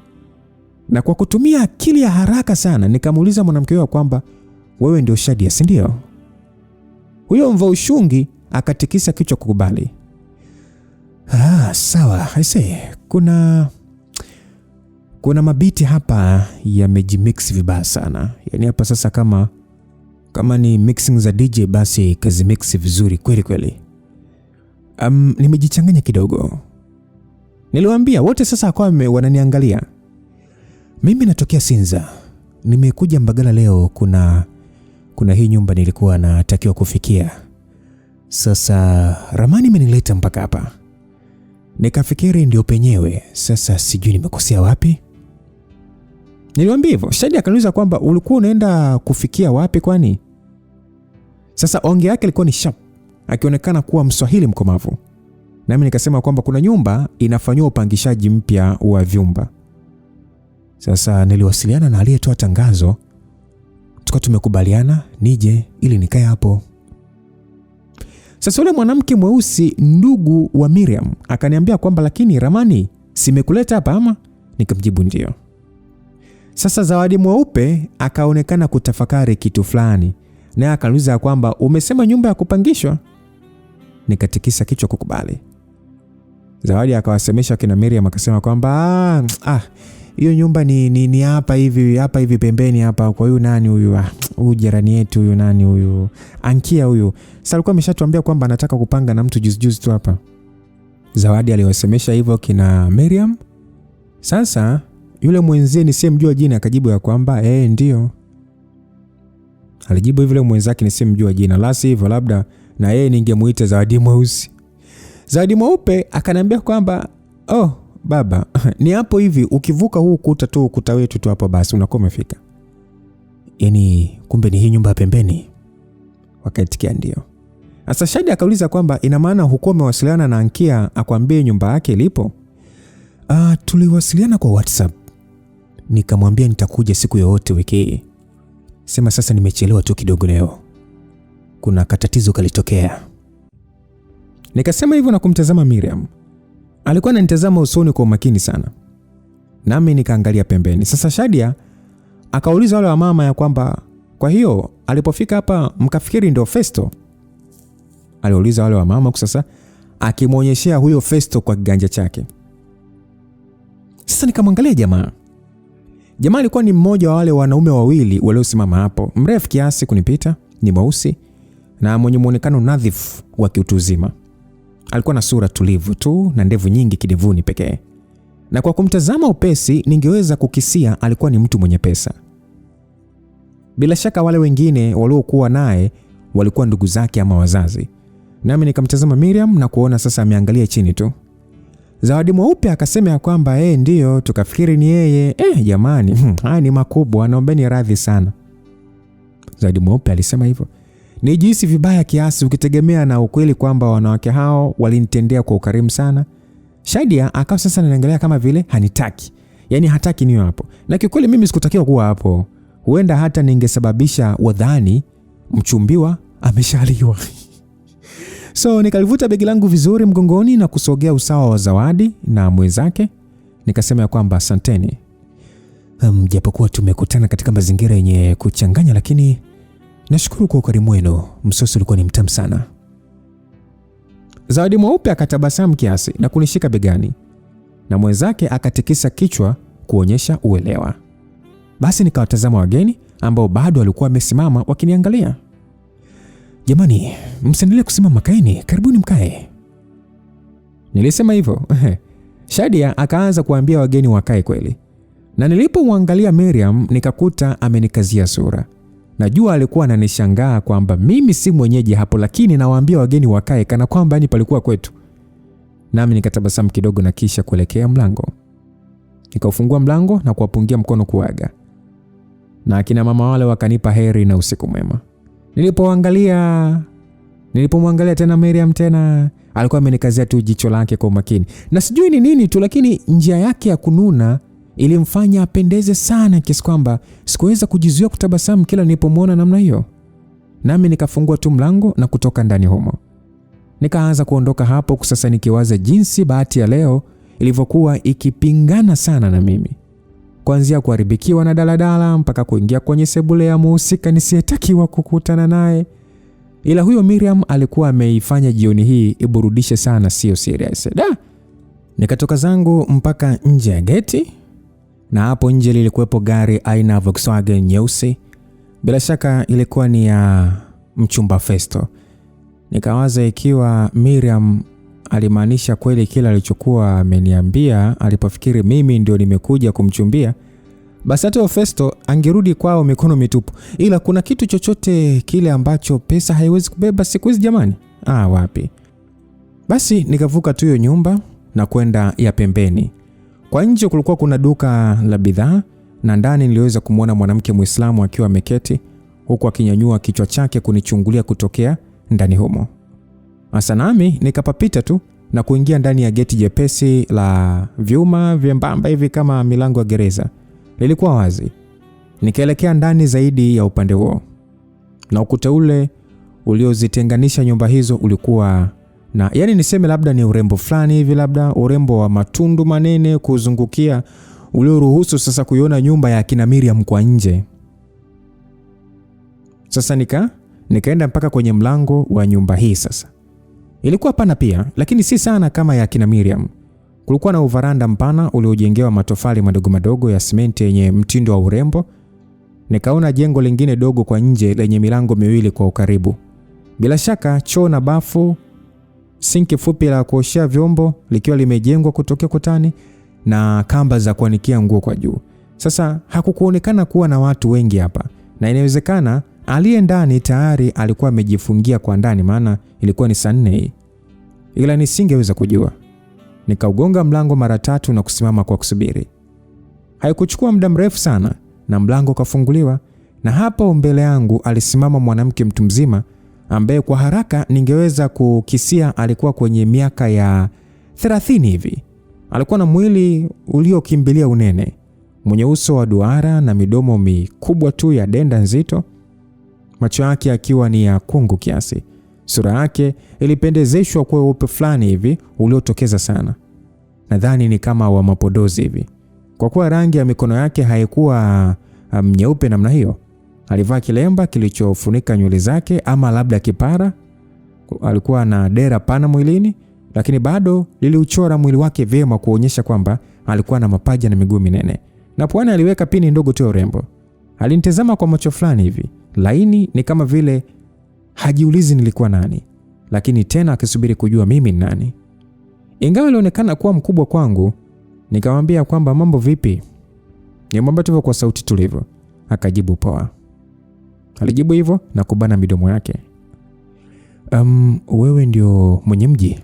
Na kwa kutumia akili ya haraka sana nikamuuliza mwanamke huyo kwamba wewe ndio Shadia, si ndio? Huyo mvaa ushungi akatikisa kichwa kukubali. Sawa, I say, kuna mabiti hapa yamejimix vibaya sana. Yaani hapa sasa kama ni mixing za DJ basi kazi mix vizuri kweli kweli. Nimejichanganya kidogo. Niliwaambia wote sasa akawa wananiangalia. Mimi natokea Sinza. Nimekuja Mbagala leo, kuna hii nyumba nilikuwa natakiwa kufikia. Sasa ramani imenileta mpaka hapa. Nikafikiri ndio penyewe. Sasa sijui nimekosea wapi. Niliwaambia hivyo. Shadia akaniuliza kwamba ulikuwa unaenda kufikia wapi kwani? Sasa ongea yake ilikuwa ni sharp, akionekana kuwa Mswahili mkomavu. Nami nikasema kwamba kuna nyumba inafanywa upangishaji mpya wa vyumba. Sasa niliwasiliana na aliyetoa tangazo. Tukawa tumekubaliana nije ili nikae hapo. Sasa yule mwanamke mweusi ndugu wa Miriam akaniambia kwamba lakini ramani simekuleta hapa ama? Nikamjibu ndio. Sasa Zawadi Mweupe akaonekana kutafakari kitu fulani, naye akauliza kwamba umesema nyumba ya kupangishwa? Nikatikisa kichwa kukubali. Zawadi akawasemesha kina Miriam akasema kwamba hiyo nyumba ni hapa hivi pembeni hapa, kwa huyu nani huyu, huyu jirani yetu huyu, nani huyu, Ankia huyu. Sasa alikuwa ameshatuambia kwamba anataka kupanga na mtu juzi tu hapa. Zawadi aliwasemesha hivyo kina Miriam. Sasa yule mwenzie nisiyemjua jina akajibu ya kwamba ndio. Alijibu hivyo yule mwenzake nisiyemjua jina, la sivyo labda na yeye ningemuita Zawadi Mweusi. Zawadi Mweupe akaniambia kwamba baba, ni hapo hivi, ukivuka huu ukuta wetu tu hapo basi unakuwa umefika. Yaani kumbe ni hii nyumba pembeni? Wakaitikia ndio. Sasa Shadi akauliza kwamba ina maana huko umewasiliana na Ankia akwambie nyumba yake ilipo? Tuliwasiliana kwa WhatsApp. Nikamwambia nitakuja siku yoyote wiki hii. Sema sasa nimechelewa tu kidogo leo, kuna katatizo kalitokea. Nikasema hivyo na kumtazama Miriam. Alikuwa ananitazama usoni kwa makini sana, nami nikaangalia pembeni. Sasa Shadia akauliza wale wa mama ya kwamba kwa hiyo alipofika hapa mkafikiri ndio Festo? Aliuliza wale wa mama sasa, akimuonyeshea huyo Festo kwa kiganja chake. Sasa nikamwangalia jamaa. Jamaa alikuwa ni mmoja wa wale wanaume wawili waliosimama hapo, mrefu kiasi kunipita, ni mweusi na mwenye muonekano nadhifu wa kiutu uzima. Alikuwa na sura tulivu tu na ndevu nyingi kidevuni pekee. Na kwa kumtazama upesi ningeweza kukisia alikuwa ni mtu mwenye pesa. Bila shaka wale wengine waliokuwa naye walikuwa ndugu zake ama wazazi. Nami nikamtazama Miriam na kuona sasa ameangalia chini tu. Zawadi Mweupe akasema ya kwamba ndio, tukafikiri ni yeye. Jamani, haya ni makubwa, naombeni radhi sana. Zawadi Mweupe alisema hivyo. Nijihisi vibaya kiasi ukitegemea na ukweli kwamba wanawake hao walinitendea kwa ukarimu sana. Shadia akawa sasa anaangalia kama vile hanitaki. Yaani hataki niwe hapo. Na kikweli mimi sikutakiwa kuwa hapo. Huenda hata ningesababisha wadhani mchumbiwa ameshaliwa. So nikalivuta begi langu vizuri mgongoni na kusogea usawa wa Zawadi na mwenzake. Nikasema ya kwamba asanteni. Japokuwa tumekutana katika mazingira yenye kuchanganya, lakini nashukuru kwa ukarimu wenu. Msosi ulikuwa ni mtamu sana. Zawadi Mweupe akatabasamu kiasi na kunishika begani, na mwenzake akatikisa kichwa kuonyesha uelewa. Basi nikawatazama wageni ambao bado walikuwa wamesimama wakiniangalia. Jamani, msiendelee kusimama, kaeni, karibuni mkae. Nilisema hivyo. Shadia akaanza kuambia wageni wakae kweli. Na nilipomwangalia Miriam nikakuta amenikazia sura. Najua alikuwa ananishangaa kwamba mimi si mwenyeji hapo, lakini nawaambia wageni wakae kana kwamba ni palikuwa kwetu. Nami nikatabasamu kidogo na kisha kuelekea mlango. Nikaufungua mlango na kuwapungia mkono kuaga. Na akina mama wale wakanipa heri na usiku mwema. Nilipomwangalia tena Miriam tena, alikuwa amenikazia tu jicho lake kwa makini. Na sijui ni nini tu, lakini njia yake ya kununa ilimfanya apendeze sana kiasi kwamba sikuweza kujizuia kutabasamu kila nilipomwona namna hiyo. Nami nikafungua tu mlango na kutoka ndani humo. Nikaanza kuondoka hapo sasa nikiwaza jinsi bahati ya leo ilivyokuwa ikipingana sana na mimi. Kuanzia kuharibikiwa na daladala mpaka kuingia kwenye sebule ya mhusika nisiyetakiwa kukutana naye. Ila huyo Miriam alikuwa ameifanya jioni hii iburudishe sana, sio serious. Nikatoka zangu mpaka nje ya geti, na hapo nje lilikuwepo gari aina ya Volkswagen nyeusi. Bila shaka ilikuwa ni ya mchumba Festo. Nikawaza ikiwa Miriam alimaanisha kweli kila alichokuwa ameniambia alipofikiri mimi ndio nimekuja kumchumbia, basi hata Festo angerudi kwao mikono mitupu. Ila kuna kitu chochote kile ambacho pesa haiwezi kubeba siku hizi jamani? Wapi. Basi nikavuka tu hiyo nyumba na kwenda ya pembeni. Kwa nje kulikuwa kuna duka la bidhaa, na ndani niliweza kumuona mwanamke Muislamu akiwa ameketi huku akinyanyua kichwa chake kunichungulia kutokea ndani humo. Asa nami nikapapita tu na kuingia ndani ya geti jepesi la vyuma vyembamba hivi kama milango ya gereza. Lilikuwa wazi. Nikaelekea ndani zaidi ya upande huo. Na ukuta ule uliozitenganisha nyumba hizo ulikuwa na, yani niseme labda ni urembo fulani hivi, labda urembo wa matundu manene kuzungukia ulioruhusu sasa kuiona nyumba ya kina Miriam kwa nje. Sasa nikaenda mpaka kwenye mlango wa nyumba hii. Sasa ilikuwa pana pia, lakini si sana kama ya kina Miriam. Kulikuwa na uvaranda mpana uliojengewa matofali madogo madogo ya simenti yenye mtindo wa urembo. Nikaona jengo lingine dogo kwa nje lenye milango miwili kwa ukaribu. Bila shaka choo na bafu, sinki fupi la kuoshea vyombo likiwa limejengwa kutokea kutani na kamba za kuanikia nguo kwa juu. Sasa hakukuonekana kuwa na watu wengi hapa, na inawezekana aliye ndani tayari alikuwa amejifungia kwa ndani, maana ilikuwa ni saa 4, ila nisingeweza kujua. Nikaugonga mlango mara 3 na kusimama kwa kusubiri. Haikuchukua muda mrefu sana na mlango kafunguliwa, na hapo mbele yangu alisimama mwanamke mtu mzima ambaye kwa haraka ningeweza kukisia alikuwa kwenye miaka ya 30 hivi. Alikuwa na mwili uliokimbilia unene, mwenye uso wa duara na midomo mikubwa tu ya denda nzito, macho yake akiwa ni ya kungu kiasi. Sura yake ilipendezeshwa kwa weupe fulani hivi uliotokeza sana. Nadhani ni kama wa mapodozi hivi, kwa kuwa rangi ya mikono yake haikuwa nyeupe namna hiyo. Alivaa kilemba kilichofunika nywele zake, ama labda kipara. Alikuwa na dera pana mwilini, lakini bado liliuchora mwili wake vyema kuonyesha kwamba alikuwa na mapaja na miguu minene. Na puani aliweka pini ndogo tu ya urembo. Alinitazama kwa macho fulani hivi laini, ni kama vile hajiulizi nilikuwa nani, lakini tena akisubiri kujua mimi ni nani. Ingawa alionekana kuwa mkubwa kwangu, nikamwambia kwamba mambo vipi? Nilimwambia tu kwa sauti tulivu. Akajibu poa. Alijibu hivyo na kubana midomo yake. Wewe ndio mwenye mji?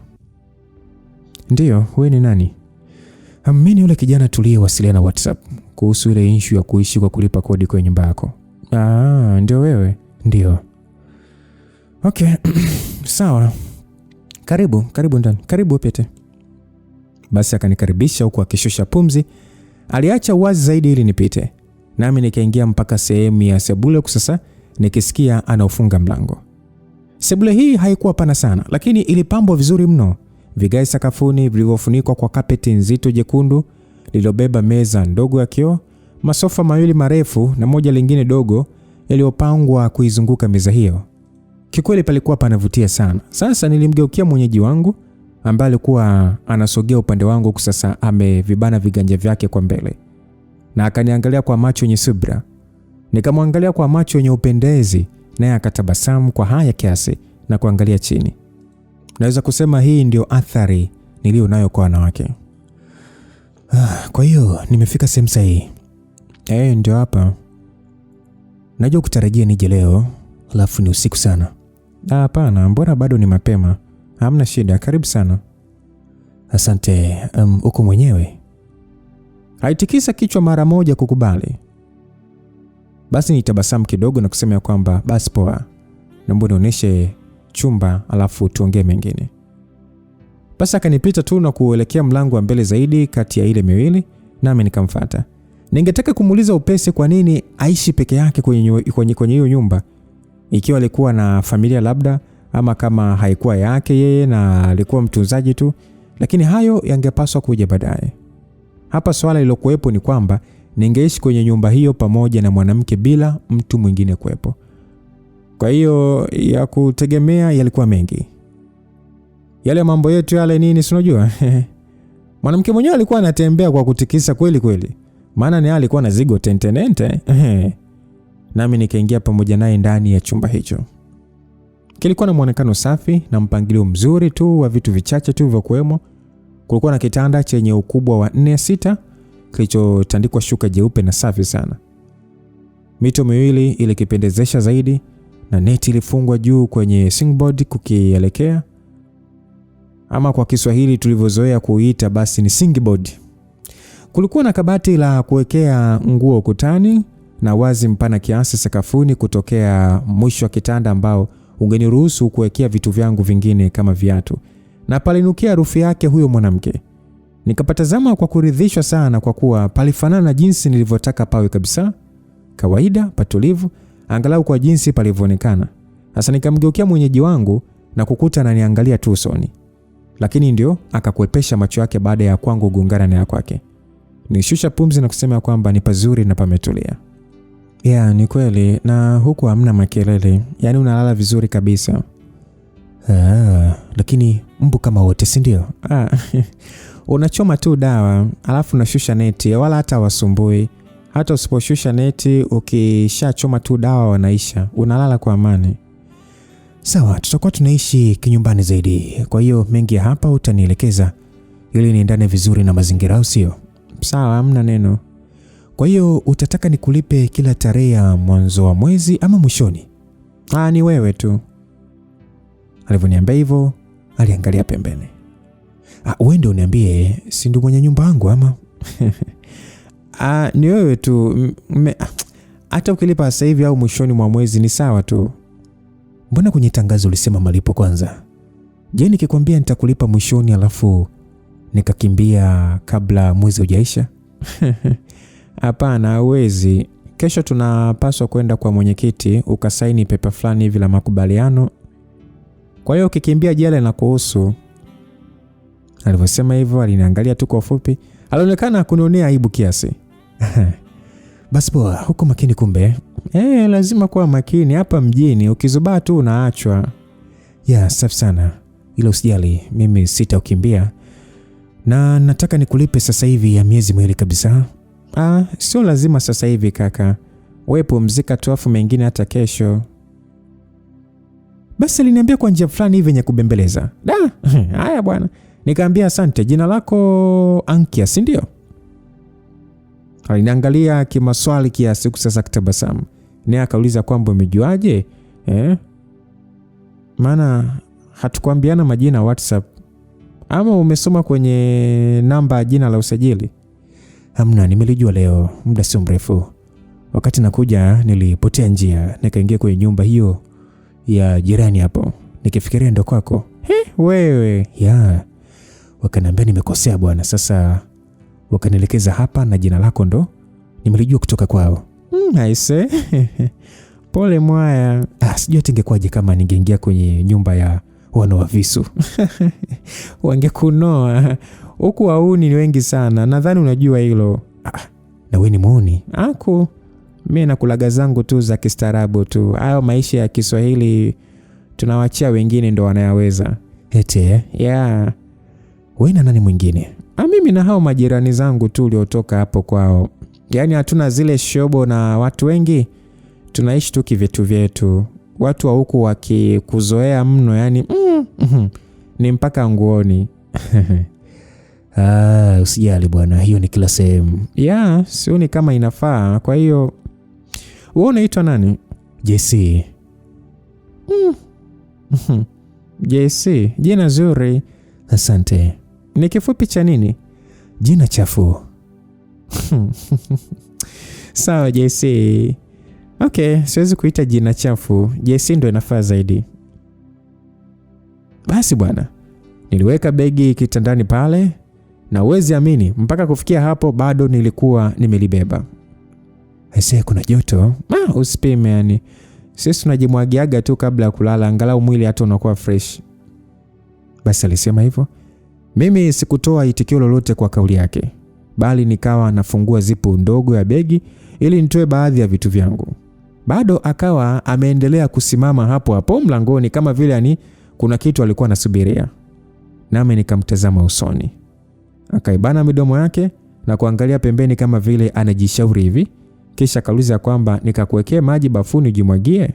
Ndiyo, wewe ni nani? Mimi ni yule kijana tuliyewasiliana WhatsApp kuhusu ile issue ya kuishi kwa kulipa kodi kwa nyumba yako. Ndio wewe? Ndio. Okay. Sawa. Karibu ndani. Karibu Pete. Basi akanikaribisha huku akishusha pumzi. Aliacha wazi zaidi ili nipite. Nami nikaingia mpaka sehemu ya sebule. Sasa nikisikia anaofunga mlango. Sebule hii haikuwa pana sana, lakini ilipambwa vizuri mno. Vigae sakafuni vilivyofunikwa kwa kapeti nzito jekundu lililobeba meza ndogo ya kioo, masofa mawili marefu na moja lingine dogo yaliyopangwa kuizunguka meza hiyo. Kikweli palikuwa panavutia sana. Sasa nilimgeukia mwenyeji wangu ambaye alikuwa anasogea upande wangu. Sasa amevibana viganja vyake kwa mbele na akaniangalia kwa macho yenye subira. Nikamwangalia kwa macho yenye upendezi, naye akatabasamu kwa haya kiasi na kuangalia chini. Naweza kusema hii ndio athari nilio nayo kwa wanawake. Kwa hiyo nimefika sehemu sahihi. Ndio hapa. Najua kutarajia nije leo, alafu ni usiku sana. Hapana, mbona bado ni mapema. Hamna shida, karibu sana. Asante. Uko mwenyewe? Haitikisa kichwa mara moja kukubali. Basi nitabasamu kidogo na kusema kwamba basi poa, naomba nionyeshe chumba alafu tuongee mengine. Basi akanipita tu na kuelekea mlango wa mbele zaidi kati ya ile miwili, nami nikamfuata. Ningetaka kumuuliza upesi kwa nini aishi peke yake kwenye hiyo nyumba, ikiwa alikuwa na familia labda, ama kama haikuwa yake yeye na alikuwa mtunzaji tu, lakini hayo yangepaswa kuja baadaye. Hapa swala lilokuwepo ni kwamba ningeishi kwenye nyumba hiyo pamoja na mwanamke bila mtu mwingine kuwepo. Kwa hiyo ya kutegemea yalikuwa mengi. Yale mambo yetu yale nini si unajua. Mwanamke mwenyewe alikuwa anatembea kwa kutikisa kweli kweli. Maana ni alikuwa na zigo tentenente. Nami nikaingia pamoja naye ndani ya chumba hicho. Kilikuwa na muonekano safi na mpangilio mzuri tu wa vitu vichache tu vya kuwemo. Kulikuwa na kitanda chenye ukubwa wa 4-6 kilichotandikwa shuka jeupe na safi sana. Mito miwili ilikipendezesha zaidi na neti ilifungwa juu kwenye singboard kukielekea, ama kwa Kiswahili tulivyozoea kuita basi ni singboard. Kulikuwa na kabati la kuwekea nguo ukutani na wazi mpana kiasi sakafuni kutokea mwisho wa kitanda ambao ungeniruhusu kuwekea vitu vyangu vingine kama viatu, na palinukia harufu yake huyo mwanamke. Nikapatazama kwa kuridhishwa sana kwa kuwa palifanana na jinsi nilivyotaka pawe kabisa. Kawaida, patulivu, angalau kwa jinsi palivyoonekana. Sasa nikamgeukia mwenyeji wangu na kukuta ananiangalia tu usoni. Lakini ndio akakuepesha macho yake baada ya kwangu gungana na ya kwake. Nishusha pumzi na kusema kwamba ni pazuri na pametulia. Ni kweli, na huku hamna makelele, yaani unalala vizuri kabisa. Lakini mbu kama wote, si ndio? Unachoma tu dawa, alafu unashusha neti, wala hata wasumbui. Hata usiposhusha neti, ukishachoma tu dawa wanaisha. Unalala kwa amani. Sawa, tutakuwa tunaishi kinyumbani zaidi. Kwa hiyo mengi hapa utanielekeza ili niendane vizuri na mazingira, sio? Sawa, hamna neno. Kwa hiyo utataka nikulipe kila tarehe ya mwanzo wa mwezi ama mwishoni? Ni wewe tu. Alivyoniambia hivyo, aliangalia pembeni. Wewe ndio uniambie, si ndio mwenye nyumba yangu ama? Ni wewe tu. Hata ukilipa sasa hivi au mwishoni mwa mwezi ni sawa tu. Mbona kwenye tangazo ulisema malipo kwanza? Je, nikikwambia nitakulipa mwishoni alafu nikakimbia kabla mwezi hujaisha? Hapana, hauwezi. Kesho tunapaswa kwenda kwa mwenyekiti ukasaini pepa fulani hivi la makubaliano. Kwa hiyo ukikimbia jela na kuhusu. Alivyosema hivyo aliniangalia tu kwa ufupi. Alionekana kunionea aibu kiasi. Basi poa, huko makini kumbe. Lazima kuwa makini hapa mjini, ukizubaa tu unaachwa. Safi sana. Ila usijali, mimi sitaukimbia. Na nataka nikulipe sasa hivi ya miezi miwili kabisa. Sio lazima sasa hivi kaka. Wewe pumzika tu afu mengine hata kesho. Basi aliniambia kwa njia fulani hivi yenye kubembeleza. Haya bwana. Nikaambia asante, jina lako Ankia, si ndio? Aliniangalia kimaswali kiasi huku sasa kitabasamu. Naye akauliza kwamba umejuaje? Maana hatukuambiana majina WhatsApp. Ama umesoma kwenye namba jina la usajili? Hamna, nimelijua leo muda sio mrefu. Wakati nakuja nilipotea njia, nikaingia kwenye nyumba hiyo ya jirani hapo. Nikifikiria ndo kwako. Wewe. Wakaniambia nimekosea bwana. Sasa wakanielekeza hapa na jina lako ndo nimelijua kutoka kwao. Aise. Pole mwaya. Sijui tingekwaje kama ningeingia kwenye nyumba ya wana wa visu. Wangekunoa. Huku wauni ni wengi sana. Nadhani unajua hilo. Na wewe ni muuni? Mimi nakulaga zangu tu za kistaarabu tu. Hayo maisha ya Kiswahili tunawachia wengine ndo wanayaweza. Wewe na nani mwingine? Mimi na hao majirani zangu tu uliotoka hapo kwao. Yaani hatuna zile shobo na watu wengi. Tunaishi tu kivyetu vyetu. Watu wa huku wakikuzoea mno, yani ni mpaka nguoni. Usijali bwana, hiyo ni kila sehemu. Sioni kama inafaa. Kwa hiyo wewe unaitwa nani? JC. JC, jina zuri. Asante. Ni kifupi cha nini? Jina chafu. Sawa JC. Siwezi kuita jina chafu. JC ndo inafaa zaidi. Basi bwana, niliweka begi kitandani pale na uwezi amini mpaka kufikia hapo bado nilikuwa nimelibeba. Kuna joto. Usipime yani. Sisi tunajimwagiaga tu kabla ya kulala angalau mwili hata unakuwa fresh. Basi alisema hivyo. Mimi sikutoa itikio lolote kwa kauli yake, bali nikawa nafungua zipu ndogo ya begi ili nitoe baadhi ya vitu vyangu. Bado akawa ameendelea kusimama hapo hapo mlangoni kama vile kuna kitu alikuwa anasubiria. Nami nikamtazama usoni. Akaibana midomo yake na kuangalia pembeni kama vile anajishauri hivi. Kisha kauliza kwamba nikakuwekea maji bafuni ujimwagie.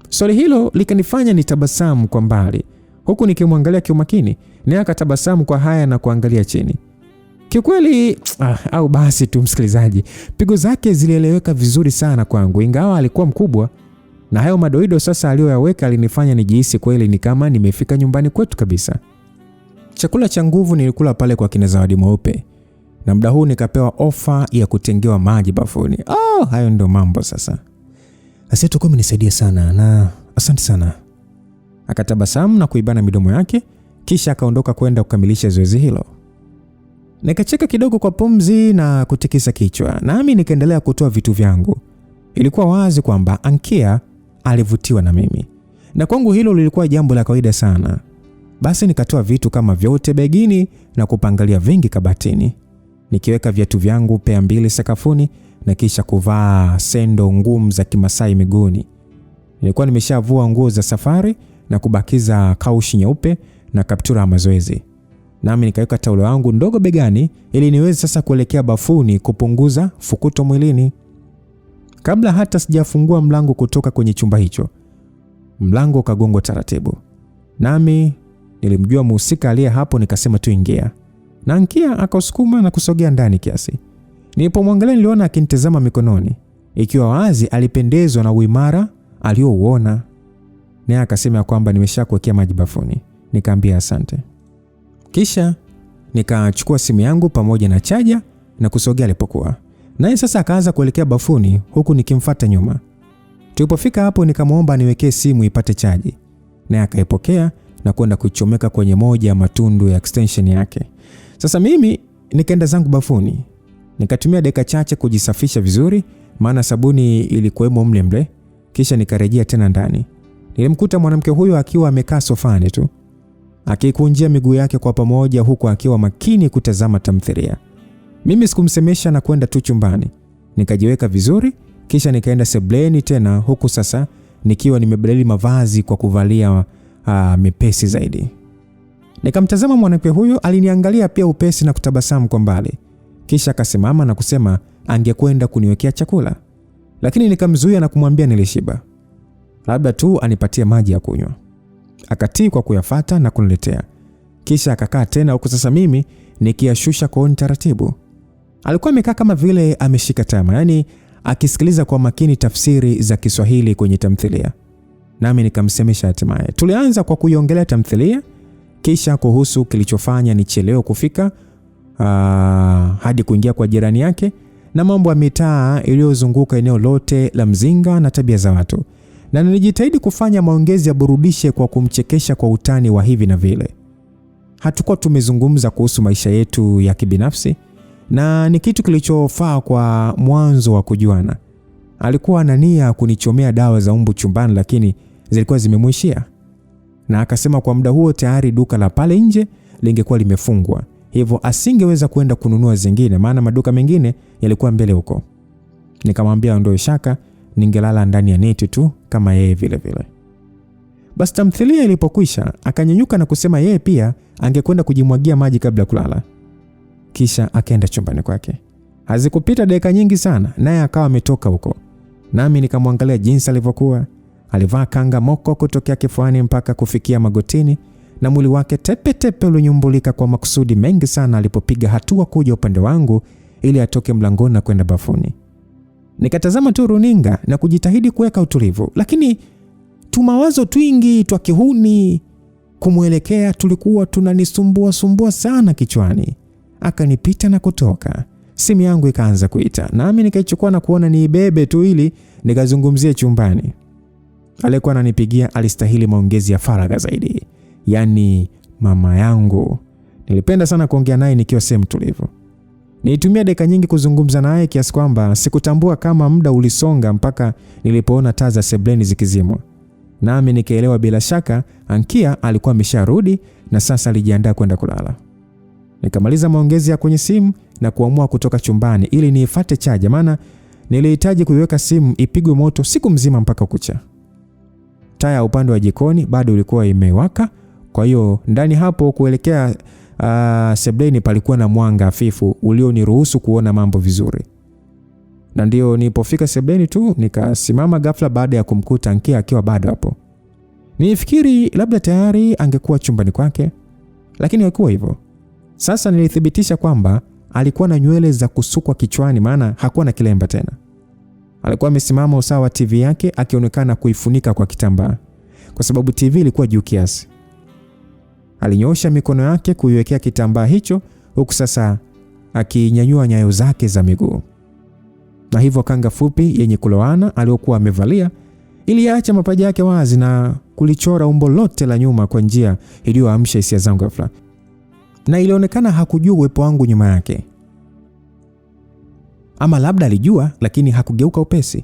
Swali hilo likanifanya nitabasamu kwa mbali, huku nikimwangalia kwa makini. Naye akatabasamu kwa haya na kuangalia chini. Kiukweli au basi tu msikilizaji, pigo zake zilieleweka vizuri sana kwangu, ingawa alikuwa mkubwa. Na hayo madoido sasa aliyoyaweka alinifanya nijihisi kweli ni kama nimefika nyumbani kwetu kabisa. Chakula cha nguvu nilikula pale kwa kina Zawadi Mweupe. Na muda huu nikapewa ofa ya kutengewa maji bafuni. Hayo ndio mambo sasa. Asante kwa kunisaidia sana na asante sana. Akatabasamu na kuibana midomo yake, kisha akaondoka kwenda kukamilisha zoezi hilo. Nikacheka kidogo kwa pumzi na kutikisa kichwa, nami nikaendelea kutoa vitu vyangu. Ilikuwa wazi kwamba Ankia alivutiwa na mimi, na kwangu hilo lilikuwa jambo la kawaida sana. Basi nikatoa vitu kama vyote begini na kupangalia vingi kabatini. nikiweka viatu vyangu pea mbili sakafuni na kisha kuvaa sendo ngumu za Kimasai miguuni. Nilikuwa nimeshavua nguo za safari na kubakiza kaushi nyeupe na kaptura ya mazoezi. Nami nikaweka taulo yangu ndogo begani ili niweze sasa kuelekea bafuni kupunguza fukuto mwilini. Kabla hata sijafungua mlango kutoka kwenye chumba hicho, mlango ukagongwa taratibu. Nami nilimjua mhusika aliye hapo, nikasema tu ingia. Na Ankia akausukuma na kusogea ndani kiasi. Nilipomwangalia niliona akinitazama mikononi, ikiwa wazi alipendezwa na uimara aliouona. Naye akasema kwamba nimeshakuwekea maji bafuni. Nikamwambia asante. Kisha nikachukua simu yangu pamoja na chaja na kusogea alipokuwa. Naye sasa akaanza kuelekea bafuni huku nikimfuata nyuma. Tulipofika hapo nikamwomba niwekee simu ipate chaji. Naye akaipokea na kwenda kuchomeka kwenye moja ya matundu ya extension yake. Sasa mimi nikaenda zangu bafuni. Nikatumia dakika chache kujisafisha vizuri maana sabuni ilikuwemo mle. Kisha nikarejea tena ndani. Nilimkuta mwanamke huyo akiwa amekaa sofani tu, akikunjia miguu yake kwa pamoja huku akiwa makini kutazama tamthilia. Mimi sikumsemesha na kwenda tu chumbani. Nikajiweka vizuri kisha nikaenda sebleni tena, huku sasa nikiwa nimebadili mavazi kwa kuvalia mepesi zaidi. Nikamtazama mwanamke huyo, aliniangalia pia upesi na kutabasamu kwa mbali. Kisha akasimama na kusema angekwenda kuniwekea chakula. Lakini nikamzuia na kumwambia nilishiba, labda tu anipatie maji ya kunywa. Akatii kwa kuyafuata na kuniletea. Kisha akakaa tena huku sasa mimi nikiashusha kooni taratibu. Alikuwa amekaa kama vile ameshika tama, yani akisikiliza kwa makini tafsiri za Kiswahili kwenye tamthilia. Nami nikamsemesha hatimaye. Tulianza kwa kuiongelea tamthilia, kisha kuhusu kilichofanya nichelewe kufika hadi kuingia kwa jirani yake, na mambo ya mitaa iliyozunguka eneo lote la Mzinga na tabia za watu. Na nilijitahidi kufanya maongezi ya burudishe kwa kumchekesha kwa utani wa hivi na vile. Hatukuwa tumezungumza kuhusu maisha yetu ya kibinafsi, na ni kitu kilichofaa kwa mwanzo wa kujuana. Alikuwa na nia kunichomea dawa za umbu chumbani, lakini zilikuwa zimemwishia. Na akasema kwa muda huo tayari duka la pale nje lingekuwa limefungwa, hivyo asingeweza kwenda kununua zingine maana maduka mengine yalikuwa mbele huko. Nikamwambia ondoe shaka, ningelala ndani ya neti tu kama yeye vile vile. Basi tamthilia ilipokwisha, akanyanyuka na kusema yeye pia angekwenda kujimwagia maji kabla kulala. Kisha akaenda chumbani kwake. Hazikupita dakika nyingi sana naye akawa ametoka huko. Nami nikamwangalia jinsi alivyokuwa. Alivaa kanga moko kutokea kifuani mpaka kufikia magotini, na mwili wake tepe ulinyumbulika kwa makusudi mengi sana alipopiga hatua kuja upande wangu ili atoke mlangoni na kwenda bafuni. Nikatazama tu runinga na kujitahidi kuweka utulivu, lakini tumawazo twingi twa kihuni kumwelekea tulikuwa tunanisumbua sana kichwani. Akanipita na kutoka. Simu yangu ikaanza kuita, nami nikaichukua na kuona ni ibebe tu ili nikazungumzie chumbani. Alikuwa ananipigia alistahili maongezi ya faragha zaidi, yani mama yangu. Nilipenda sana kuongea naye nikiwa sehemu tulivu. Nilitumia dakika nyingi kuzungumza naye kiasi kwamba sikutambua kama muda ulisonga mpaka nilipoona taa za sebleni zikizimwa. Nami nikaelewa bila shaka Ankia alikuwa amesharudi na sasa alijiandaa kwenda kulala. Nikamaliza maongezi ya kwenye simu na kuamua kutoka chumbani ili niifuate chaja, maana nilihitaji kuiweka simu ipigwe moto siku mzima mpaka kucha. Taa ya upande wa jikoni bado ilikuwa imewaka, kwa hiyo ndani hapo kuelekea sebleni palikuwa na mwanga hafifu ulioniruhusu kuona mambo vizuri. Na ndio nilipofika sebleni tu nikasimama ghafla baada ya kumkuta Ankia akiwa bado hapo. Nilifikiri labda tayari angekuwa chumbani kwake, lakini haikuwa hivyo. Sasa nilithibitisha kwamba alikuwa na nywele za kusukwa kichwani, maana hakuwa na kilemba tena. Alikuwa amesimama usawa wa TV yake akionekana kuifunika kwa kitambaa, kwa sababu TV ilikuwa juu kiasi. Alinyosha mikono yake kuiwekea kitambaa hicho, huku sasa akinyanyua nyayo zake za miguu. Na hivyo kanga fupi yenye kuloana aliyokuwa amevalia iliacha mapaja yake wazi na kulichora umbo lote la nyuma kwa njia iliyoamsha hisia zangu ghafla. Na ilionekana hakujua uwepo wangu nyuma yake. Ama labda alijua lakini hakugeuka upesi.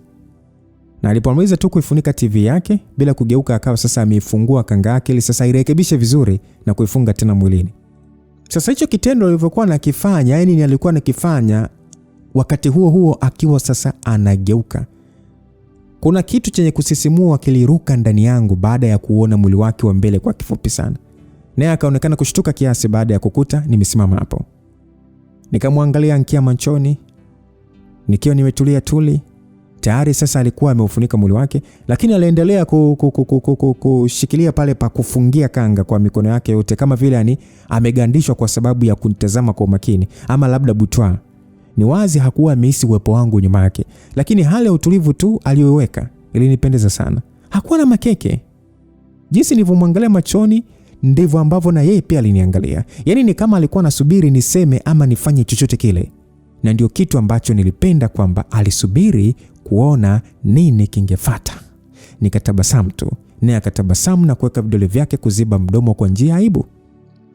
Na alipomaliza tu kuifunika TV yake bila kugeuka, akawa sasa ameifungua kanga yake ili sasa irekebishe vizuri na kuifunga tena mwilini. Sasa hicho kitendo alivyokuwa nakifanya, yani alikuwa nakifanya wakati huo huo akiwa sasa anageuka. Kuna kitu chenye kusisimua kiliruka ndani yangu baada ya kuona mwili wake wa mbele kwa kifupi sana. Naye akaonekana kushtuka kiasi baada ya kukuta nimesimama hapo. Nikamwangalia Ankia machoni, nikiwa nimetulia tuli. Tayari sasa alikuwa ameufunika mwili wake, lakini aliendelea kushikilia pale pa kufungia kanga kwa mikono yake yote, kama vile yani amegandishwa kwa sababu ya kunitazama kwa makini, ama labda butwa. Ni wazi hakuwa amehisi uwepo wangu nyuma yake, lakini hali ya utulivu tu aliyoweka ilinipendeza sana. Hakuwa na makeke. Jinsi nilivyomwangalia machoni ndivyo ambavyo na yeye pia aliniangalia. Yaani ni kama alikuwa anasubiri niseme ama nifanye chochote kile. Na ndio kitu ambacho nilipenda, kwamba alisubiri kuona nini kingefuata. Nikatabasamu tu, naye akatabasamu na kuweka vidole vyake kuziba mdomo kwa njia aibu.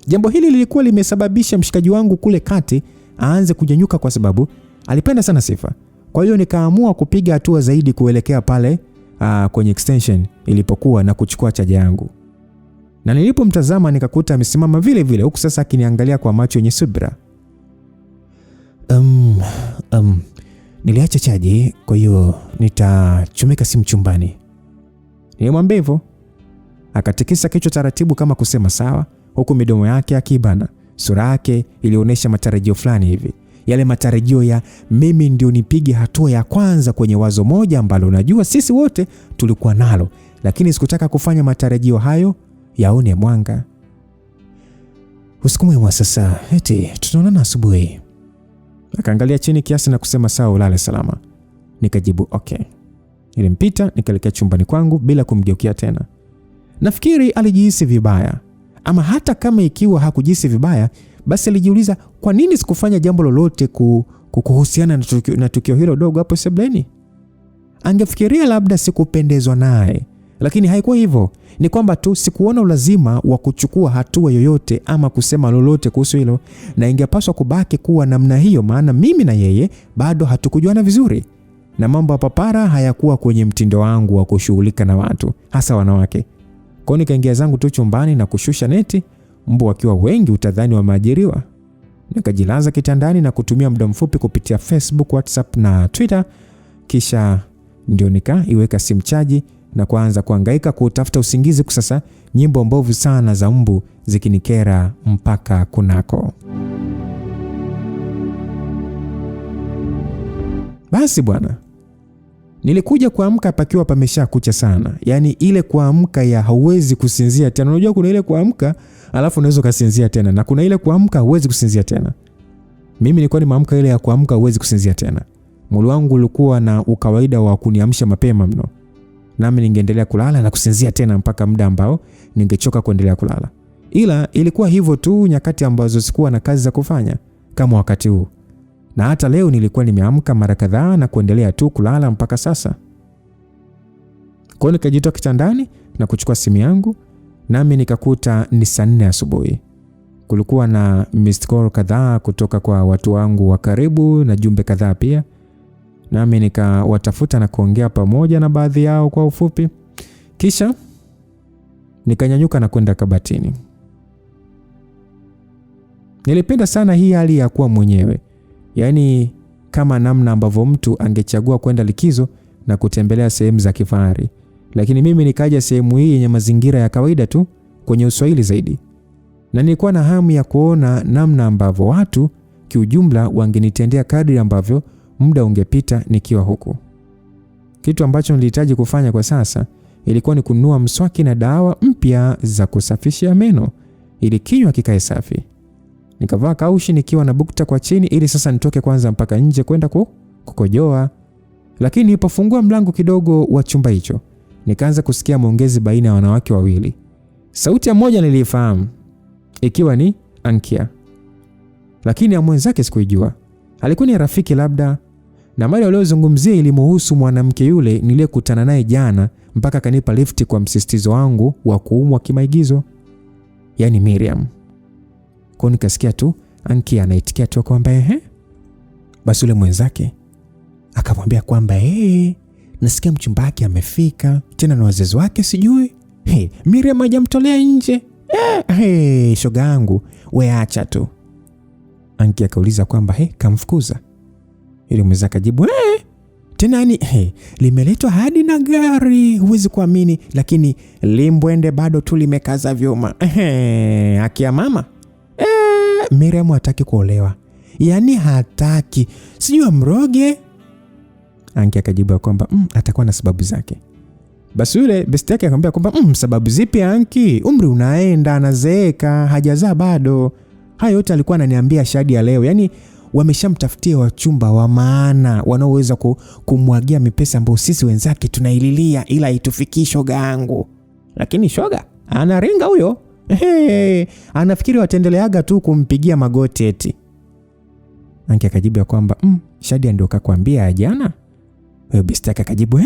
Jambo hili lilikuwa limesababisha mshikaji wangu kule kati aanze kunyanyuka, kwa sababu alipenda sana sifa. Kwa hiyo nikaamua kupiga hatua zaidi kuelekea pale kwenye extension ilipokuwa na kuchukua chaja yangu. Na nilipomtazama nikakuta amesimama vile vile, huku sasa akiniangalia kwa macho yenye subira. Niliacha chaji, kwa hiyo nitachomeka simu chumbani. Nilimwambia hivyo. Akatikisa kichwa taratibu kama kusema sawa, huku midomo yake akibana. Sura yake ilionyesha matarajio fulani hivi. Yale matarajio ya mimi ndio nipige hatua ya kwanza kwenye wazo moja ambalo najua sisi wote tulikuwa nalo, lakini sikutaka kufanya matarajio hayo yaone mwanga. Usiku mwema sasa, eti tutaonana asubuhi. Akaangalia chini kiasi na kusema sawa, ulale salama. Nikajibu okay. Nilimpita nikaelekea chumbani kwangu bila kumgeukia tena. Nafikiri alijihisi vibaya, ama hata kama ikiwa hakujihisi vibaya, basi alijiuliza kwa nini sikufanya jambo lolote kuhusiana na tukio hilo dogo hapo sebleni. Angefikiria labda sikupendezwa naye, lakini haikuwa hivyo. Ni kwamba tu sikuona ulazima wa kuchukua hatua yoyote ama kusema lolote kuhusu hilo, na ingepaswa kubaki kuwa namna hiyo, maana mimi na yeye bado hatukujuana vizuri, na mambo ya papara hayakuwa kwenye mtindo wangu wa kushughulika na watu, hasa wanawake. Kwa nikaingia zangu tu chumbani na kushusha neti. Mbu wakiwa wengi utadhani wameajiriwa. Nikajilaza kitandani na kutumia muda mfupi kupitia Facebook, WhatsApp na Twitter. Kisha ndio nikaiweka simu chaji na kuanza kuhangaika kutafuta usingizi. Kwa sasa nyimbo mbovu sana za mbu zikinikera mpaka kunako. Basi bwana, nilikuja kuamka pakiwa pamesha kucha sana. Yaani ile kuamka ya hauwezi kusinzia tena. Unajua kuna ile kuamka alafu unaweza kusinzia tena, na kuna ile kuamka hauwezi kusinzia tena. Mimi nilikuwa ni maamka ile ya kuamka hauwezi kusinzia tena. Mwili wangu ulikuwa na ukawaida wa kuniamsha mapema mno. Nami ningeendelea kulala na kusinzia tena mpaka muda ambao ningechoka kuendelea kulala. Ila ilikuwa hivyo tu nyakati ambazo sikuwa na kazi za kufanya kama wakati huu. Na hata leo nilikuwa nimeamka mara kadhaa na kuendelea tu kulala mpaka sasa. Kwa nikajitoa kitandani na kuchukua simu yangu, nami nikakuta ni saa 4 asubuhi. Kulikuwa na missed call kadhaa kutoka kwa watu wangu wa karibu na jumbe kadhaa pia. Nami nikawatafuta na kuongea pamoja na baadhi yao kwa ufupi. Kisha nikanyanyuka na kwenda kabatini. Nilipenda sana hii hali ya kuwa mwenyewe. Yaani kama namna ambavyo mtu angechagua kwenda likizo na kutembelea sehemu za kifahari, lakini mimi nikaja sehemu hii yenye mazingira ya kawaida tu kwenye uswahili zaidi. Na nilikuwa na hamu ya kuona namna ambavyo watu kiujumla wangenitendea kadri ambavyo muda ungepita nikiwa huku. Kitu ambacho nilihitaji kufanya kwa sasa ilikuwa ni kununua mswaki na dawa mpya za kusafishia meno ili kinywa kikae safi. Nikavaa kaushi nikiwa na bukta kwa chini ili sasa nitoke kwanza mpaka nje kwenda kukojoa. Lakini nilipofungua mlango kidogo wa chumba hicho, nikaanza kusikia maongezi baina ya wanawake wawili. Sauti ya mmoja niliifahamu, ikiwa ni Ankia. Lakini ya mwenzake sikuijua. Alikuwa ni rafiki labda, na mara waliozungumzia ilimhusu mwanamke yule niliyekutana naye jana mpaka kanipa lifti kwa msisitizo wangu wa kuumwa kimaigizo. Yaani Miriam. Kwa nikasikia tu Ankia anaitikia tu kwamba Basi yule mwenzake akamwambia kwamba nasikia mchumba wake amefika tena na wazazi wake sijui. Miriam hajamtolea nje. Shoga yangu, we acha tu. Anki akauliza kwamba kamfukuza? Yule mwenzake akajibu tena yani limeletwa hadi na gari, huwezi kuamini, lakini limbwende bado tu limekaza vyuma. Akia mama Miriam hataki kuolewa, yani hataki, sijui amroge. Anki akajibu kwamba atakuwa na sababu zake. Basi yule besti yake akamwambia kwamba sababu zipi Anki? Umri unaenda, anazeeka, hajazaa bado. Hayo yote alikuwa ananiambia Shadi ya leo. Yani wameshamtafutia wachumba wa maana wanaoweza kumwagia mipesa ambayo sisi wenzake tunaililia, ila itufikii shoga yangu. Lakini shoga anaringa huyo. Anafikiri watendeleaga tu kumpigia magoti eti. Anki akajibu kwamba Shadi ndio kakwambia jana? Wewe besti yake akajibu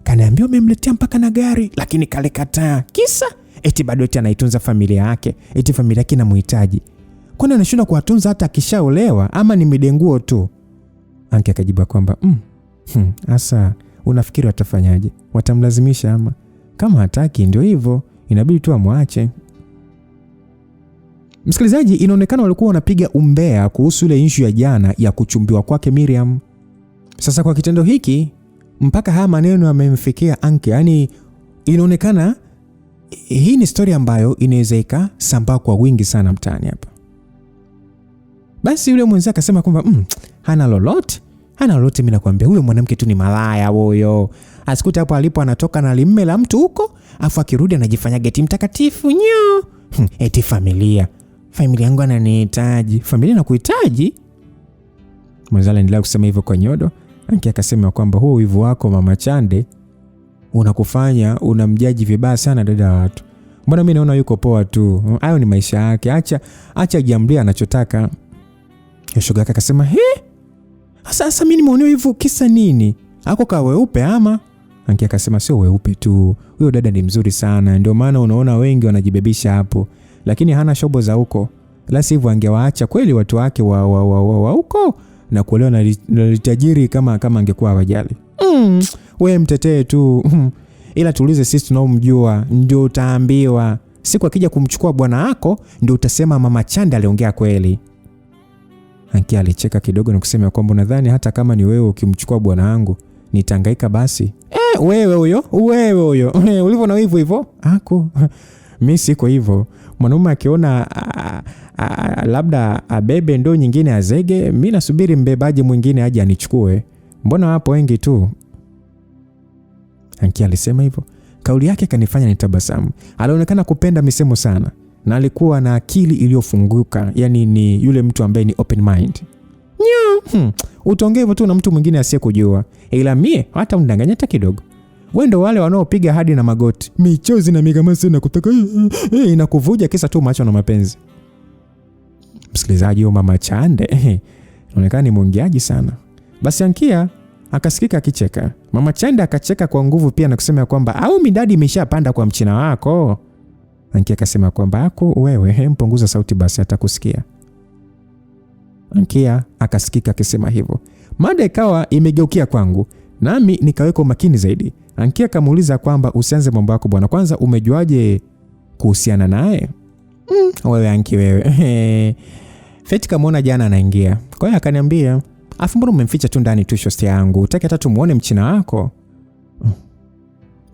kaniambia umemletea mpaka na gari, lakini kale kataa. Kisa eti bado eti anaitunza familia yake, eti familia yake inamhitaji. Kwani anashindwa kuwatunza hata akishaolewa ama ni midenguo tu? Anki akajibu kwamba asa unafikiri watafanyaje? Watamlazimisha ama? Kama hataki ndio hivyo, inabidi tu amwache. Msikilizaji, inaonekana walikuwa wanapiga umbea kuhusu ile issue ya jana ya kuchumbiwa kwake Miriam. Sasa kwa kitendo hiki mpaka haya maneno yamemfikia Anki. Yani inaonekana hii ni story ambayo inaweza ikasambaa kwa wingi sana mtaani hapa. Basi yule mwenza akasema kwamba hana lolote mimi nakwambia, huyo mwanamke tu ni malaya huyo. Asikute hapo alipo anatoka na limme la mtu huko, afu akirudi anajifanya geti mtakatifu nyo. Eti familia yangu ananihitaji. Familia inakuhitaji? Mwenza aliendelea kusema hivyo kwa nyodo. Anki akasema kwamba huo wivu wako Mama Chande unakufanya unamjaji vibaya sana dada wa watu. Mbona mimi naona yuko poa tu. Hayo ni maisha yake. Acha jiambia anachotaka. Shoga yake akasema, sasa mimi nimeonea hivyo kisa nini? Hako ka weupe ama? Anki akasema sio weupe tu. Huyo dada ni mzuri sana. Ndio maana unaona wengi wanajibebisha hapo. Lakini hana shobo za huko. La sivyo angewaacha kweli watu wake wa huko na kuolewa na tajiri kama angekuwa hawajali. Wewe mtetee tu. Ila tuulize sisi tunaomjua ndio utaambiwa. Siku akija kumchukua bwana wako ndio utasema Mama Chande aliongea kweli. Anki alicheka kidogo na kusema kwamba nadhani hata kama ni wewe ukimchukua bwana wangu nitangaika basi. Wewe huyo ulivyo na hivyo ako. Mimi siko hivyo. Mwanaume akiona labda abebe ndo nyingine azege, mimi nasubiri mbebaji mwingine aje anichukue. Mbona wapo wengi tu? Anki alisema hivyo. Kauli yake kanifanya nitabasamu. Alionekana kupenda misemo sana na alikuwa na akili iliyofunguka. Yani ni yule mtu ambaye ni open mind. Utaongea hivyo tu na mtu mwingine asiyekujua. Ila mie hata undanganya hata kidogo. Wewe ndio wale wanaopiga hadi na magoti. Michozi na migamasi na kutaka inakuvuja kisa tu macho na mapenzi. Msikilizaji, Mama Chande inaonekana ni mwongeaji sana. Basi Ankia akasikika akicheka. Mama Chande akacheka kwa nguvu pia na kusema kwamba au midadi imeshapanda kwa mchina wako. Ankia akasema kwamba wewe mpunguza sauti basi atakusikia. Ankia akasikika akisema hivyo. Mada ikawa imegeukia kwangu, nami nikaweka umakini zaidi. Ankia akamuuliza kwamba usianze mambo yako bwana, kwanza umejuaje kuhusiana naye? Wewe Anki wewe. Feti kamaona jana anaingia. Kwa hiyo akaniambia, "Afu mbona umemficha tu ndani tu shosti yangu? Utaki hata tumuone mchina wako?"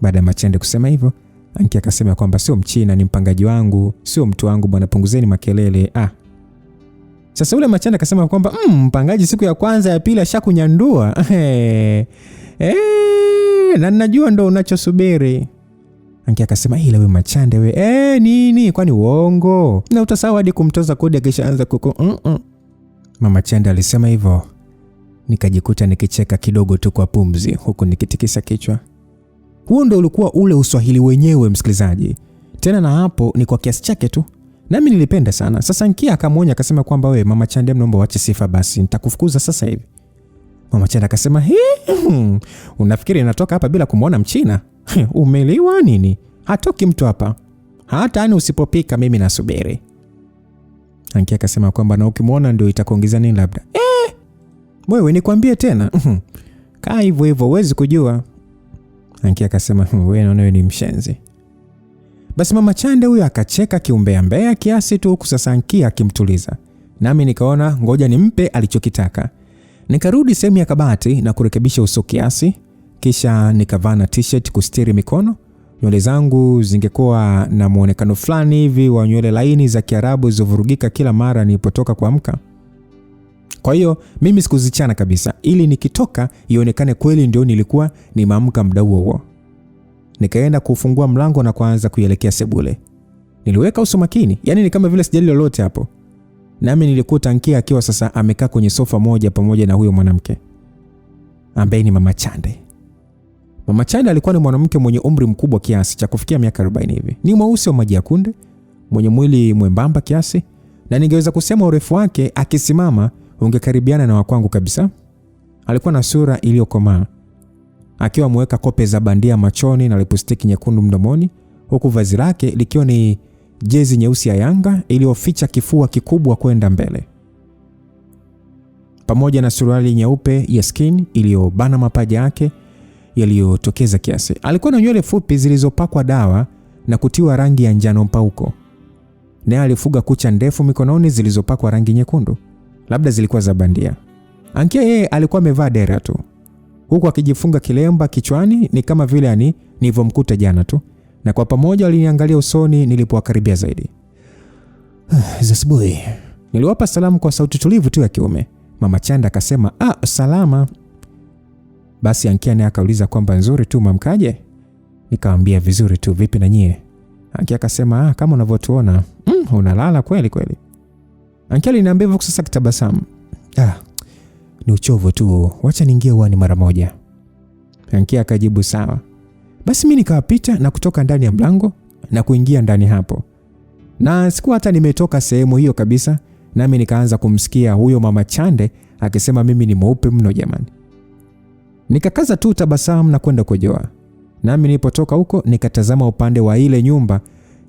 Baada ya Machende kusema hivyo, Anki akasema kwamba sio mchina, ni mpangaji wangu, sio mtu wangu bwana, punguzeni makelele. Sasa ule Machende akasema kwamba mpangaji siku ya kwanza ya pili ashakunyandua. Na ninajua ndo unachosubiri. Anki akasema ila wewe Machande wewe nini kwani uongo? Na utasahau hadi kumtoza kodi akishaanza kuko. Mama Chande alisema hivyo. Nikajikuta nikicheka kidogo tu kwa pumzi huku nikitikisa kichwa. Huo ndo ulikuwa ule uswahili wenyewe msikilizaji. Tena na hapo ni kwa kiasi chake tu. Nami nilipenda sana. Sasa Ankia akamuonya akasema kwamba wewe Mama Chande naomba uache sifa basi, nitakufukuza sasa hivi. Mama Chande akasema, unafikiri natoka hapa bila kumuona mchina? Umeliwa nini? Hatoki mtu hapa. Hata ani usipopika mimi nasubiri. Ankia akasema kwamba na ukimuona ndio itakuongeza nini labda. Wewe nikwambie tena. Kaa hivyo huwezi kujua. Ankia akasema wewe naona wewe ni mshenzi. Basi mama Chande huyo akacheka kiumbea kiasi tu, huku sasa Ankia akimtuliza. Nami nikaona ngoja nimpe alichokitaka. Nikarudi sehemu ya kabati na kurekebisha uso kiasi, kisha nikavaa na t-shirt kustiri mikono. Nywele zangu zingekuwa na muonekano fulani hivi wa nywele laini za Kiarabu zovurugika kila mara nilipotoka kuamka. Kwa hiyo mimi sikuzichana kabisa, ili nikitoka ionekane kweli ndio nilikuwa nimeamka muda huo. Nikaenda kufungua mlango na kuanza kuelekea sebule. Niliweka uso makini, yani ni kama vile sijali lolote hapo. Nami nilikuta Ankia akiwa sasa amekaa kwenye sofa moja pamoja na huyo mwanamke ambaye ni mama Chande. Mama Chande alikuwa ni mwanamke mwenye umri mkubwa kiasi cha kufikia miaka 40 hivi. Ni mweusi wa maji ya kunde, mwenye mwili mwembamba kiasi, na ningeweza kusema urefu wake akisimama ungekaribiana na wakwangu kabisa. Alikuwa na sura iliyokomaa, akiwa ameweka kope za bandia machoni na lipstick nyekundu mdomoni, huku vazi lake likiwa ni jezi nyeusi ya Yanga iliyoficha kifua kikubwa kwenda mbele, pamoja na suruali nyeupe ya skin iliyobana mapaja yake yaliyotokeza kiasi. Alikuwa na nywele fupi zilizopakwa dawa na kutiwa rangi ya njano mpauko. Naye alifuga kucha ndefu mikononi zilizopakwa rangi nyekundu, labda zilikuwa za bandia. Ankia yeye alikuwa amevaa dera tu, huku akijifunga kilemba kichwani, ni kama vile nilivyomkuta jana tu, na kwa pamoja waliniangalia usoni nilipowakaribia zaidi. Zasboy, niliwapa salamu kwa sauti tulivu tu ya kiume. Mama Chanda akasema, salama. Basi Ankia naye akauliza kwamba nzuri tu mamkaje? Nikamwambia vizuri tu, vipi na nyie? Ankia akasema, kama unavyotuona, unalala kweli kweli. Ankia aliniambia hivyo sasa kitabasamu. Ni uchovu tu, wacha niingie uani mara moja. Ankia akajibu sawa. Basi mimi nikawapita na kutoka ndani ya mlango na kuingia ndani hapo. Na sikuwa hata nimetoka sehemu hiyo kabisa, nami nikaanza kumsikia huyo mama Chande akisema mimi ni mweupe mno jamani. Nikakaza tu tabasamu na kwenda kujoa. Nami nilipotoka huko nikatazama upande wa ile nyumba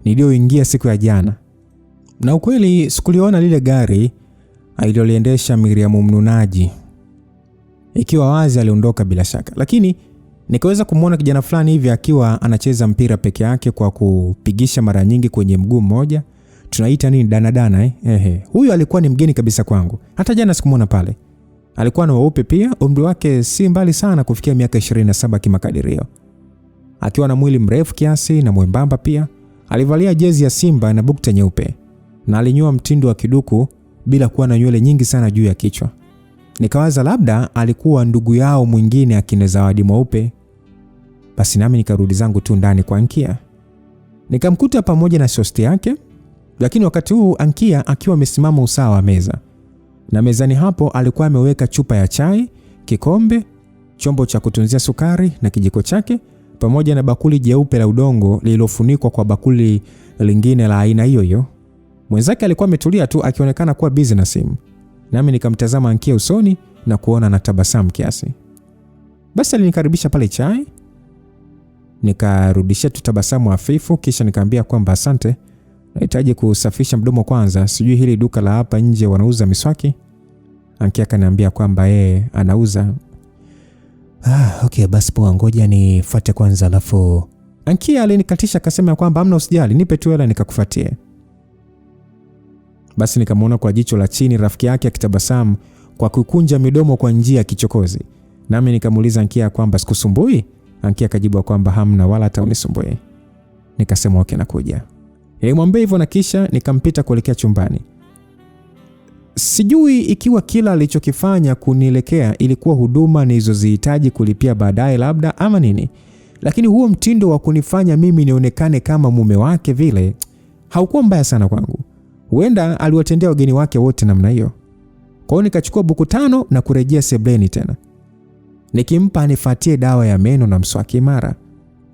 niliyoingia siku ya jana. Na ukweli sikuliona lile gari aliloliendesha Miriam mnunaji. Ikiwa wazi aliondoka bila shaka, lakini nikaweza kumuona kijana fulani hivi akiwa anacheza mpira peke yake kwa kupigisha mara nyingi kwenye mguu mmoja. Tunaita nini, danadana Huyu alikuwa ni mgeni kabisa kwangu. Hata jana sikumuona pale. Alikuwa na weupe pia, umri wake si mbali sana kufikia miaka 27 kimakadirio. Akiwa na mwili mrefu kiasi na mwembamba pia. Alivalia jezi ya Simba na bukta nyeupe, na alinyoa mtindo wa kiduku bila kuwa na nywele nyingi sana juu ya kichwa. Nikawaza labda alikuwa ndugu yao mwingine akina Zawadi mweupe. Basi nami nikarudi zangu tu ndani kwa Ankia. Nikamkuta pamoja na shosti yake, lakini wakati huu Ankia akiwa amesimama usawa wa meza. Na mezani hapo alikuwa ameweka chupa ya chai, kikombe, chombo cha kutunzia sukari na kijiko chake, pamoja na bakuli jeupe la udongo lililofunikwa kwa bakuli lingine la aina hiyo hiyo. Mwenzake alikuwa ametulia tu akionekana kuwa busy na simu. Nami nikamtazama Ankia usoni na kuona na tabasamu kiasi. Basi alinikaribisha pale chai. Nikarudishia tu tabasamu hafifu, kisha nikamwambia kwamba asante, nahitaji kusafisha mdomo kwanza, sijui hili duka la hapa nje wanauza miswaki. Ankia akaniambia kwamba yeye anauza. Okay, basi poa, ngoja nifuate kwanza alafu. Ankia alinikatisha akasema kwamba hamna, usijali, nipe tu hela nikakufuatie. Basi nikamwona kwa jicho la chini rafiki yake akitabasamu kwa kukunja midomo kwa njia ya kichokozi. Nami nikamuuliza Ankia kwamba sikusumbui. Ankia akajibu kwamba hamna wala hata unisumbue. Nikasema okay, nakuja. Nilimwambia hivyo na kisha nikampita kuelekea chumbani. Sijui ikiwa kila alichokifanya kunielekea ilikuwa huduma nilizozihitaji kulipia baadaye labda ama nini, lakini huo mtindo wa kunifanya mimi nionekane kama mume wake vile haukuwa mbaya sana kwangu. Huenda aliwatendea wageni wake wote namna hiyo. Kwa hiyo nikachukua buku 5 na kurejea sebleni tena, nikimpa anifuatie dawa ya meno na mswaki imara,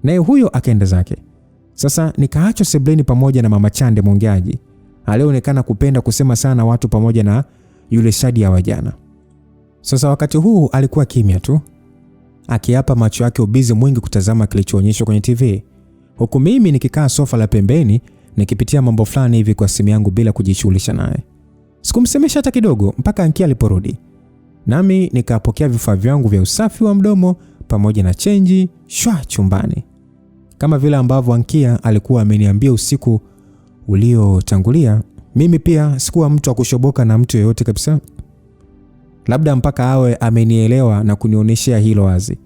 naye huyo akaenda zake. Sasa nikaachwa sebleni pamoja na mama Chande mwongeaji alionekana kupenda kusema sana watu, pamoja na yule Shadi ya wajana. Sasa wakati huu alikuwa kimya tu, akiapa macho yake ubizi mwingi kutazama kilichoonyeshwa kwenye TV, huku mimi nikikaa sofa la pembeni nikipitia mambo fulani hivi kwa simu yangu bila kujishughulisha naye. Sikumsemesha hata kidogo mpaka Ankia aliporudi. Nami nikapokea vifaa vyangu vya usafi wa mdomo pamoja na chenji chumbani. Kama vile ambavyo Ankia alikuwa ameniambia usiku uliotangulia, mimi pia sikuwa mtu wa kushoboka na mtu yeyote kabisa. Labda mpaka awe amenielewa na kunionyeshia hilo wazi.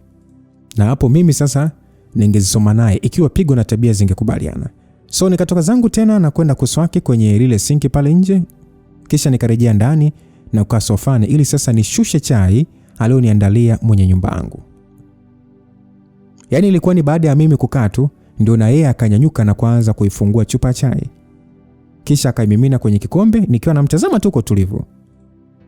Na hapo mimi sasa ningezisoma naye ikiwa pigo na tabia zingekubaliana. So nikatoka zangu tena na kwenda kuswaki kwenye lile sinki pale nje. Kisha nikarejea ndani na kukaa sofani ili sasa nishushe chai alioniandalia mwenye nyumba yangu. Yaani ilikuwa ni baada ya mimi kukaa tu ndio na yeye akanyanyuka na kuanza kuifungua chupa ya chai. Kisha akaimimina kwenye kikombe nikiwa namtazama tu kwa utulivu.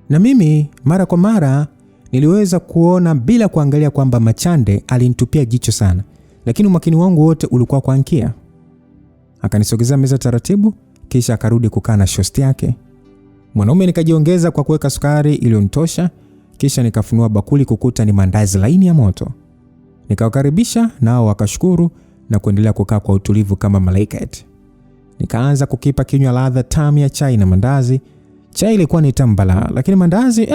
Na mimi mara kwa mara niliweza kuona bila kuangalia kwamba Machande alinitupia jicho sana, lakini umakini wangu wote ulikuwa kwa Ankia. Akanisogezea meza taratibu, kisha akarudi kukaa na shosti yake. Mwanaume nikajiongeza kwa kuweka sukari iliyonitosha, kisha nikafunua bakuli kukuta ni mandazi laini ya moto. Nikawakaribisha nao wakashukuru na kuendelea kukaa kwa utulivu kama malaika eti. Nikaanza kukipa kinywa ladha tamu ya chai na mandazi. Chai ilikuwa ni tamu balaa, lakini mandazi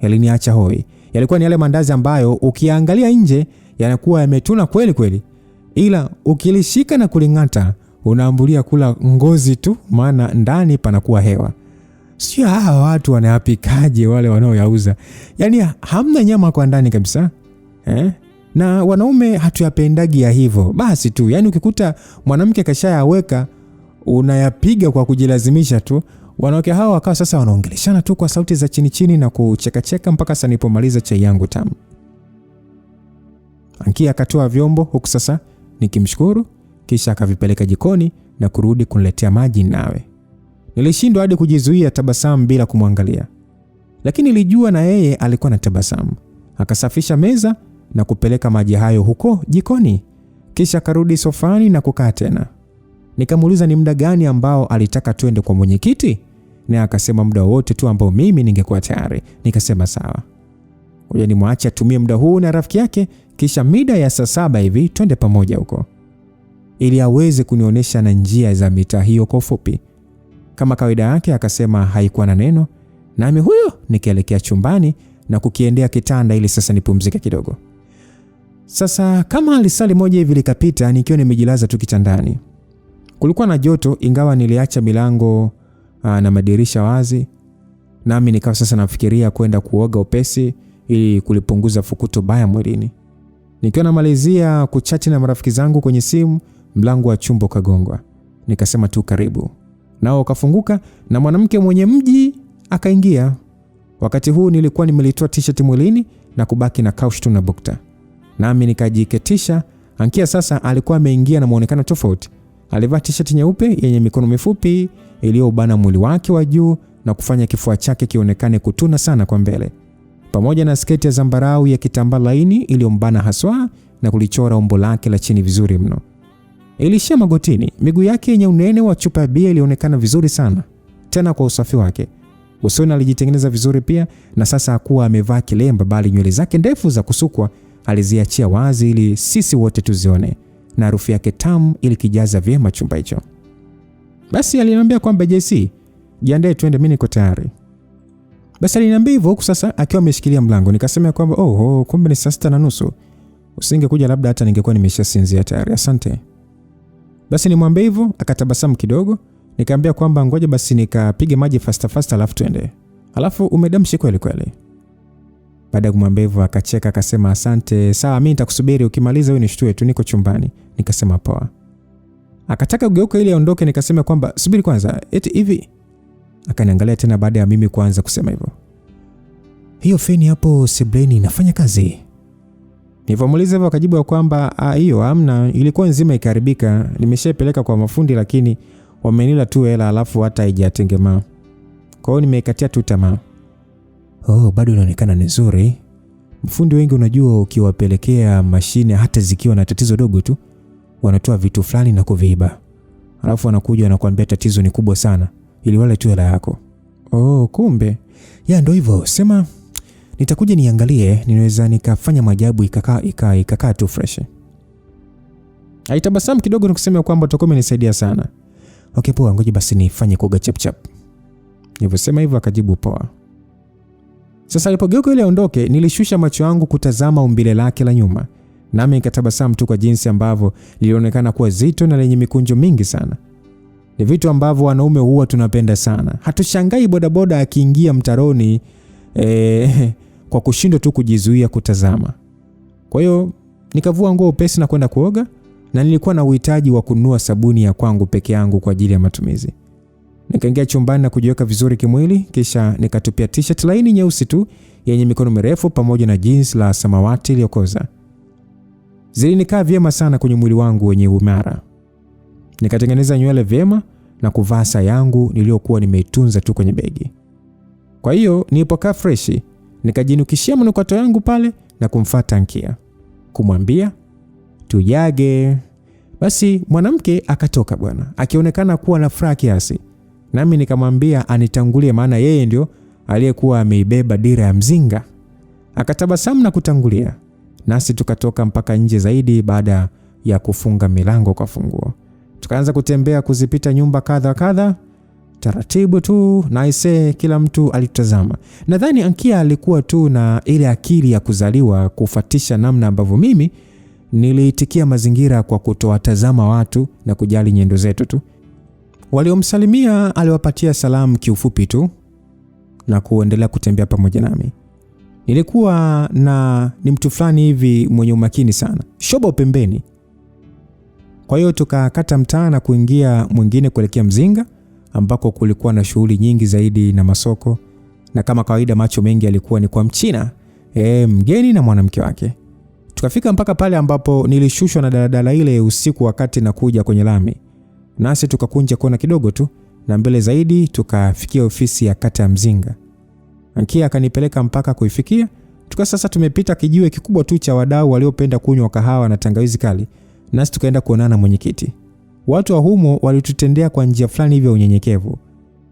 yaliniacha hoi. Yalikuwa ni yale mandazi ambayo ukiangalia nje yanakuwa yametuna kweli kweli, ila ukilishika na kulingata unaambulia kula ngozi tu, maana ndani panakuwa hewa. Sio hawa watu wanayapikaje wale wanaoyauza. Yaani hamna nyama kwa ndani kabisa. Na wanaume hatuyapendagi ya hivyo. Basi tu, yaani ukikuta mwanamke kashayaweka unayapiga kwa kujilazimisha tu. Wanawake hawa wakawa sasa wanaongeleshana tu kwa sauti za chini chini na kucheka mpaka sasa nilipomaliza chai yangu tamu. Ankia akatoa vyombo huku sasa nikimshukuru, kisha akavipeleka jikoni na kurudi kuniletea maji nawe. Nilishindwa hadi kujizuia tabasamu bila kumwangalia. Lakini nilijua na yeye alikuwa na tabasamu. Akasafisha meza na kupeleka maji hayo huko jikoni. Kisha akarudi sofani na kukaa tena. Nikamuuliza ni muda gani ambao alitaka tuende kwa mwenyekiti, na akasema muda wote tu ambao mimi ningekuwa tayari. Nikasema sawa. Ngoja nimwache atumie muda huu na rafiki yake, kisha mida ya saa 7 hivi twende pamoja huko. Ili aweze kunionyesha na njia za mitaa hiyo kwa ufupi. Kama kawaida yake akasema haikuwa na neno, nami huyo nikaelekea chumbani na kukiendea kitanda ili sasa nipumzike kidogo. Sasa kama alisali moja hivi likapita nikiwa nimejilaza tu kitandani. Kulikuwa na joto ingawa niliacha milango na madirisha wazi. Nami nikawa sasa nafikiria kwenda kuoga upesi ili kulipunguza fukuto baya mwilini. Nikiwa namalizia kuchati na marafiki zangu kwenye simu, mlango wa chumba ukagongwa. Nikasema tu karibu. Nao ukafunguka na mwanamke mwenye mji akaingia. Wakati huu nilikuwa nimelitoa t-shirt mwilini na kubaki na kaush tu na bukta. Nami nikajiketisha. Ankia sasa alikuwa ameingia na muonekano tofauti. Alivaa t-shirt nyeupe yenye mikono mifupi iliyobana mwili wake wa juu na kufanya kifua chake kionekane kutuna sana kwa mbele, pamoja na sketi ya zambarau ya kitambaa laini iliyombana haswa na kulichora umbo lake la chini vizuri mno. Ilishia magotini. Miguu yake yenye unene wa chupa ya bia ilionekana vizuri sana, tena kwa usafi wake. Usoni alijitengeneza vizuri pia, na sasa hakuwa amevaa kilemba bali nywele zake ndefu za kusukwa aliziachia wazi ili sisi wote tuzione, na harufu yake tamu ilikijaza vyema chumba hicho. Basi aliniambia kwamba JC, jiandae twende, mimi niko tayari. Basi aliniambia hivyo huku sasa akiwa ameshikilia mlango. Nikasema kwamba kumbe ni saa 6:30. Usingekuja labda hata ningekuwa nimeshasinzia tayari. Asante. Basi nimwambia hivyo, akatabasamu kidogo. Nikamwambia kwamba ngoja basi nikapige maji fasta alafu twende. Alafu umedamshi kweli kweli. Baada ya kumwambia hivyo akacheka akasema asante. Sawa, mimi nitakusubiri, ukimaliza wewe nishtue tu, niko chumbani. Nikasema poa. Akataka kugeuka ili aondoke. Nikasema kwamba subiri kwanza, eti hivi. Akaniangalia tena baada ya mimi kuanza kusema hivyo. Hiyo feni hapo sebleni inafanya kazi? Nilipomuuliza hivyo akajibu kwamba hiyo hamna, ilikuwa nzima ikaribika, nimeshapeleka kwa mafundi lakini wamenila tu hela alafu hata haijatengemaa. Kwa hiyo nimeikatia tu tamaa. Bado inaonekana nzuri. Mfundi wengi unajua ukiwapelekea mashine hata zikiwa na tatizo dogo tu, wanatoa vitu fulani na kuviiba. Alafu wanakuja wanakuambia tatizo ni kubwa sana ili wale tu hela yako. Kumbe. Ndio hivyo. Sema nitakuja niangalie, ninaweza nikafanya maajabu ikakaa tu fresh. Aitabasamu kidogo na kusema kwamba utakuwa umenisaidia sana. Okay poa, ngoja basi nifanye kuoga chap chap. Nilivyosema hivyo akajibu poa. Sasa alipogeuka ile aondoke, nilishusha macho yangu kutazama umbile lake la nyuma. Nami nikatabasamu tu kwa jinsi ambavyo lilionekana kuwa zito na lenye mikunjo mingi sana. Ni vitu ambavyo wanaume huwa tunapenda sana. Hatushangai bodaboda akiingia mtaroni kwa kushindwa tu kujizuia kutazama. Kwa hiyo nikavua nguo upesi na kwenda kuoga, na nilikuwa na uhitaji wa kununua sabuni ya kwangu peke yangu kwa ajili ya matumizi. Nikaingia chumbani na kujiweka vizuri kimwili, kisha nikatupia t-shirt laini nyeusi tu yenye mikono mirefu pamoja na jeans la samawati iliyokoza. Zilinikaa vyema sana kwenye mwili wangu wenye umara. Nikatengeneza nywele vyema na kuvaa saa yangu niliyokuwa nimeitunza tu kwenye begi. Kwa hiyo nilipokaa freshi, nikajinukishia manukato yangu pale na kumfuata Ankia, kumwambia tujage. Basi mwanamke akatoka bwana, akionekana kuwa na furaha kiasi. Nami nikamwambia anitangulie, maana yeye ndio aliyekuwa ameibeba dira ya mzinga. Akatabasamu na kutangulia, nasi tukatoka mpaka nje zaidi. Baada ya kufunga milango kwa funguo, tukaanza kutembea kuzipita nyumba kadha kadha taratibu tu, na kila mtu alitazama. Nadhani Ankia alikuwa tu na ile akili ya kuzaliwa kufuatisha namna ambavyo mimi niliitikia mazingira kwa kutowatazama watu na kujali nyendo zetu tu. Waliomsalimia aliwapatia salamu kiufupi tu na kuendelea kutembea pamoja nami. Nilikuwa ni mtu fulani hivi mwenye umakini sana, shobo pembeni. Kwa hiyo tukakata mtaa na kuingia mwingine kuelekea Mzinga, ambako kulikuwa na shughuli nyingi zaidi na masoko, na kama kawaida macho mengi yalikuwa ni kwa Mchina, mgeni na mwanamke wake. Tukafika mpaka pale ambapo nilishushwa na daladala ile usiku wakati na kuja kwenye lami. Nasi tukakunja kona kidogo tu na mbele zaidi tukafikia ofisi ya kata ya Mzinga. Ankia akanipeleka mpaka kuifikia. Sasa tumepita kijiwe kikubwa tu cha wadau waliopenda kunywa kahawa na tangawizi kali, nasi tukaenda kuonana na mwenyekiti. Watu wa humo walitutendea kwa njia fulani hivi ya unyenyekevu.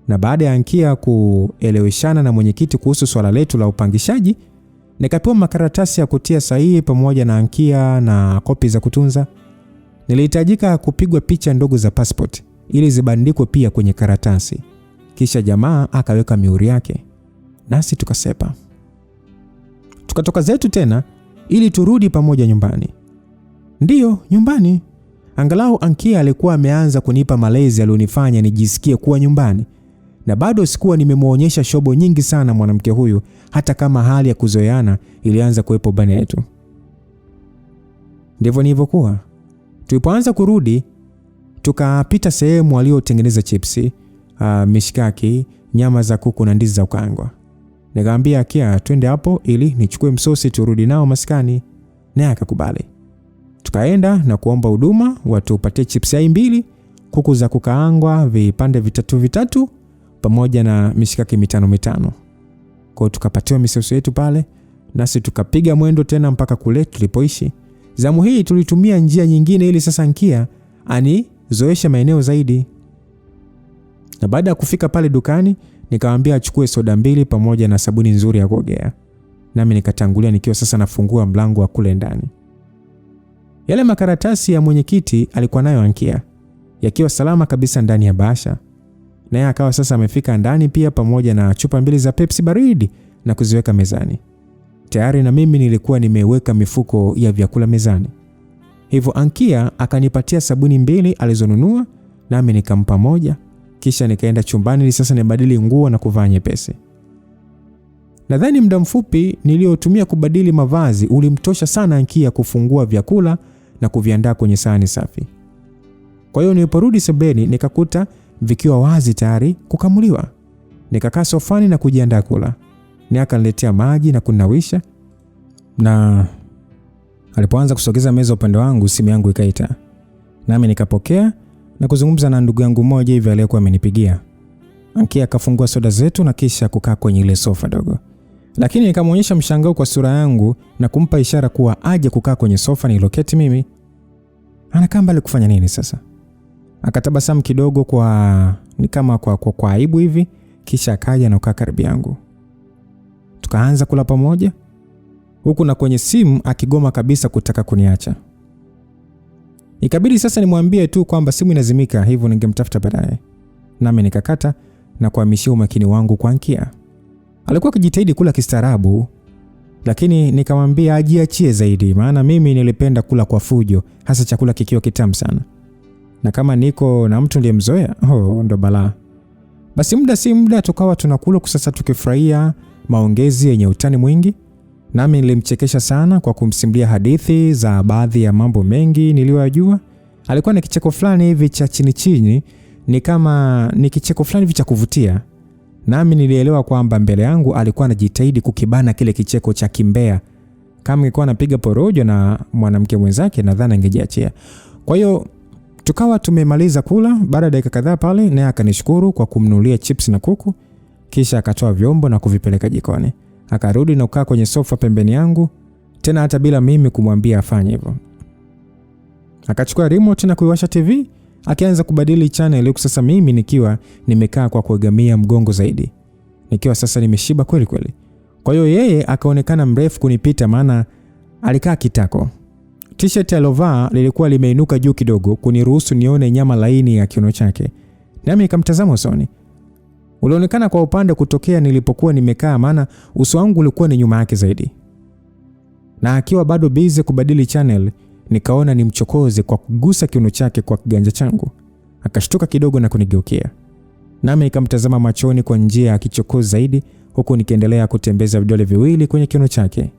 Na baada ya Ankia kueleweshana na mwenyekiti kuhusu swala letu la upangishaji, nikapewa makaratasi ya kutia sahihi pamoja na Ankia na kopi za kutunza. Nilihitajika kupigwa picha ndogo za passport ili zibandikwe pia kwenye karatasi. Kisha jamaa akaweka mihuri yake, nasi tukasepa. Tukatoka zetu tena ili turudi pamoja nyumbani. Ndiyo, nyumbani. Angalau Ankia alikuwa ameanza kunipa malezi alionifanya nijisikie kuwa nyumbani. Na bado sikuwa nimemuonyesha shobo nyingi sana mwanamke huyu, hata kama hali ya kuzoeana ilianza kuwepo bani yetu. Ndivyo nilivyokuwa. Tulipoanza kurudi, tukapita sehemu waliotengeneza chipsi, mishikaki, nyama za kuku na ndizi za kukaangwa. Nikamwambia Ankia twende hapo ili nichukue msosi turudi nao maskani, naye akakubali. Tukaenda na kuomba huduma watupatie chipsi 2, kuku za kukaangwa vipande vitatu pamoja na mishikaki 5. Kwa tukapatiwa misosi yetu pale, nasi tukapiga mwendo tena mpaka kule tulipoishi. Zamu hii tulitumia njia nyingine ili sasa Ankia anizoeshe maeneo zaidi. Na baada ya kufika pale dukani, nikamwambia achukue soda 2 pamoja na sabuni nzuri ya kuogea. Nami nikatangulia nikiwa sasa nafungua mlango wa kule ndani. Yale makaratasi ya mwenyekiti alikuwa nayo Ankia, yakiwa salama kabisa ndani ya bahasha. Naye akawa sasa amefika ndani pia pamoja na chupa 2 za Pepsi baridi na kuziweka mezani. Tayari na mimi nilikuwa nimeweka mifuko ya vyakula mezani. Hivyo Ankia akanipatia sabuni 2 alizonunua, nami nikampa moja, kisha nikaenda chumbani ili sasa nibadili nguo na kuvaa nyepesi. Nadhani muda mfupi niliotumia kubadili mavazi ulimtosha sana Ankia kufungua vyakula na kuviandaa kwenye sahani safi. Kwa hiyo niliporudi sebeni nikakuta vikiwa wazi tayari kukamuliwa. Nikakaa sofani na kujiandaa kula. Akaniletea maji na kunawisha, na alipoanza kusogeza meza upande wangu simu yangu ikaita. Nami nikapokea na kuzungumza na ndugu yangu mmoja hivi aliyekuwa amenipigia. Ankia akafungua soda zetu na kisha kukaa kwenye ile sofa dogo. Lakini nikamwonyesha mshangao kwa sura yangu na kumpa ishara kuwa aje kukaa kwenye sofa niloketi mimi. Anakaa mbali kufanya nini sasa? Akatabasamu kidogo ni kama kwa aibu hivi, kisha akaja na kukaa karibu yangu. Tukaanza kula pamoja, huku na kwenye simu akigoma kabisa kutaka kuniacha. Ikabidi sasa nimwambie tu kwamba simu inazimika, hivyo ningemtafuta baadaye. Nami nikakata na kuhamishia umakini wangu kwa Ankia. Alikuwa akijitahidi kula kistaarabu, lakini nikamwambia ajiachie zaidi, maana mimi nilipenda kula kwa fujo, hasa chakula kikiwa kitamu sana. Na kama niko na mtu aliyemzoea, ndo balaa. Basi muda si muda tukawa tunakula sasa tukifurahia maongezi yenye utani mwingi. Nami nilimchekesha sana kwa kumsimulia hadithi za baadhi ya mambo mengi niliyojua. Alikuwa na kicheko fulani hivi cha chini chini, ni kama ni kicheko fulani hivi cha kuvutia. Nami nilielewa kwamba mbele yangu alikuwa anajitahidi kukibana kile kicheko cha kimbea. Kama nilikuwa napiga porojo na mwanamke mwenzake, nadhani angejiachia. Kwa hiyo tukawa tumemaliza kula. Baada ya dakika kadhaa pale, naye akanishukuru kwa kumnunulia chips na kuku, kisha akatoa vyombo na kuvipeleka jikoni. Akarudi na kukaa kwenye sofa pembeni yangu, tena hata bila mimi kumwambia afanye hivyo. Akachukua remote na kuiwasha TV, akianza kubadili channel, huku sasa mimi nikiwa nimekaa kwa kuegamia mgongo zaidi, nikiwa sasa nimeshiba kweli kweli. Kwa hiyo yeye akaonekana mrefu kunipita, maana alikaa kitako. T-shirt alovaa lilikuwa limeinuka juu kidogo kuniruhusu nione nyama laini ya kiuno chake. Nami nikamtazama usoni. Ulionekana kwa upande kutokea nilipokuwa nimekaa, maana uso wangu ulikuwa ni nyuma yake zaidi. Na akiwa bado busy kubadili channel, nikaona nimchokoze kwa kugusa kiuno chake kwa kiganja changu. Akashtuka kidogo na kunigeukia. Nami nikamtazama machoni kwa njia ya kichokozi zaidi, huku nikiendelea kutembeza vidole viwili kwenye kiuno chake.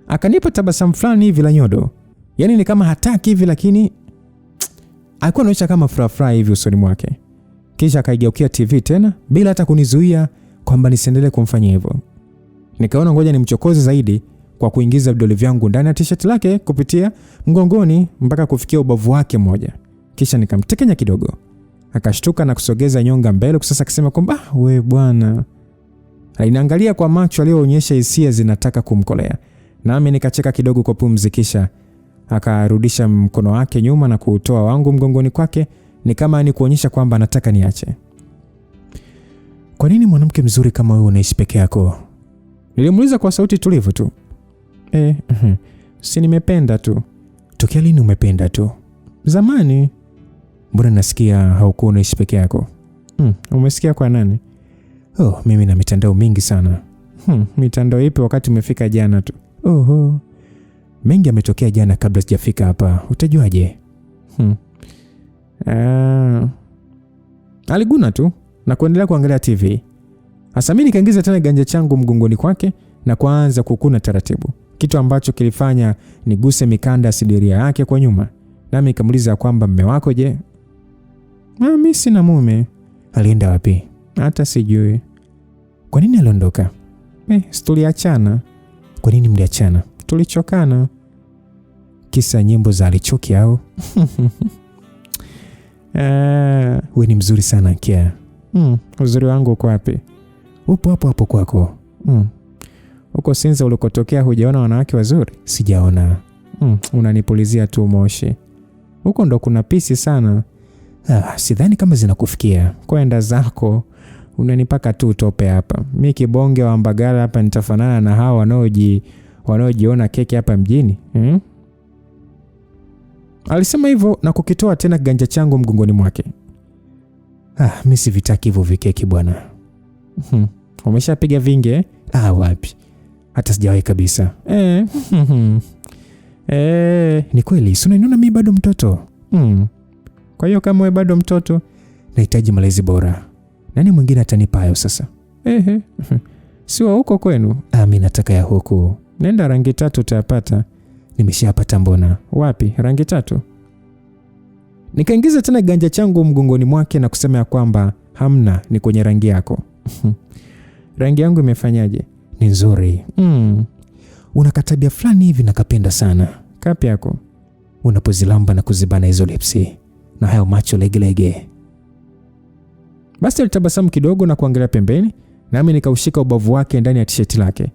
Akanipa tabasamu fulani hivi la nyodo. Yaani ni kama hataki hivi, lakini alikuwa anaonyesha kama furaha hivi usoni mwake. Kisha akaigeukia TV tena bila hata kunizuia kwamba nisiendelee kumfanyia hivyo. Nikaona ngoja nimchokoze zaidi kwa kuingiza vidole vyangu ndani ya t-shirt lake kupitia mgongoni mpaka kufikia ubavu wake mmoja. Kisha nikamtekenya kidogo. Akashtuka na kusogeza nyonga mbele, sasa akisema kwamba we bwana. Aliniangalia kwa macho aliyoonyesha hisia zinataka kumkolea. Nami nikacheka kidogo kwa pumzi, kisha akarudisha mkono wake nyuma na kuutoa wangu mgongoni kwake, ni kama ni kuonyesha kwamba anataka niache. Kwa nini mwanamke mzuri kama wewe unaishi peke yako? Nilimuuliza kwa sauti tulivu tu. Si nimependa tu. Tokea lini umependa tu? Zamani. Mbona nasikia haukuwa unaishi peke yako? Umesikia kwa nani? Mimi na mitandao mingi sana. Mitandao ipi wakati umefika jana tu? Mengi yametokea jana kabla sijafika hapa. Utajuaje? Aliguna tu na kuendelea kuangalia TV. Hasa mimi nikaingiza tena ganja changu mgongoni kwake na kuanza kukuna taratibu, kitu ambacho kilifanya niguse mikanda sidiria yake kwa nyuma. Nami nikamuuliza kwamba mume wako je? Mimi sina mume. Alienda wapi? Hata sijui. Kwa nini aliondoka? Tuliachana. Kwa nini mliachana? Tulichokana. Kisa nyimbo za alichoki au? Wewe ni mzuri sana Kia. Uzuri wangu uko wapi? Upo hapo hapo kwako. Uko Sinza ulikotokea hujaona wanawake wazuri? Sijaona. Unanipulizia tu moshi. Huko ndo kuna pisi sana. Sidhani kama zinakufikia. Kwenda zako. Unanipaka tu tope hapa. Mimi kibonge wa Mbagala hapa nitafanana na hao wanaojiona keki hapa mjini. Alisema hivyo na kukitoa tena ganja changu mgongoni mwake. Mimi sivitaki hivyo vikeki bwana. Umeshapiga vingi? Wapi? Hata sijawahi kabisa. Ni kweli, si unaniona mimi bado mtoto? Kwa hiyo kama wewe bado mtoto, nahitaji malezi bora. Nani mwingine atanipa hayo sasa? Sio huko kwenu? Mimi nataka ya huku. Nenda rangi 3 utayapata. Nimeshapata mbona. Wapi? Rangi 3? Nikaingiza tena ganja changu mgongoni mwake na kusema ya kwamba hamna, ni kwenye rangi yako. Rangi yangu imefanyaje? Ni nzuri. Una katabia fulani hivi nakapenda sana. Kapi yako? Unapozilamba na kuzibana hizo lipsi na hayo macho legelege. Basi alitabasamu kidogo na kuangalia pembeni, nami nikaushika ubavu wake ndani ya t-shirt lake.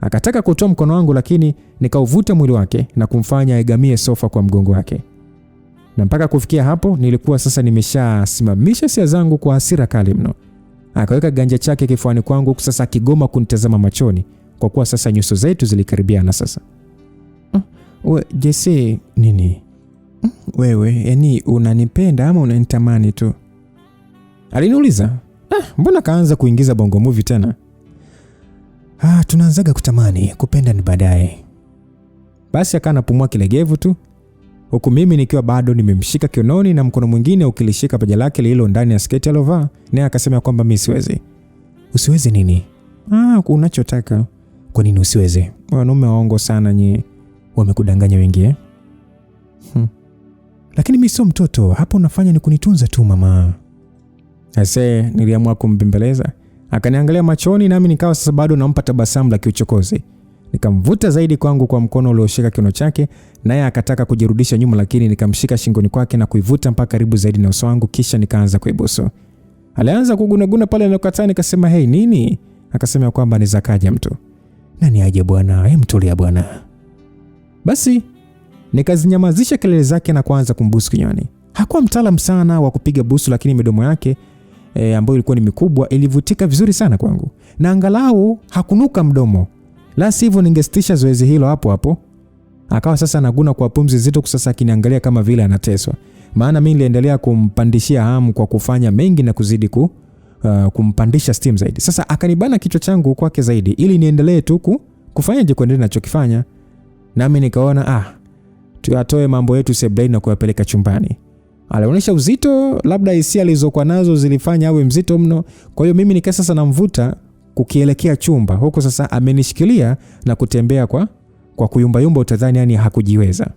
Akataka kutoa mkono wangu, lakini nikauvuta mwili wake na kumfanya aigamie sofa kwa mgongo wake. Na mpaka kufikia hapo nilikuwa sasa nimeshasimamisha hisia zangu kwa hasira kali mno. Akaweka ganja chake kifuani kwangu, sasa akigoma kunitazama machoni kwa kuwa sasa nyuso zetu zilikaribiana sasa. Jesse, nini? Wewe, yani unanipenda ama unanitamani tu? Aliniuliza. Mbona kaanza kuingiza bongo movie tena? Tunaanzaga kutamani, kupenda ni baadaye. Basi akawa anapumua kilegevu tu, huku mimi nikiwa bado nimemshika kiunoni na mkono mwingine ukilishika paja lake lililo ndani ya sketi alovaa. Naye akasema kwamba mimi siwezi. Usiwezi nini? Unachotaka. Kwa nini usiweze? Wanaume waongo sana nyie. Wamekudanganya wengi Lakini mimi sio mtoto, hapo unafanya ni kunitunza tu mama. Niliamua kumbembeleza. Akaniangalia machoni nami nikawa sasa bado nampa tabasamu la kiuchokozi. Nikamvuta zaidi kwangu kwa mkono ulioshika kiuno chake, naye akataka kujirudisha nyuma, lakini nikamshika shingoni kwake na kuivuta mpaka karibu zaidi na uso wangu, kisha nikaanza kuibusu. Alianza kugunaguna pale nilikataa, nikasema hey nini? Akasema kwamba ni zakaja mtu. Nani aje bwana? Mtulia bwana. Basi nikazinyamazisha kelele zake na kuanza kumbusu kinywani. Hakuwa mtaalamu sana wa kupiga busu, lakini midomo yake ambayo ilikuwa ni mikubwa ilivutika vizuri sana kwangu. Na angalau hakunuka mdomo. La sivyo ningesitisha zoezi hilo hapo hapo. Akawa sasa anaguna kwa pumzi zito, sasa akiniangalia kama vile anateswa. Maana mimi niliendelea kumpandishia hamu kwa kufanya mengi na kuzidi kumpandisha steam zaidi. Sasa akanibana kichwa changu kwake zaidi ili niendelee tu kufanyaje kuendelea ninachokifanya. Nami nikaona tuyatoe mambo yetu sebuleni na kuyapeleka chumbani. Alionyesha uzito, labda hisia alizokuwa nazo zilifanya awe mzito mno. Kwa hiyo mimi nikaa sasa namvuta kukielekea chumba. Huko sasa amenishikilia na kutembea kwa kuyumbayumba, utadhani yani hakujiweza.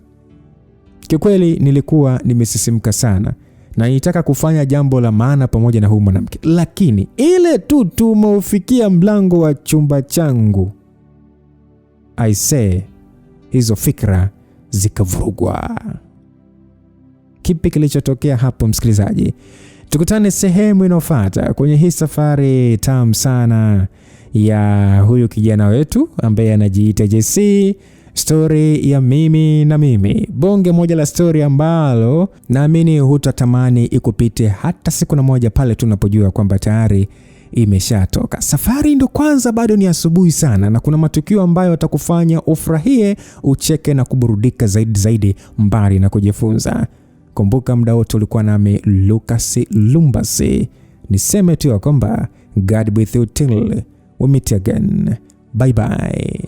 Kikweli nilikuwa nimesisimka sana na nilitaka kufanya jambo la maana pamoja na huyu mwanamke. Lakini ile tu tumeufikia mlango wa chumba changu, hizo fikra zikavurugwa. Kipi kilichotokea hapo msikilizaji? Tukutane sehemu inayofuata kwenye hii safari tamu sana ya huyu kijana wetu ambaye anajiita JC, story ya mimi na mimi. Bonge moja la story ambalo naamini hutatamani ikupite hata siku na moja pale tunapojua kwamba tayari imeshatoka. Safari ndo kwanza bado ni asubuhi sana na kuna matukio ambayo yatakufanya ufurahie, ucheke na kuburudika zaidi mbali na kujifunza. Kumbuka muda wote ulikuwa nami Lucas Lumbasi. Niseme tu kwamba God be with you till we meet again. Bye bye.